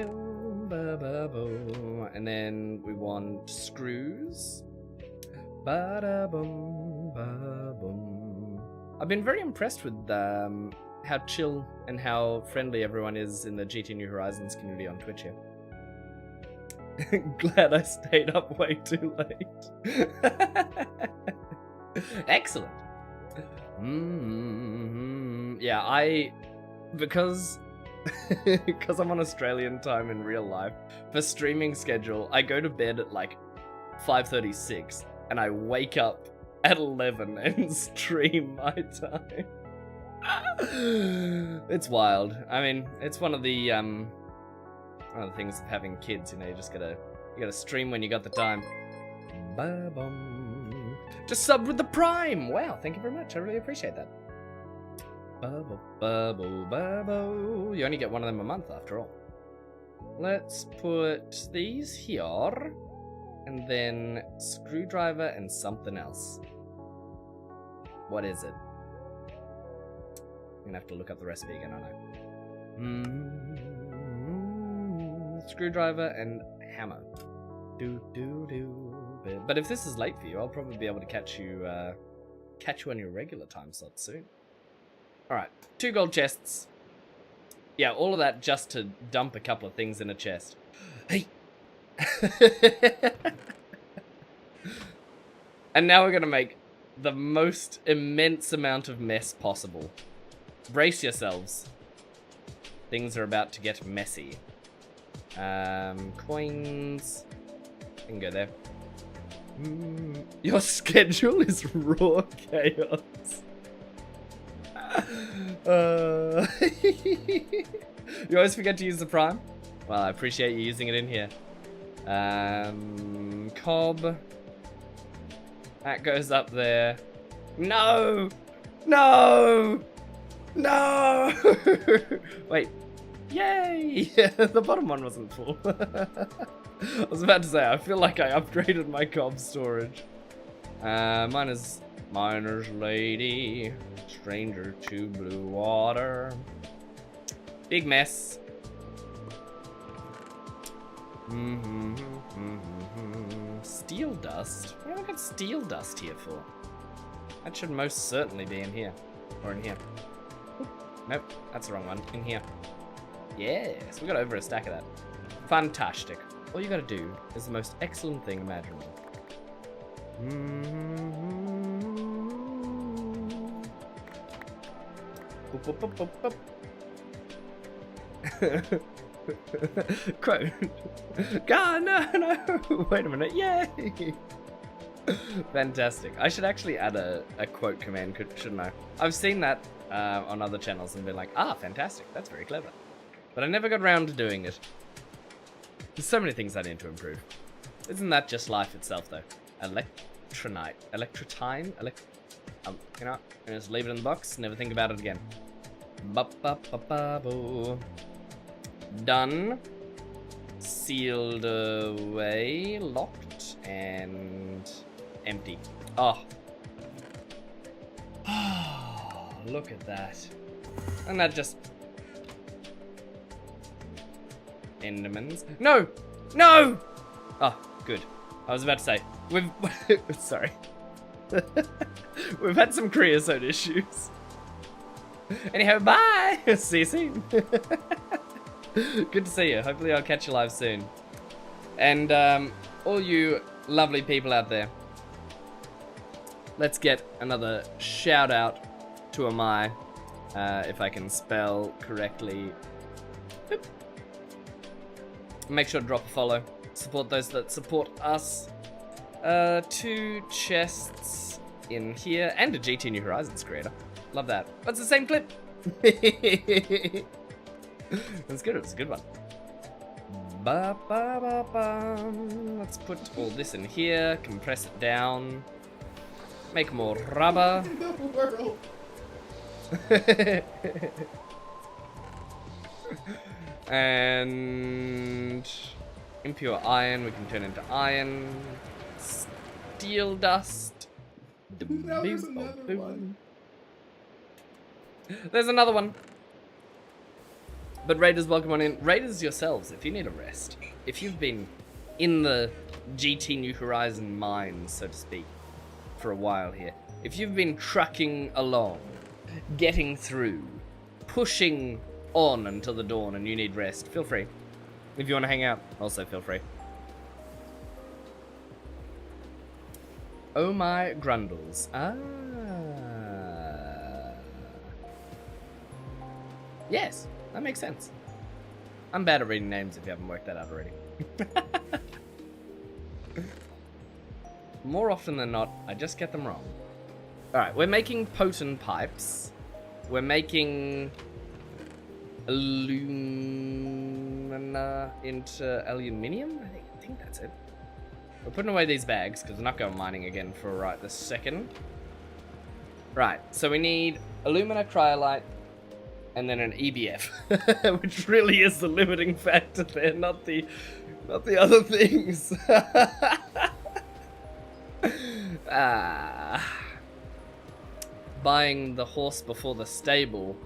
then we want screws. I've been very impressed with how chill and how friendly everyone is in the GT New Horizons community on Twitch here. Glad I stayed up way too late. Excellent. Yeah, because I'm on Australian time in real life, for streaming schedule, I go to bed at like 5:36 and I wake up at 11 and stream my time. It's wild. I mean, it's one of the things of having kids, you know, you gotta stream when you got the time. Just sub with the Prime! Wow, thank you very much, I really appreciate that. You only get one of them a month after all. let's put these here, and then screwdriver and something else. What is it? I'm gonna have to look up the recipe again, aren't I? Screwdriver and hammer. But if this is late for you, I'll probably be able to catch you on your regular time slot soon. Alright, 2 gold chests. Yeah, all of that just to dump a couple of things in a chest. Hey! And now we're gonna make the most immense amount of mess possible. Brace yourselves. Things are about to get messy. Coins. You can go there. Your schedule is raw chaos. You always forget to use the prime? Well, I appreciate you using it in here. Cob. That goes up there. No! No! No! Wait. Yay! The bottom one wasn't full. I was about to say, I feel like I upgraded my cob storage. Miner's lady. Stranger to blue water. Big mess. Steel dust? What have I got steel dust here for? That should most certainly be in here. Or in here. Oop. Nope, that's the wrong one. In here. Yes, we got over a stack of that. Fantastic. All you gotta do is the most excellent thing imaginable. Boop, boop, boop, boop, boop. Quote. God, no. Wait a minute. Yay. Fantastic. I should actually add a quote command, shouldn't I? I've seen that on other channels and been like, fantastic. That's very clever. But I never got around to doing it. There's so many things I need to improve. Isn't that just life itself, though? Electronite. Electrotine? You know, just leave it in the box, never think about it again. Ba-ba-ba-ba-boo. Done. Sealed away. Locked. And empty. Oh. Look at that. And that just... Endermans. No! No! Oh, good. I was about to say, we've... Sorry. We've had some creosote issues. Anyhow, bye! See you soon. Good to see you. Hopefully I'll catch you live soon. And all you lovely people out there, let's get another shout out to Amai, if I can spell correctly. Boop. Make sure to drop a follow. Support those that support us. 2 chests in here, and a GT New Horizons creator. Love that. That's the same clip. That's good. It was a good one. Let's put all this in here. Compress it down. Make more rubber. The world. And impure iron, we can turn into iron. Steel dust. Now there's another one. There's another one. But raiders, welcome on in. Raiders yourselves, if you need a rest, if you've been in the GT New Horizon mines, so to speak, for a while here, if you've been trucking along, getting through, pushing on until the dawn and you need rest, feel free. If you want to hang out, also feel free. Oh my grundles. Yes, that makes sense. I'm bad at reading names if you haven't worked that out already. More often than not, I just get them wrong. Alright, we're making potent pipes. We're making alumina into aluminium? I think that's it. We're putting away these bags because we're not going mining again for right this second. Right, so we need alumina, cryolite, and then an EBF, which really is the limiting factor there, not the other things. Buying the horse before the stable.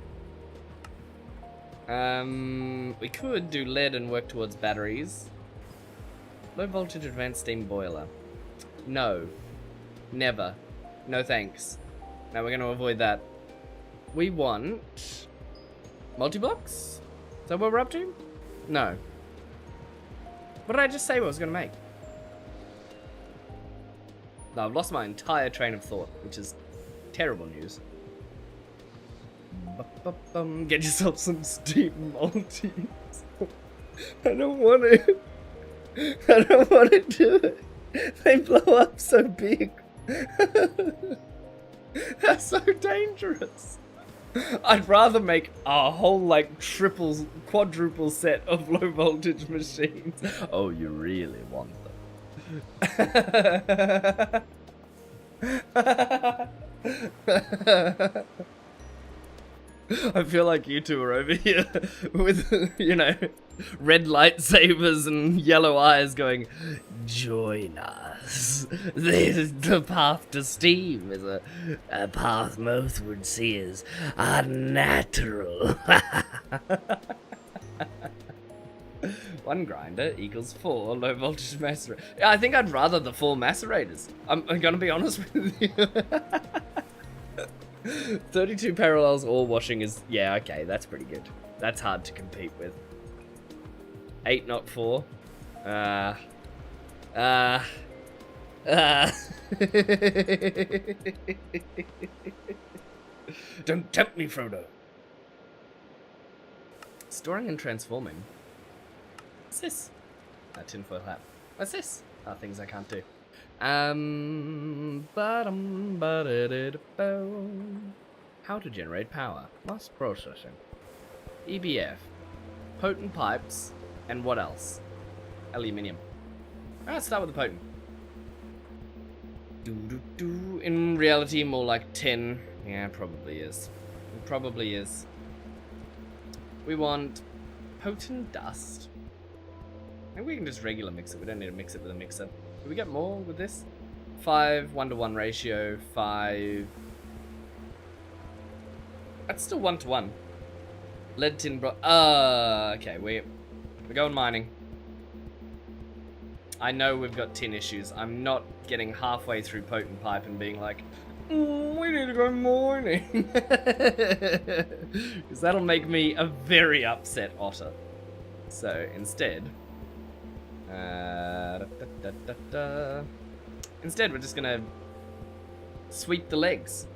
We could do lead and work towards batteries. Low voltage advanced steam boiler. No. Never. No thanks. Now we're going to avoid that. We want... multi-blocks? Is that what we're up to? No. What did I just say I was going to make? No, I've lost my entire train of thought, which is terrible news. Get yourself some steam multis. I don't want it. I don't want to do it. They blow up so big. That's so dangerous. I'd rather make a whole like triple, quadruple set of low voltage machines. Oh, you really want them? I feel like you two are over here with, you know, red lightsabers and yellow eyes going, join us. The path to steam is a path most would see as unnatural. 1 grinder equals 4 low voltage macerators. Yeah, I think I'd rather the 4 macerators. I'm gonna be honest with you. 32 parallels ore washing is, yeah, okay, that's pretty good. That's hard to compete with. 8 not 4. Don't tempt me, Frodo. Storing and transforming. What's this? A tinfoil hat. What's this? Oh, things I can't do. How to generate power. Mass processing. EBF. Potent pipes. And what else? Aluminium. Let's start with the potent. In reality, more like 10. Yeah, probably is. It probably is. We want potent dust. Maybe we can just regular mix it. We don't need to mix it with a mixer. Do we get more with this? 5 1-to-1 ratio. 5. That's still 1-to-1. Lead tin bro. Okay. We're going mining. I know we've got tin issues. I'm not getting halfway through potent pipe and being like, we need to go mining. Because that'll make me a very upset otter. So instead, instead we're just gonna sweep the legs.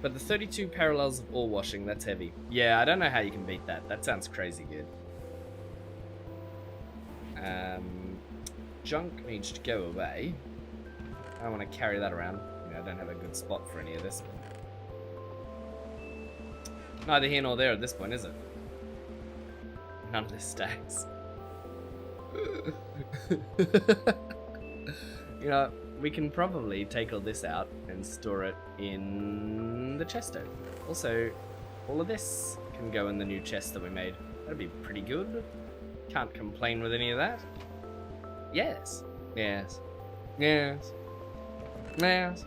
But the 32 parallels of ore washing, that's heavy. Yeah, I don't know how you can beat that. That sounds crazy good. Junk needs to go away. I don't want to carry that around. You know, I don't have a good spot for any of this. Neither here nor there at this point, is it? None of this stacks. You know, we can probably take all this out and store it in the chesto. Also, all of this can go in the new chest that we made. That'd be pretty good. Can't complain with any of that. Yes. Yes. Yes. Yes.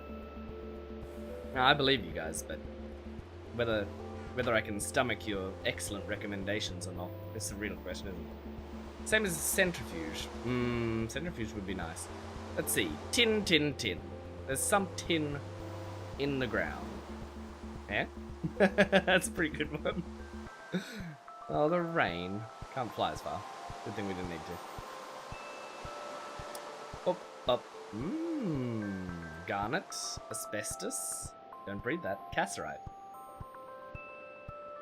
Now, I believe you guys, but whether I can stomach your excellent recommendations or not, is the real question, isn't it? Same as centrifuge. Centrifuge would be nice. Let's see. Tin, tin, tin. There's some tin in the ground. Yeah? That's a pretty good one. Oh, the rain. Can't fly as far. Good thing we didn't need to. Up, up. Garnet. Asbestos. Don't breathe that. Cassiterite.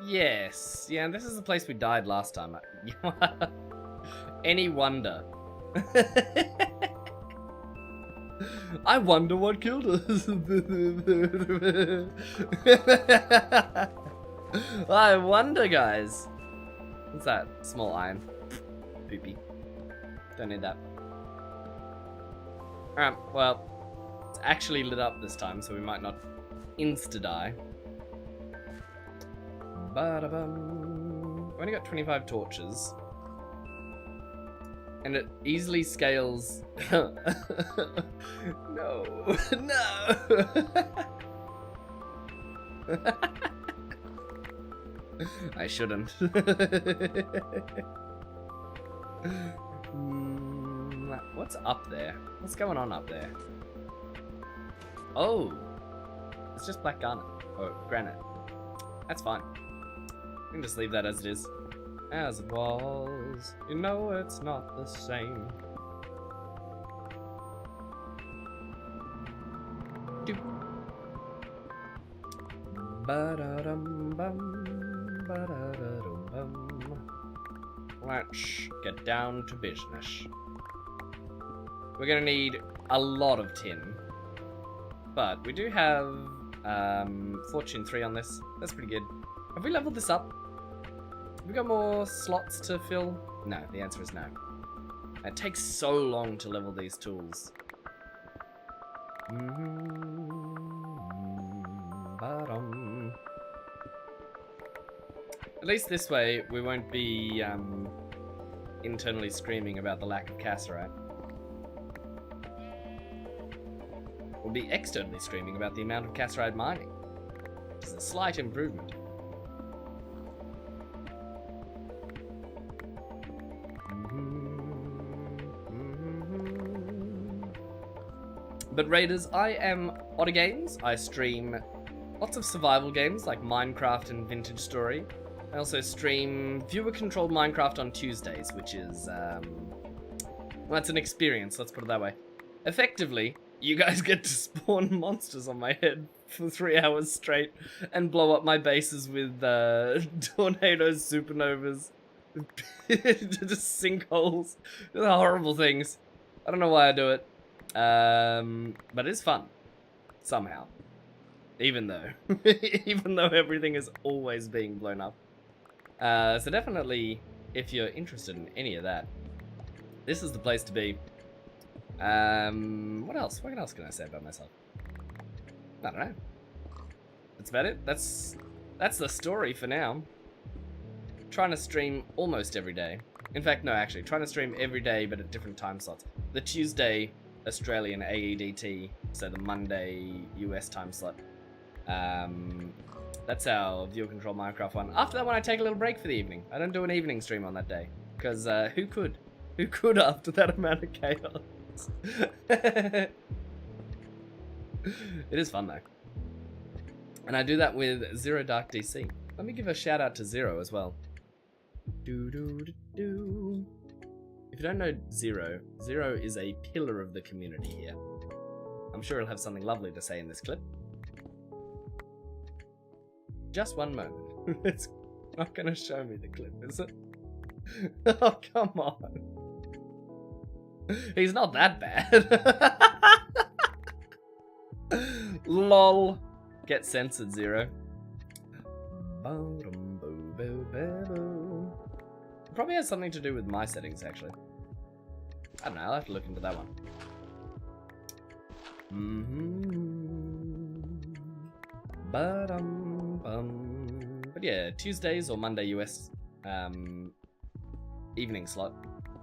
Yes. Yeah, this is the place we died last time. Any wonder. I wonder what killed us. I wonder, guys. What's that? Small iron. Poopy. Don't need that. Alright, well, it's actually lit up this time, so we might not insta-die. Ba-da-bum. We only got 25 torches. And it easily scales. No. No. I shouldn't. What's up there? What's going on up there? Oh. It's just black garnet. Or granite. That's fine. We can just leave that as it is. As it was. You know it's not the same. Doop. Ba-da-dum-bum. Ba-da-da-dum-bum. Let's get down to business. We're gonna need a lot of tin. But we do have Fortune 3 on this. That's pretty good. Have we leveled this up? Have we got more slots to fill? No, the answer is no. It takes so long to level these tools. At least this way, we won't be internally screaming about the lack of cassiterite. We'll be externally screaming about the amount of cassiterite mining, which is a slight improvement. But Raiders, I am Otter Games. I stream lots of survival games like Minecraft and Vintage Story. I also stream viewer-controlled Minecraft on Tuesdays, which is, well, that's an experience, let's put it that way. Effectively, you guys get to spawn monsters on my head for 3 hours straight and blow up my bases with tornadoes, supernovas, just sinkholes, horrible things. I don't know why I do it, but it's fun somehow. Even though everything is always being blown up. So definitely, if you're interested in any of that, this is the place to be. What else? What else can I say about myself? I don't know. That's about it. That's the story for now. Trying to stream almost every day. In fact, no, actually, trying to stream every day, but at different time slots. The Tuesday Australian AEDT, so the Monday US time slot. That's our viewer-controlled Minecraft one. After that one, I take a little break for the evening. I don't do an evening stream on that day, because who could? Who could after that amount of chaos? It is fun though. And I do that with Zero Dark DC. Let me give a shout out to Zero as well. If you don't know Zero, Zero is a pillar of the community here. I'm sure he'll have something lovely to say in this clip. Just one moment. It's not gonna show me the clip, is it? Oh, come on. He's not that bad. LOL. Get censored, Zero. Probably has something to do with my settings, actually. I don't know, I'll have to look into that one. But yeah, Tuesdays or Monday US evening slot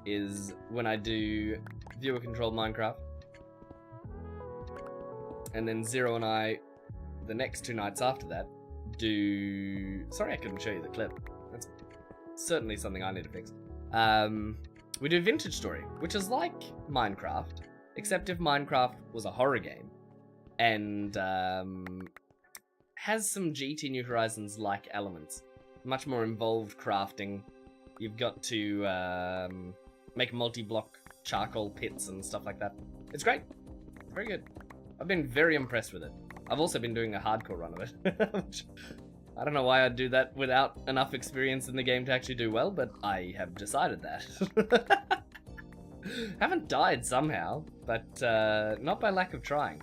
is when I do viewer-controlled Minecraft. And then Zero and I, the next 2 nights after that, do... Sorry I couldn't show you the clip. That's certainly something I need to fix. We do Vintage Story, which is like Minecraft, except if Minecraft was a horror game. And has some GT New Horizons-like elements. Much more involved crafting. You've got to make multi-block charcoal pits and stuff like that. It's great. It's very good. I've been very impressed with it. I've also been doing a hardcore run of it. Which, I don't know why I'd do that without enough experience in the game to actually do well, but I have decided that. Haven't died somehow, but not by lack of trying.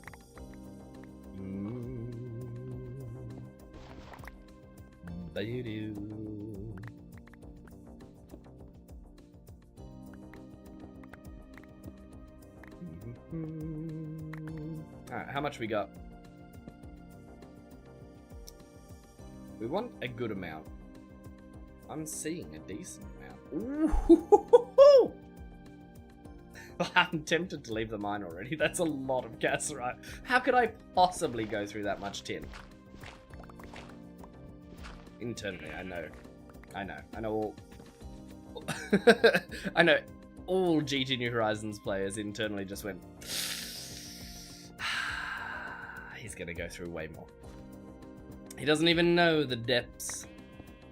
Alright, how much we got? We want a good amount. I'm seeing a decent amount. Ooh. I'm tempted to leave the mine already. That's a lot of cassiterite. How could I possibly go through that much tin? Internally, I know all I know all GT New Horizons players internally just went, he's gonna go through way more. He doesn't even know the depths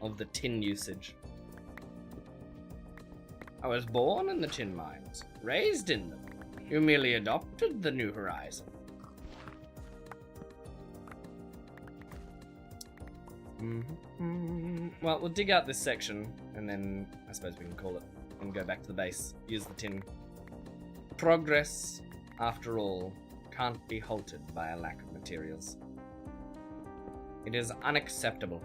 of the tin usage. I was born in the tin mines, raised in them. You merely adopted the New Horizon. Well, we'll dig out this section, and then I suppose we can call it and go back to the base. Use the tin. Progress, after all, can't be halted by a lack of materials. It is unacceptable.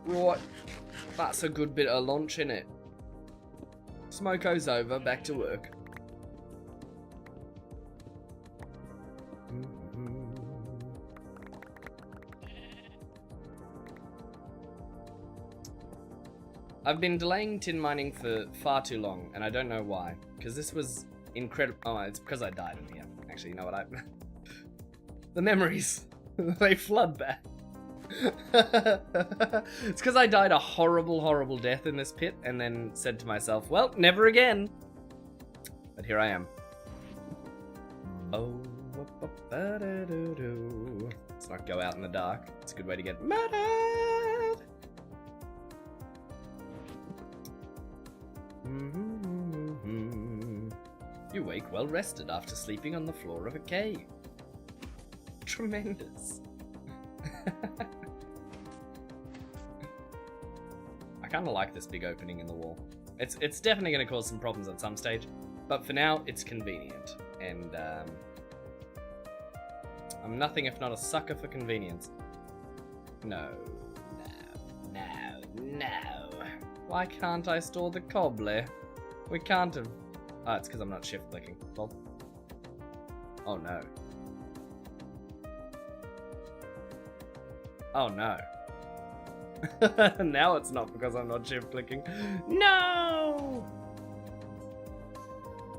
Right, that's a good bit of lunch, innit? Smoko's over, back to work. I've been delaying tin mining for far too long, and I don't know why. Because this was incredible. Oh, it's because I died in here. Actually, you know what? The memories, they flood back. It's because I died a horrible, horrible death in this pit, and then said to myself, well, never again. But here I am. Let's not go out in the dark. It's a good way to get murdered. You wake well rested after sleeping on the floor of a cave. Tremendous. I kind of like this big opening in the wall. It's definitely going to cause some problems at some stage, but for now it's convenient, and I'm nothing if not a sucker for convenience. No. Why can't I store the cobbler? We can't have... Oh, it's because I'm not shift clicking. Well. Oh no. Oh no. Now it's not because I'm not shift clicking. No!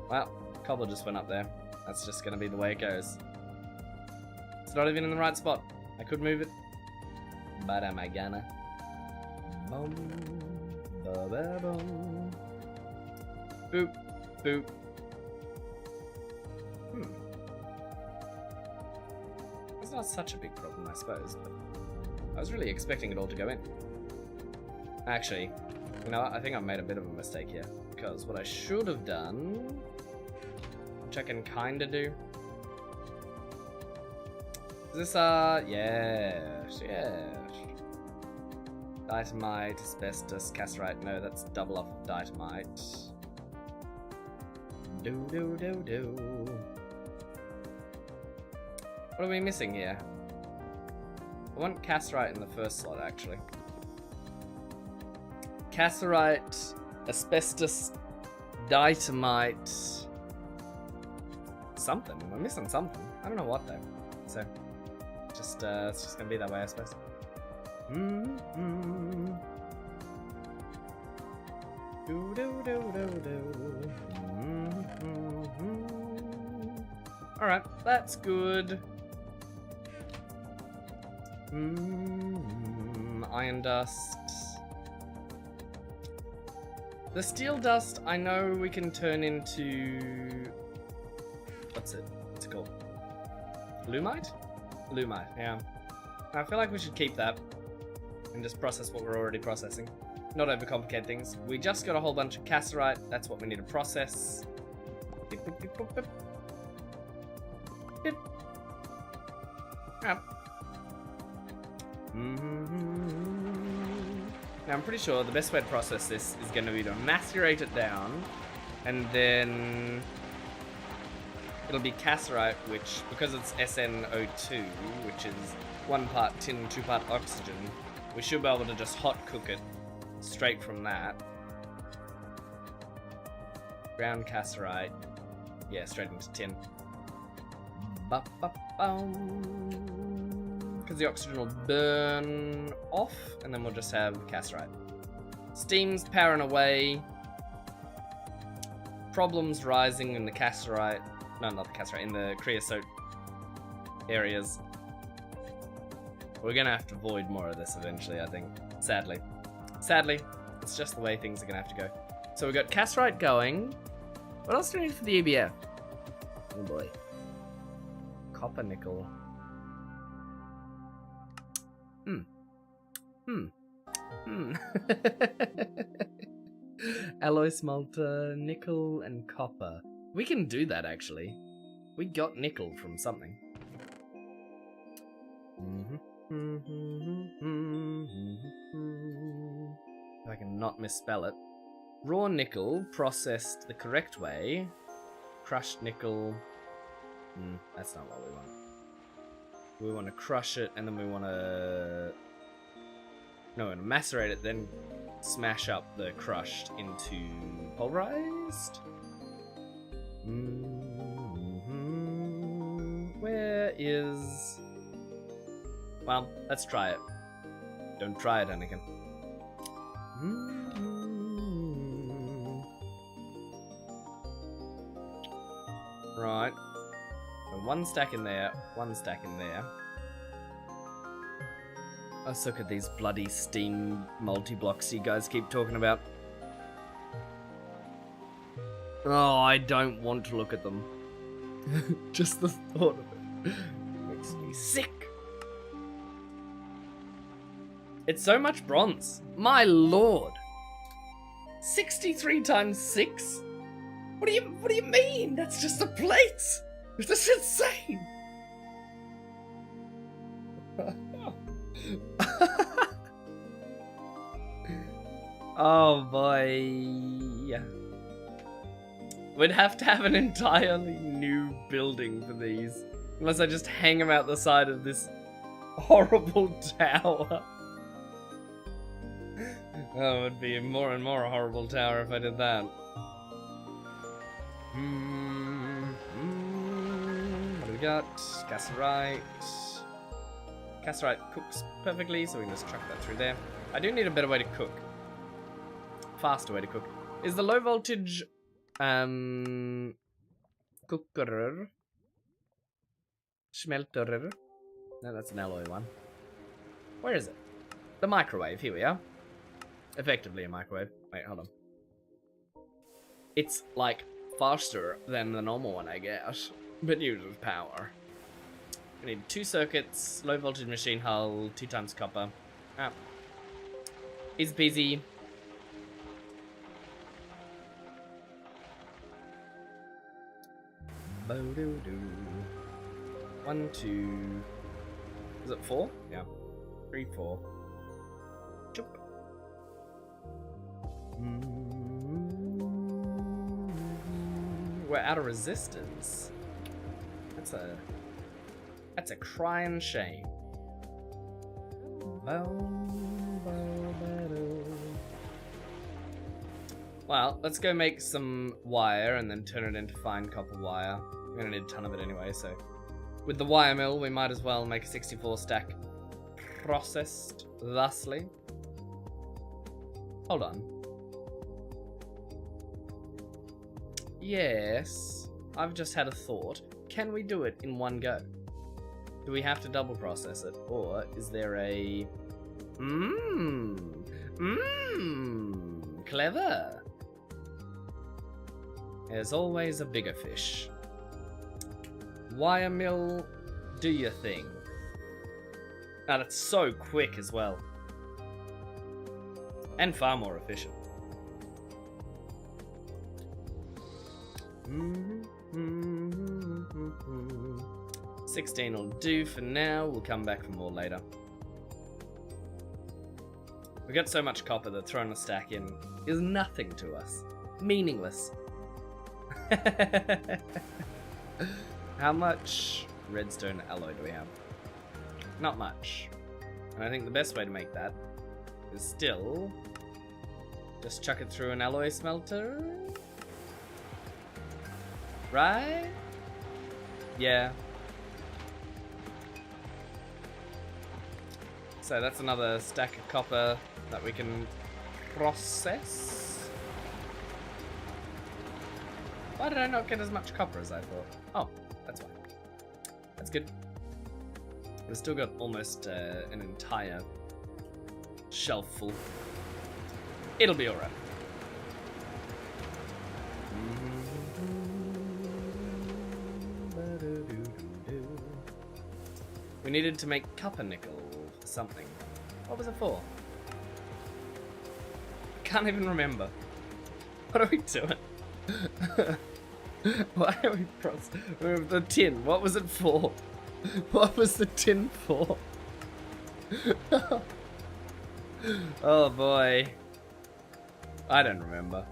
Well, cobble just went up there. That's just gonna be the way it goes. It's not even in the right spot. I could move it, but am I gonna? Boom, ba ba boom. Boop, boop. It's not such a big problem, I suppose, but I was really expecting it all to go in. Actually, you know what? I think I've made a bit of a mistake here, because what I should have done, which I can kinda do, is this, yes. Diatomite, asbestos, cassiterite, no, that's double off of diatomite. Do. What are we missing here? I want cassiterite in the first slot, actually. Cassiterite, asbestos, diatomite, something. We're missing something. I don't know what though. So, just it's just gonna be that way, I suppose. All right, that's good. Iron dust. The steel dust, I know we can turn into... What's it called? Lumite? Lumite, yeah. I feel like we should keep that and just process what we're already processing. Not overcomplicate things. We just got a whole bunch of cassiterite. That's what we need to process. Beep, beep, beep, beep, beep. Beep. Yep. Now I'm pretty sure the best way to process this is going to be to macerate it down, and then it'll be cassiterite, which, because it's SnO2, which is 1 part tin, 2 part oxygen, we should be able to just hot cook it straight from that. Ground cassiterite. Yeah, straight into tin. Because the oxygen will burn off, and then we'll just have cassiterite. Steam's powering away. Problems rising in the cassiterite. No, not the cassiterite, in the creosote areas. We're gonna have to avoid more of this eventually, I think. Sadly. Sadly, it's just the way things are gonna have to go. So we got cassiterite going. What else do we need for the EBF? Oh boy. Copper, nickel. Alloy smelter, nickel, and copper. We can do that actually. We got nickel from something. If I can not misspell it. Raw nickel processed the correct way. Crushed nickel. That's not what we want. We want to crush it, and then we want to... No, we want to macerate it, then smash up the crushed into pulverized. Where is... Well, let's try it. Don't try it, Anakin. Right. So one stack in there, one stack in there. Let's look at these bloody steam multi-blocks you guys keep talking about. Oh, I don't want to look at them. Just the thought of it makes me sick. It's so much bronze. My lord. 63 times 6? What do you mean? That's just the plates. That's insane. Oh boy. We'd have to have an entirely new building for these. Unless I just hang them out the side of this horrible tower. Oh, it would be more and more a horrible tower if I did that. What do we got? Cassiterite. Cassiterite cooks perfectly, so we can just chuck that through there. I do need a better way to cook. Faster way to cook. Is the low voltage cooker smelter? No, that's an alloy one. Where is it? The microwave. Here we are. Effectively a microwave. Wait, hold on. It's like faster than the normal one, I guess, but uses power. We need 2 circuits, low voltage machine hull, 2 times copper. Ah. Easy peasy. Bo-doo-doo. 1, 2. Is it 4? Yeah. 3, 4. Choop. We're out of resistance. That's a crying shame. Well, let's go make some wire and then turn it into fine copper wire. We're gonna need a ton of it anyway, so with the wire mill we might as well make a 64 stack processed thusly. Hold on. Yes, I've just had a thought. Can we do it in one go? Do we have to double process it? Or is there a... clever. There's always a bigger fish. Wire mill, do your thing. And it's so quick as well. And far more efficient. 16 will do for now. We'll come back for more later. We got so much copper that throwing a stack in is nothing to us. Meaningless. How much redstone alloy do we have? Not much. And I think the best way to make that is still Just chuck it through an alloy smelter. Right? Yeah. So that's another stack of copper that we can process. Why did I not get as much copper as I thought? Oh, that's why. That's good. We've still got almost an entire shelf full. It'll be alright. We needed to make copper nickel for something. What was it for? Can't even remember. What are we doing? Why are we the tin? What was it for? What was the tin for? Oh boy. I don't remember.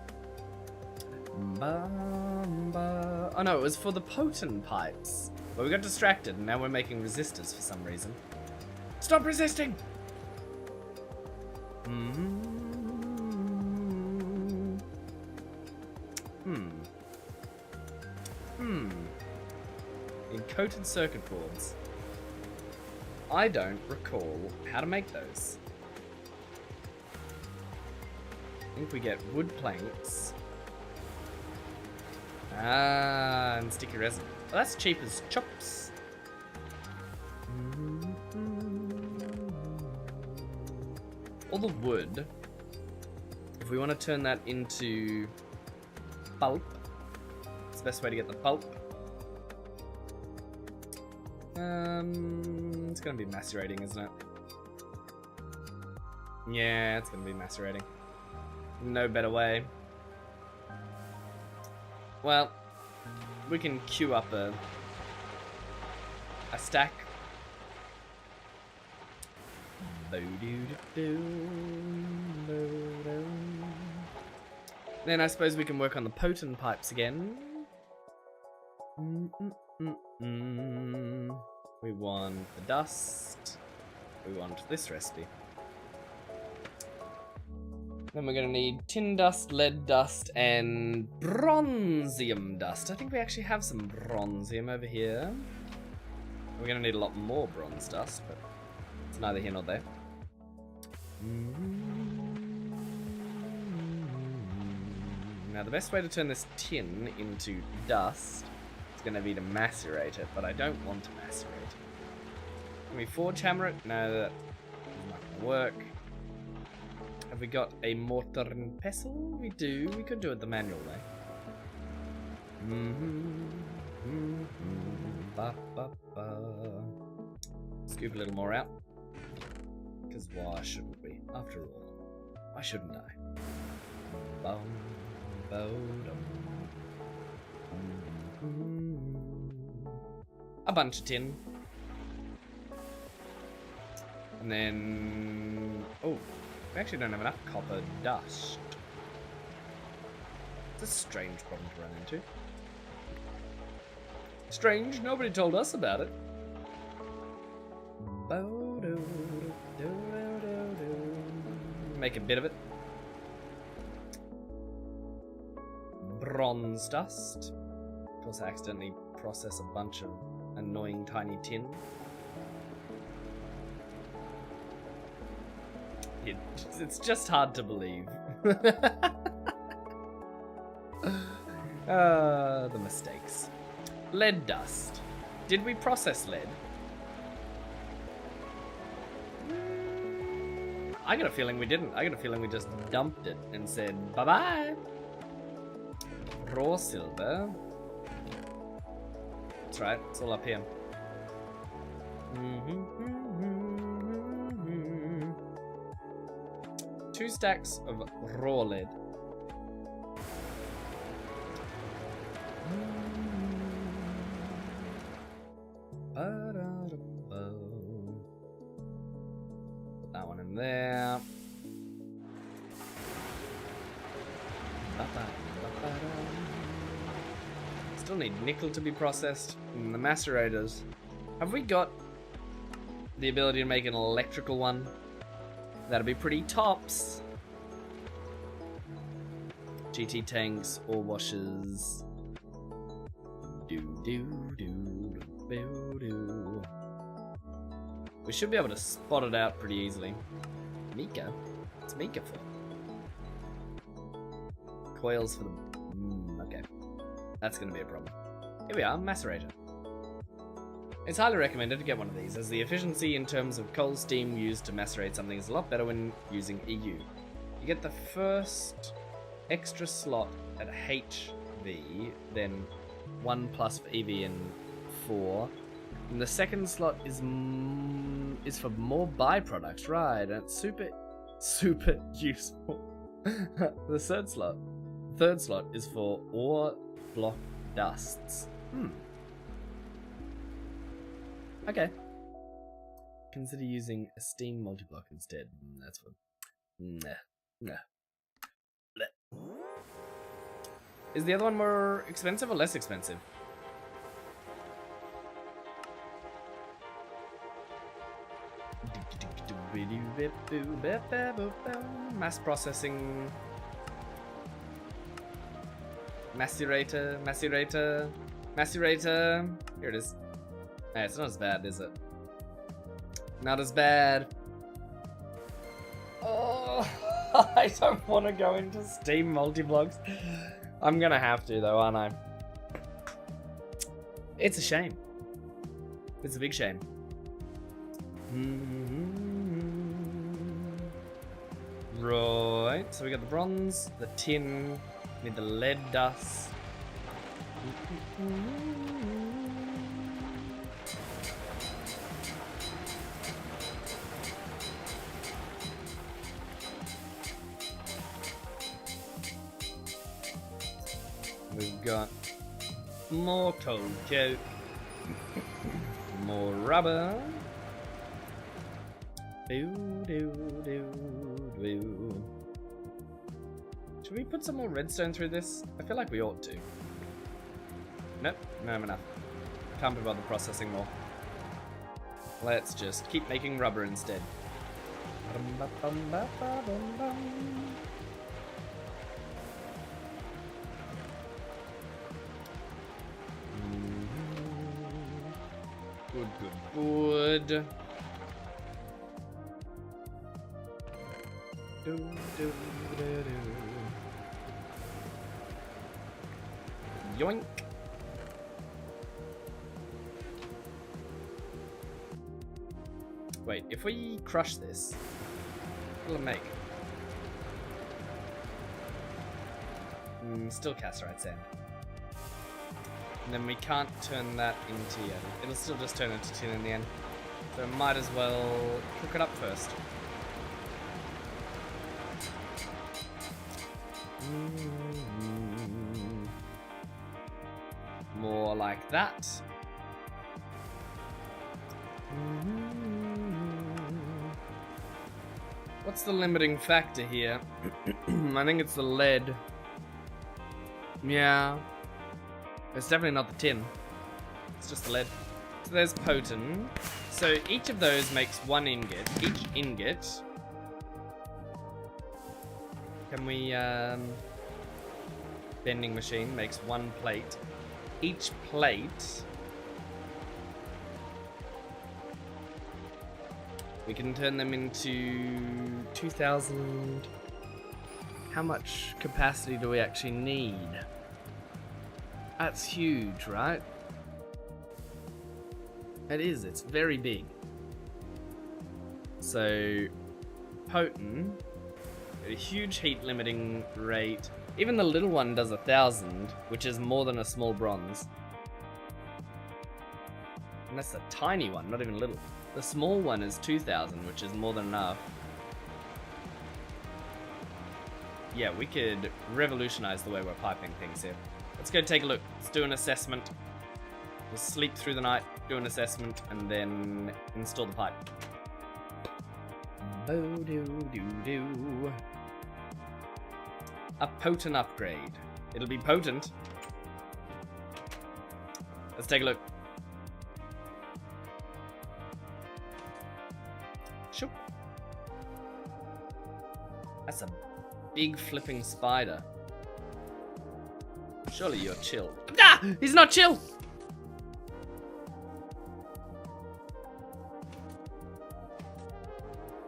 Oh no, it was for the potent pipes. But we got distracted and now we're making resistors for some reason. Stop resisting! Encoded circuit boards. I don't recall how to make those. I think we get wood planks. Ah, and sticky resin. Well, that's cheap as chops. All the wood, if we want to turn that into pulp, it's the best way to get the pulp. It's gonna be macerating, isn't it? Yeah, it's gonna be macerating. No better way. Well, we can queue up a stack. Then I suppose we can work on the potent pipes again. We want the dust. We want this recipe. Then we're gonna need tin dust, lead dust, and bronzium dust. I think we actually have some bronzium over here. We're gonna need a lot more bronze dust, but it's neither here nor there. Now the best way to turn this tin into dust is gonna be to macerate it, but I don't want to macerate it. Can we forge hammer it? No, that's not gonna work. Have we got a mortar and pestle? We do. We could do it the manual way. Scoop a little more out. Because why shouldn't we? After all, why shouldn't I? A bunch of tin. And then... oh. We actually don't have enough copper dust. It's a strange problem to run into. Strange, nobody told us about it. Make a bit of it. Bronze dust. Of course, I accidentally process a bunch of annoying tiny tin. It's just hard to believe. The mistakes. Lead dust. Did we process lead? I got a feeling we didn't. I got a feeling we just dumped it and said bye-bye. Raw silver. That's right, it's all up here. 2 stacks of raw lead. Put that one in there. Still need nickel to be processed in the macerators. Have we got the ability to make an electrical one? That'll be pretty tops. GT tanks, ore washers. We should be able to spot it out pretty easily. Mika? What's Mika for? Coils for the... okay. That's going to be a problem. Here we are, macerator. It's highly recommended to get one of these, as the efficiency in terms of coal steam used to macerate something is a lot better when using EU. You get the first extra slot at HV, then 1 plus for EV and 4. And the second slot is for more byproducts, right? And it's super useful. The third slot is for ore block dusts. Okay. Consider using a steam multi-block instead. That's fun. Nah. Blech. Is the other one more expensive or less expensive? Mass processing. Macerator. Here it is. Hey, it's not as bad, is it? Not as bad. Oh, I don't want to go into Steam multi-blocks. I'm gonna have to though, aren't I? It's a shame. It's a big shame. Right, so we got the bronze, the tin, need the lead dust. We've got more coal coke, more rubber. Should we put some more redstone through this? I feel like we ought to. Nope, no, I'm enough. Can't be bothered processing more. Let's just keep making rubber instead. Good. Yoink. Wait, if we crush this, what'll it make? Still casterite sand. And then we can't turn that into... it'll still just turn into tin in the end. So might as well cook it up first. More like that. What's the limiting factor here? I think it's the lead. Yeah. It's definitely not the tin. It's just the lead. So there's potent. So each of those makes 1 ingot. Each ingot... Can we, Bending machine makes 1 plate. Each plate... We can turn them into 2,000... How much capacity do we actually need? That's huge, right? It is, it's very big. So, potent, a huge heat limiting rate. Even the little one does 1,000, which is more than a small bronze. And that's a tiny one, not even little. The small one is 2,000, which is more than enough. Yeah, we could revolutionize the way we're piping things here. Let's go take a look. Let's do an assessment. We'll sleep through the night, do an assessment, and then install the pipe. Bo-do-do-do. A potent upgrade. It'll be potent. Let's take a look. Shoop. That's a big flipping spider. Surely you're chill. Ah! He's not chill!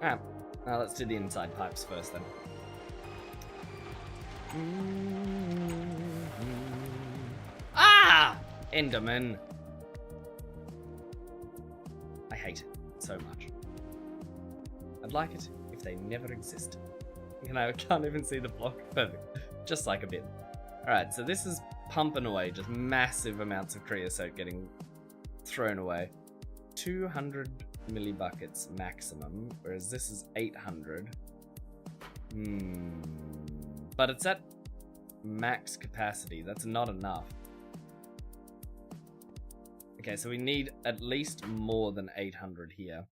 Alright. Now let's do the inside pipes first then. Ah! Enderman. I hate it so much. I'd like it if they never existed. You know, I can't even see the block. Perfect. Just like a bit. Alright, so this is pumping away just massive amounts of creosote getting thrown away. 200 millibuckets maximum, whereas this is 800. But it's at max capacity. That's not enough. Okay, so we need at least more than 800 here.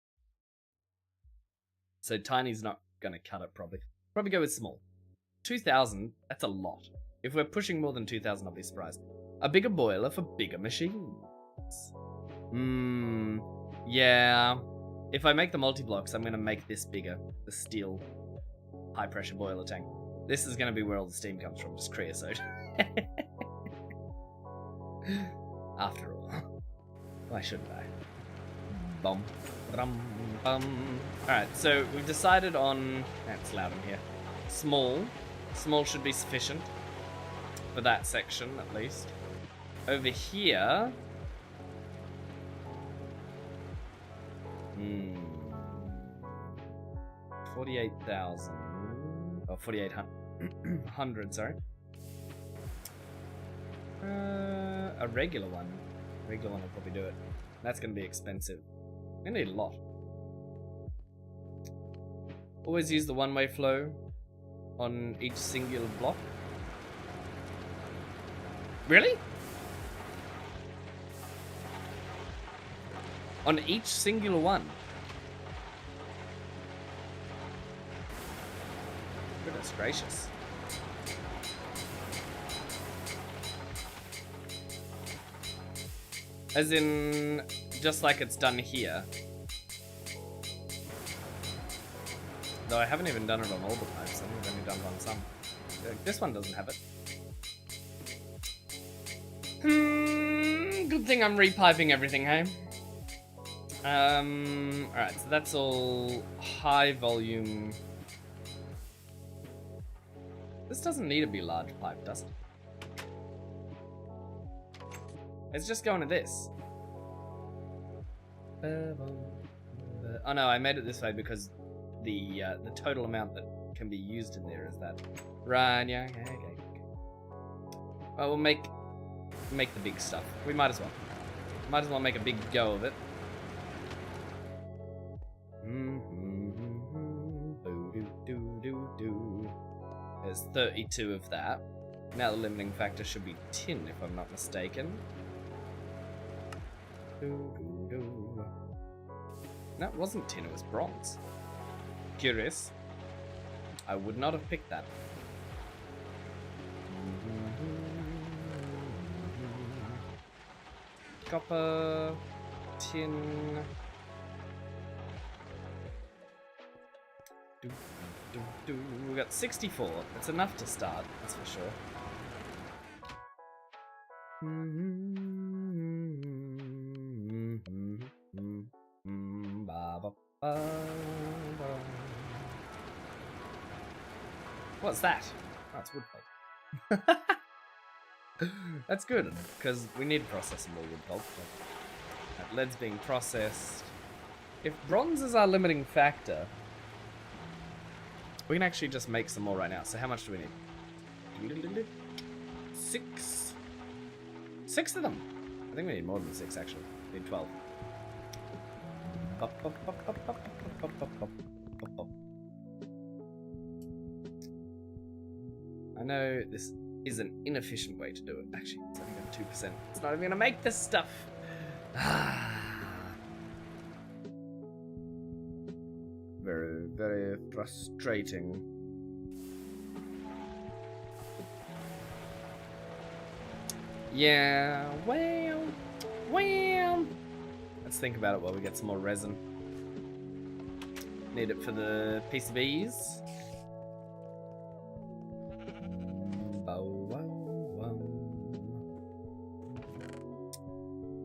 So tiny's not gonna cut it probably. Probably go with small. 2,000, that's a lot. If we're pushing more than 2,000, I'll be surprised. A bigger boiler for bigger machines. Yeah. If I make the multi-blocks, I'm gonna make this bigger. The steel high pressure boiler tank. This is gonna be where all the steam comes from, just creosote. After all. Why shouldn't I? Bum, bum, bum. Alright, so we've decided on... That's loud in here. Small. Small should be sufficient. For that section, at least. Over here... 48,000... Oh, 4,800, sorry. A regular one. Regular one will probably do it. That's going to be expensive. We need a lot. Always use the one-way flow on each singular block. Really? On each singular one? Goodness gracious. As in, just like it's done here. Though I haven't even done it on all the pipes, I've only done it on some. This one doesn't have it. Good thing I'm repiping everything, hey? Alright, so that's all high volume. This doesn't need to be large pipe, does it? It's just going to this. Oh no, I made it this way because the total amount that can be used in there is that. Right, yeah, okay. Well, we'll make the big stuff. We might as well. Might as well make a big go of it. There's 32 of that. Now the limiting factor should be tin, if I'm not mistaken. No, it wasn't tin, it was bronze. Curious. I would not have picked that. Copper, tin. We got 64. That's enough to start, that's for sure. What's that? Oh, it's wood pulp. That's good, because we need to process some more wood pulp. That lead's being processed. If bronze is our limiting factor, we can actually just make some more right now. So how much do we need? 6. 6 of them. I think we need more than 6, actually. We need 12. I know this is an inefficient way to do it. Actually, it's only got 2%. It's not even going to make this stuff. Very, very frustrating. Yeah, well. Let's think about it while we get some more resin. Need it for the PCBs.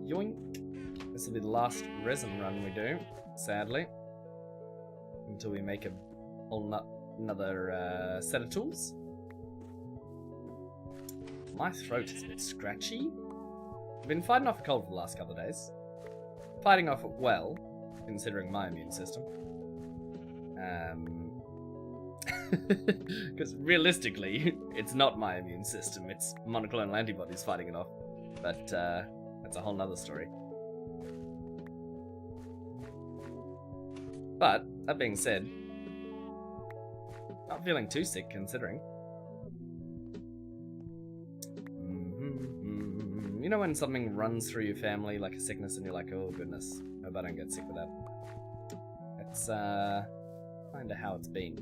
Yoink. This will be the last resin run we do, sadly. Until we make a another set of tools. My throat is a bit scratchy. I've been fighting off a cold for the last couple of days. Fighting off it well, considering my immune system. Because realistically, it's not my immune system, it's monoclonal antibodies fighting it off. But that's a whole nother story. But, that being said, not feeling too sick considering. You know when something runs through your family like a sickness and you're like, oh goodness, I hope I don't get sick with that. That's kinda how it's been.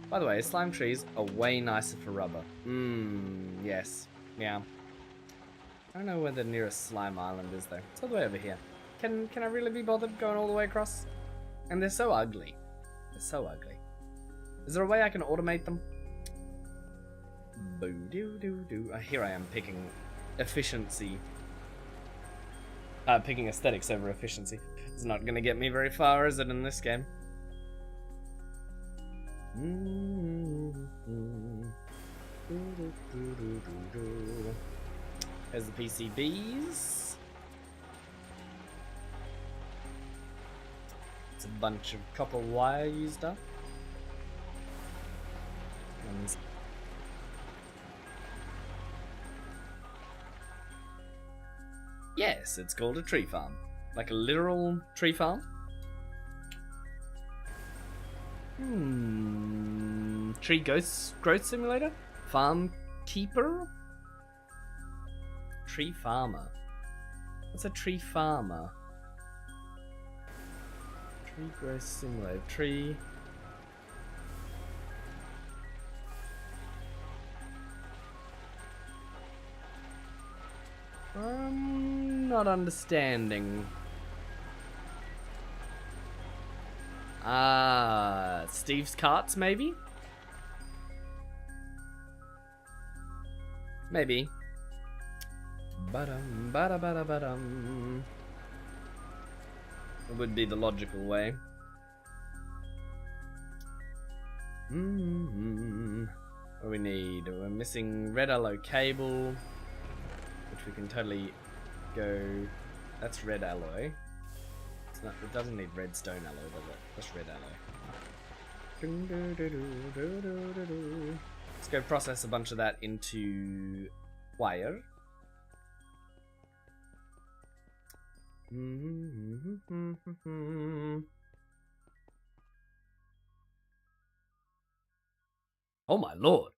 By the way, slime trees are way nicer for rubber. Yes. Yeah. I don't know where the nearest slime island is though. It's all the way over here. Can I really be bothered going all the way across? And they're so ugly. They're so ugly. Is there a way I can automate them? Boo doo doo doo. Here I am picking efficiency. Picking aesthetics over efficiency. It's not gonna get me very far, is it, in this game? There's the PCBs. It's a bunch of copper wire used up. And yes, it's called a tree farm. Like a literal tree farm. Tree growth simulator? Farm keeper? Tree farmer. What's a tree farmer? Tree growth simulator. Tree. Not understanding. Steve's carts, maybe? Maybe. Ba-dum, ba-da-ba-da-ba-dum. It would be the logical way. What do we need? We're missing red alloy cable, which we can totally go. That's red alloy. It's not, it doesn't need redstone alloy, does it? That's red alloy. Let's go process a bunch of that into wire. Oh my lord.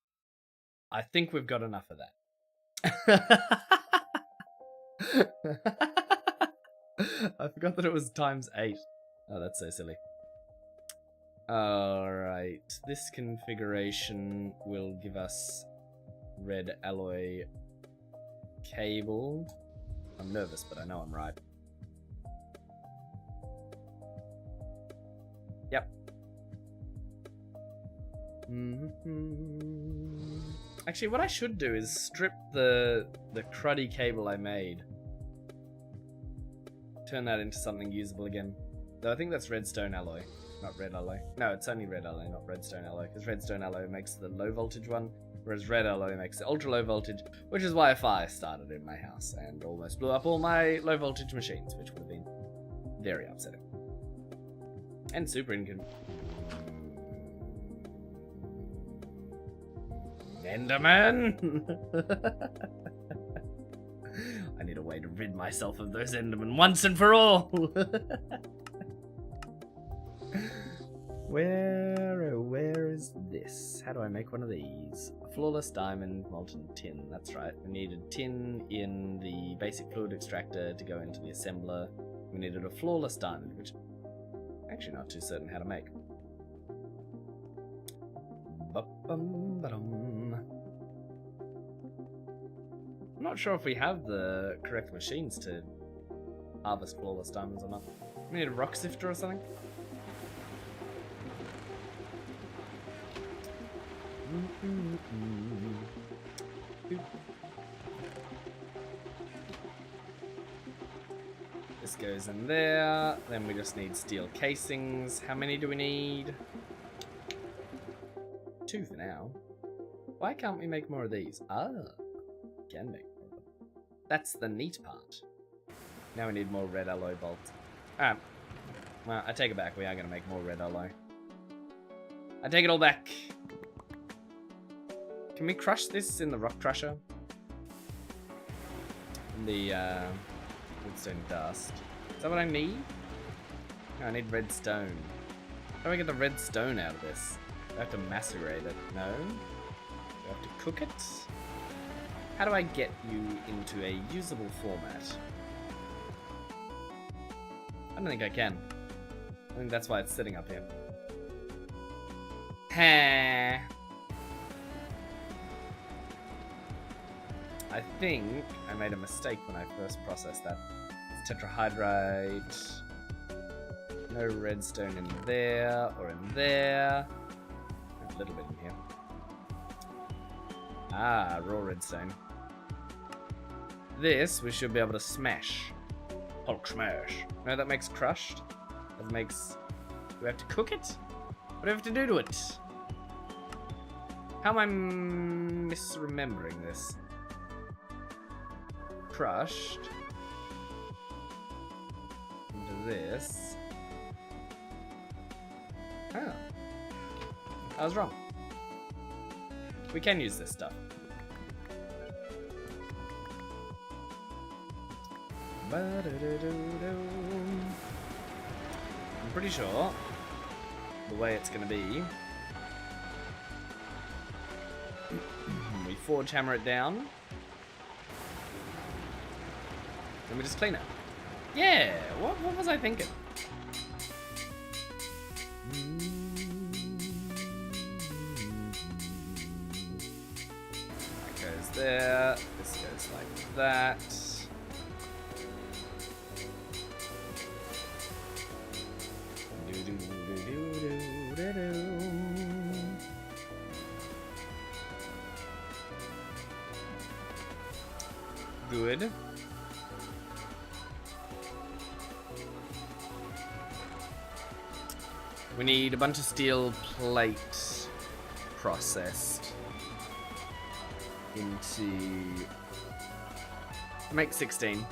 I think we've got enough of that. I forgot that it was ×8. Oh, that's so silly. Alright, this configuration will give us red alloy cable. I'm nervous, but I know I'm right. Yep. Actually, what I should do is strip the cruddy cable I made. Turn that into something usable again. Though I think that's redstone alloy, not red alloy. No, it's only red alloy, not redstone alloy, because redstone alloy makes the low voltage one, whereas red alloy makes the ultra low voltage, which is why a fire started in my house and almost blew up all my low voltage machines, which would have been very upsetting. And super inconvenient. Enderman! I need a way to rid myself of those Endermen once and for all! Where is this? How do I make one of these? A flawless diamond, molten tin. That's right. We needed tin in the basic fluid extractor to go into the assembler. We needed a flawless diamond, which I'm actually not too certain how to make. I'm not sure if we have the correct machines to harvest flawless diamonds or not. We need a rock sifter or something. This goes in there. Then we just need steel casings. How many do we need? 2 for now. Why can't we make more of these? Ah, can make more of them. That's the neat part. Now we need more red alloy bolts. Alright. Well, I take it back. We are going to make more red alloy. I take it all back. Can we crush this in the rock crusher? The redstone dust. Is that what I need? No, I need red stone. How do I get the red stone out of this? Do I have to macerate it? No. Do I have to cook it? How do I get you into a usable format? I don't think I can. I think that's why it's sitting up here. Ha. I think I made a mistake when I first processed that. It's tetrahydrite. No redstone in there or in there. A little bit in here. Ah, raw redstone. This we should be able to smash. Hulk smash. No, that makes crushed. That makes... Do we have to cook it? What do we have to do to it? How am I misremembering this? Crushed. Into this. Oh. I was wrong. We can use this stuff. I'm pretty sure the way it's going to be, we forge hammer it down, and we just clean it. Yeah, what was I thinking? That goes there, this goes like that. Good. We need a bunch of steel plate processed into... Make 16.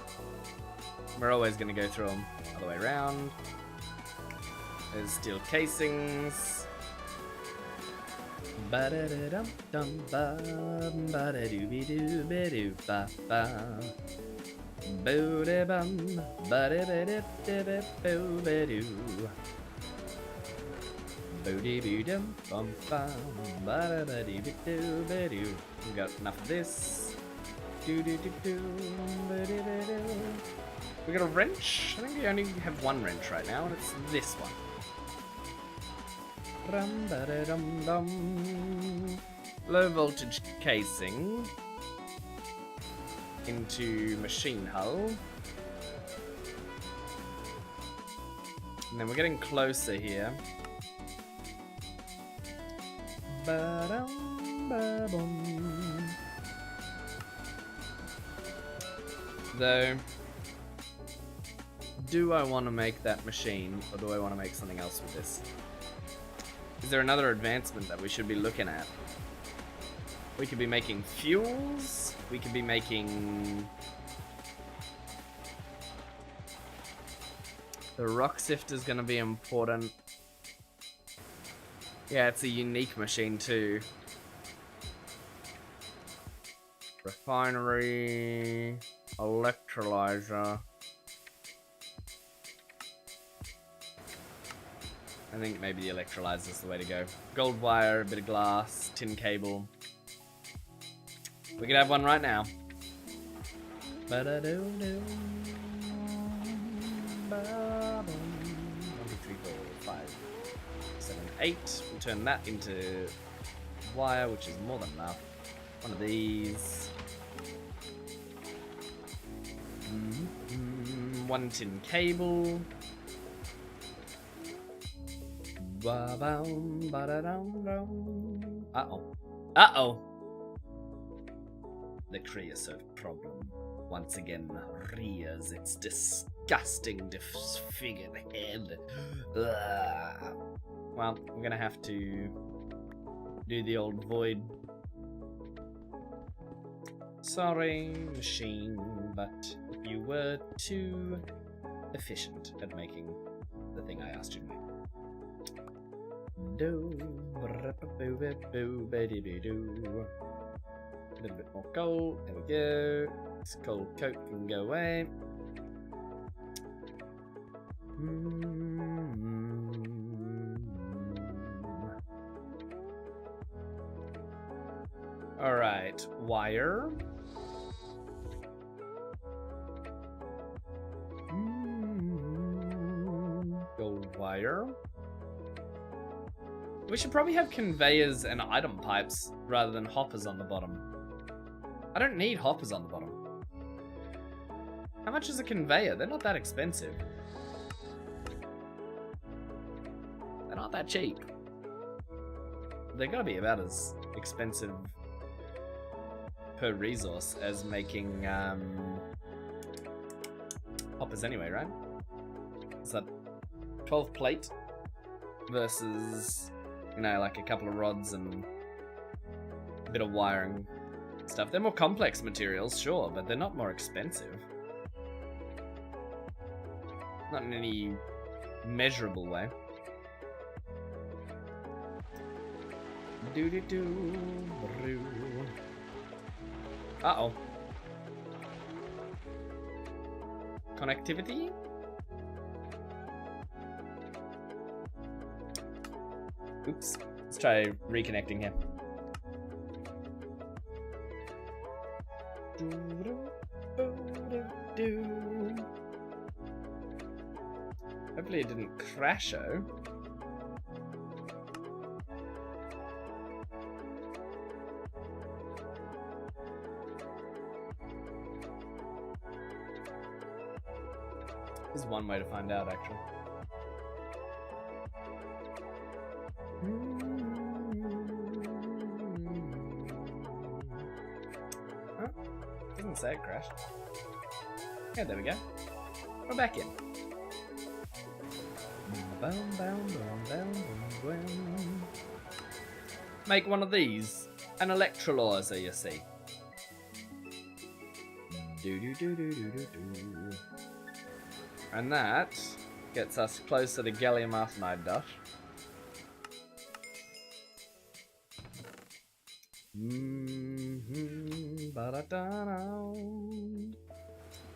We're always going to go through them all the way around. There's steel casings. Ba-da-da-dum-dum, ba-da-doo-be-doo-be-doo-ba-ba. Boo-da-bum, ba-da-da-da-da-da-boo-ba-doo. Boo-dee-boo-dum, bum-bum, ba-da-da-dee-be-doo-be-doo. We got enough of this. Do-do-do-do, ba-dee-ba-doo. We got a wrench? I think we only have one wrench right now, and it's this one. Low voltage casing into machine hull. And then we're getting closer here. Though, do I want to make that machine, or do I want to make something else with this? Is there another advancement that we should be looking at? We could be making fuels. We could be making... The rock sifter is going to be important. Yeah, it's a unique machine too. Refinery, electrolyzer. I think maybe the electrolyzer is the way to go. Gold wire, a bit of glass, tin cable. We could have one right now. 1, 2, 3, 4, 5, 7, 8. We'll turn that into wire, which is more than enough. One of these. 1 tin cable. Uh-oh. Uh-oh. The creosote problem once again rears its disgusting, disfigured head. Ugh. Well, we're gonna have to do the old void. Sorry, machine, but you were too efficient at making the thing I asked you to make. Do a little bit more coal. There we go. This cold coat can go away. Alright, wire. Gold wire. We should probably have conveyors and item pipes rather than hoppers on the bottom. I don't need hoppers on the bottom. How much is a conveyor? They're not that expensive. They're not that cheap. They're gonna be about as expensive per resource as making hoppers anyway, right? Is that 12 plate versus, you know, like a couple of rods and a bit of wiring stuff. They're more complex materials, sure, but they're not more expensive. Not in any measurable way. Uh-oh. Connectivity? Oops. Let's try reconnecting here. Hopefully it didn't crash-o. There's one way to find out, actually. Oh, doesn't say it crashed. Yeah, there we go. We're back in. Make one of these. An electrolyzer, you see. And that gets us closer to gallium arsenide dust.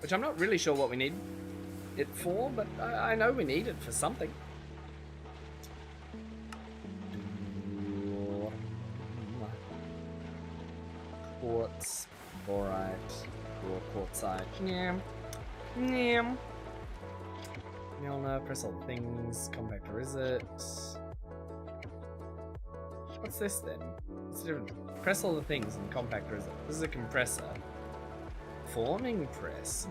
Which I'm not really sure what we need it for, but I know we need it for something. Quartz, borite, raw quartzite. Yeah. Yeah. Milner, press all the things. Compactor, is it? What's this then? It's different. Press all the things and compactor, is it? This is a compressor. Forming press.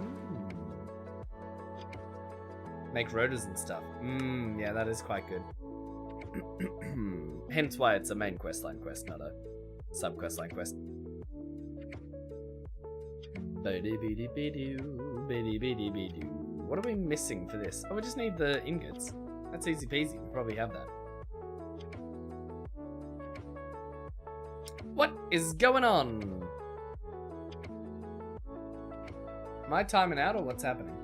Make rotors and stuff. Yeah, that is quite good. Hence why it's a main questline quest, not a sub-questline quest. What are we missing for this? Oh, we just need the ingots. That's easy peasy. We probably have that. What is going on? Am I timing out or what's happening?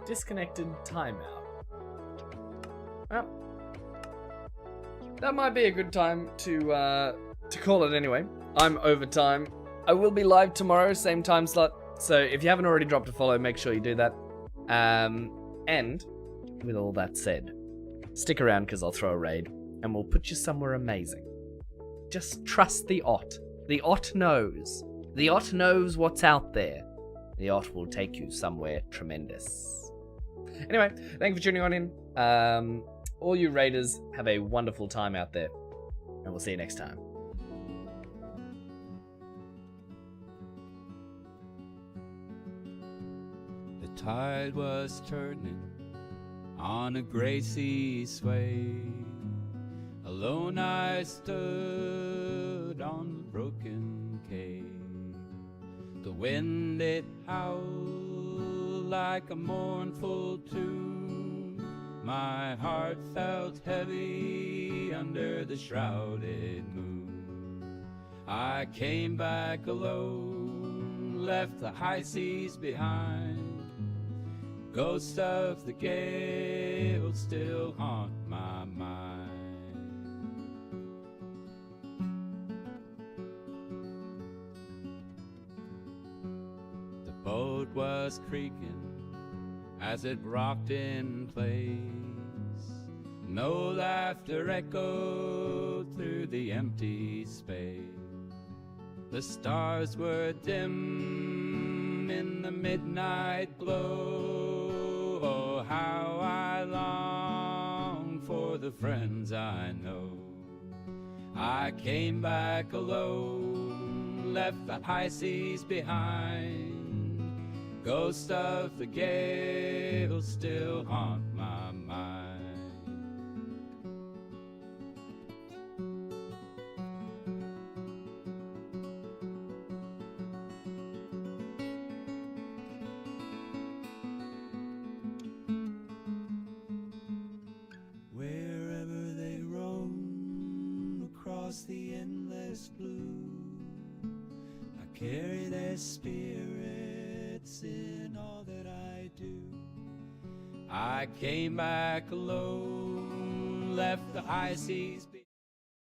Disconnected timeout. Well, that might be a good time to call it anyway. I'm over time. I will be live tomorrow, same time slot. So if you haven't already dropped a follow, make sure you do that. And with all that said, stick around because I'll throw a raid and we'll put you somewhere amazing. Just trust the Ot. The Ot knows. The Ot knows what's out there. The Ot will take you somewhere tremendous. Anyway, thank you for tuning on in. All you raiders, have a wonderful time out there. And we'll see you next time. tide was turning on a gray sea sway. Alone I stood on the broken quay. The wind it howled like a mournful tune. My heart felt heavy under the shrouded moon. I came back alone, left the high seas behind. Ghosts of the gale still haunt my mind. The boat was creaking as it rocked in place. No laughter echoed through the empty space. The stars were dim in the midnight glow. Oh, how I long for the friends I know. I came back alone, left the high seas behind. Ghosts of the gale still haunt my mind. Wherever they roam across the endless blue, I carry their spirits in all that I do. I came back alone, left the high seas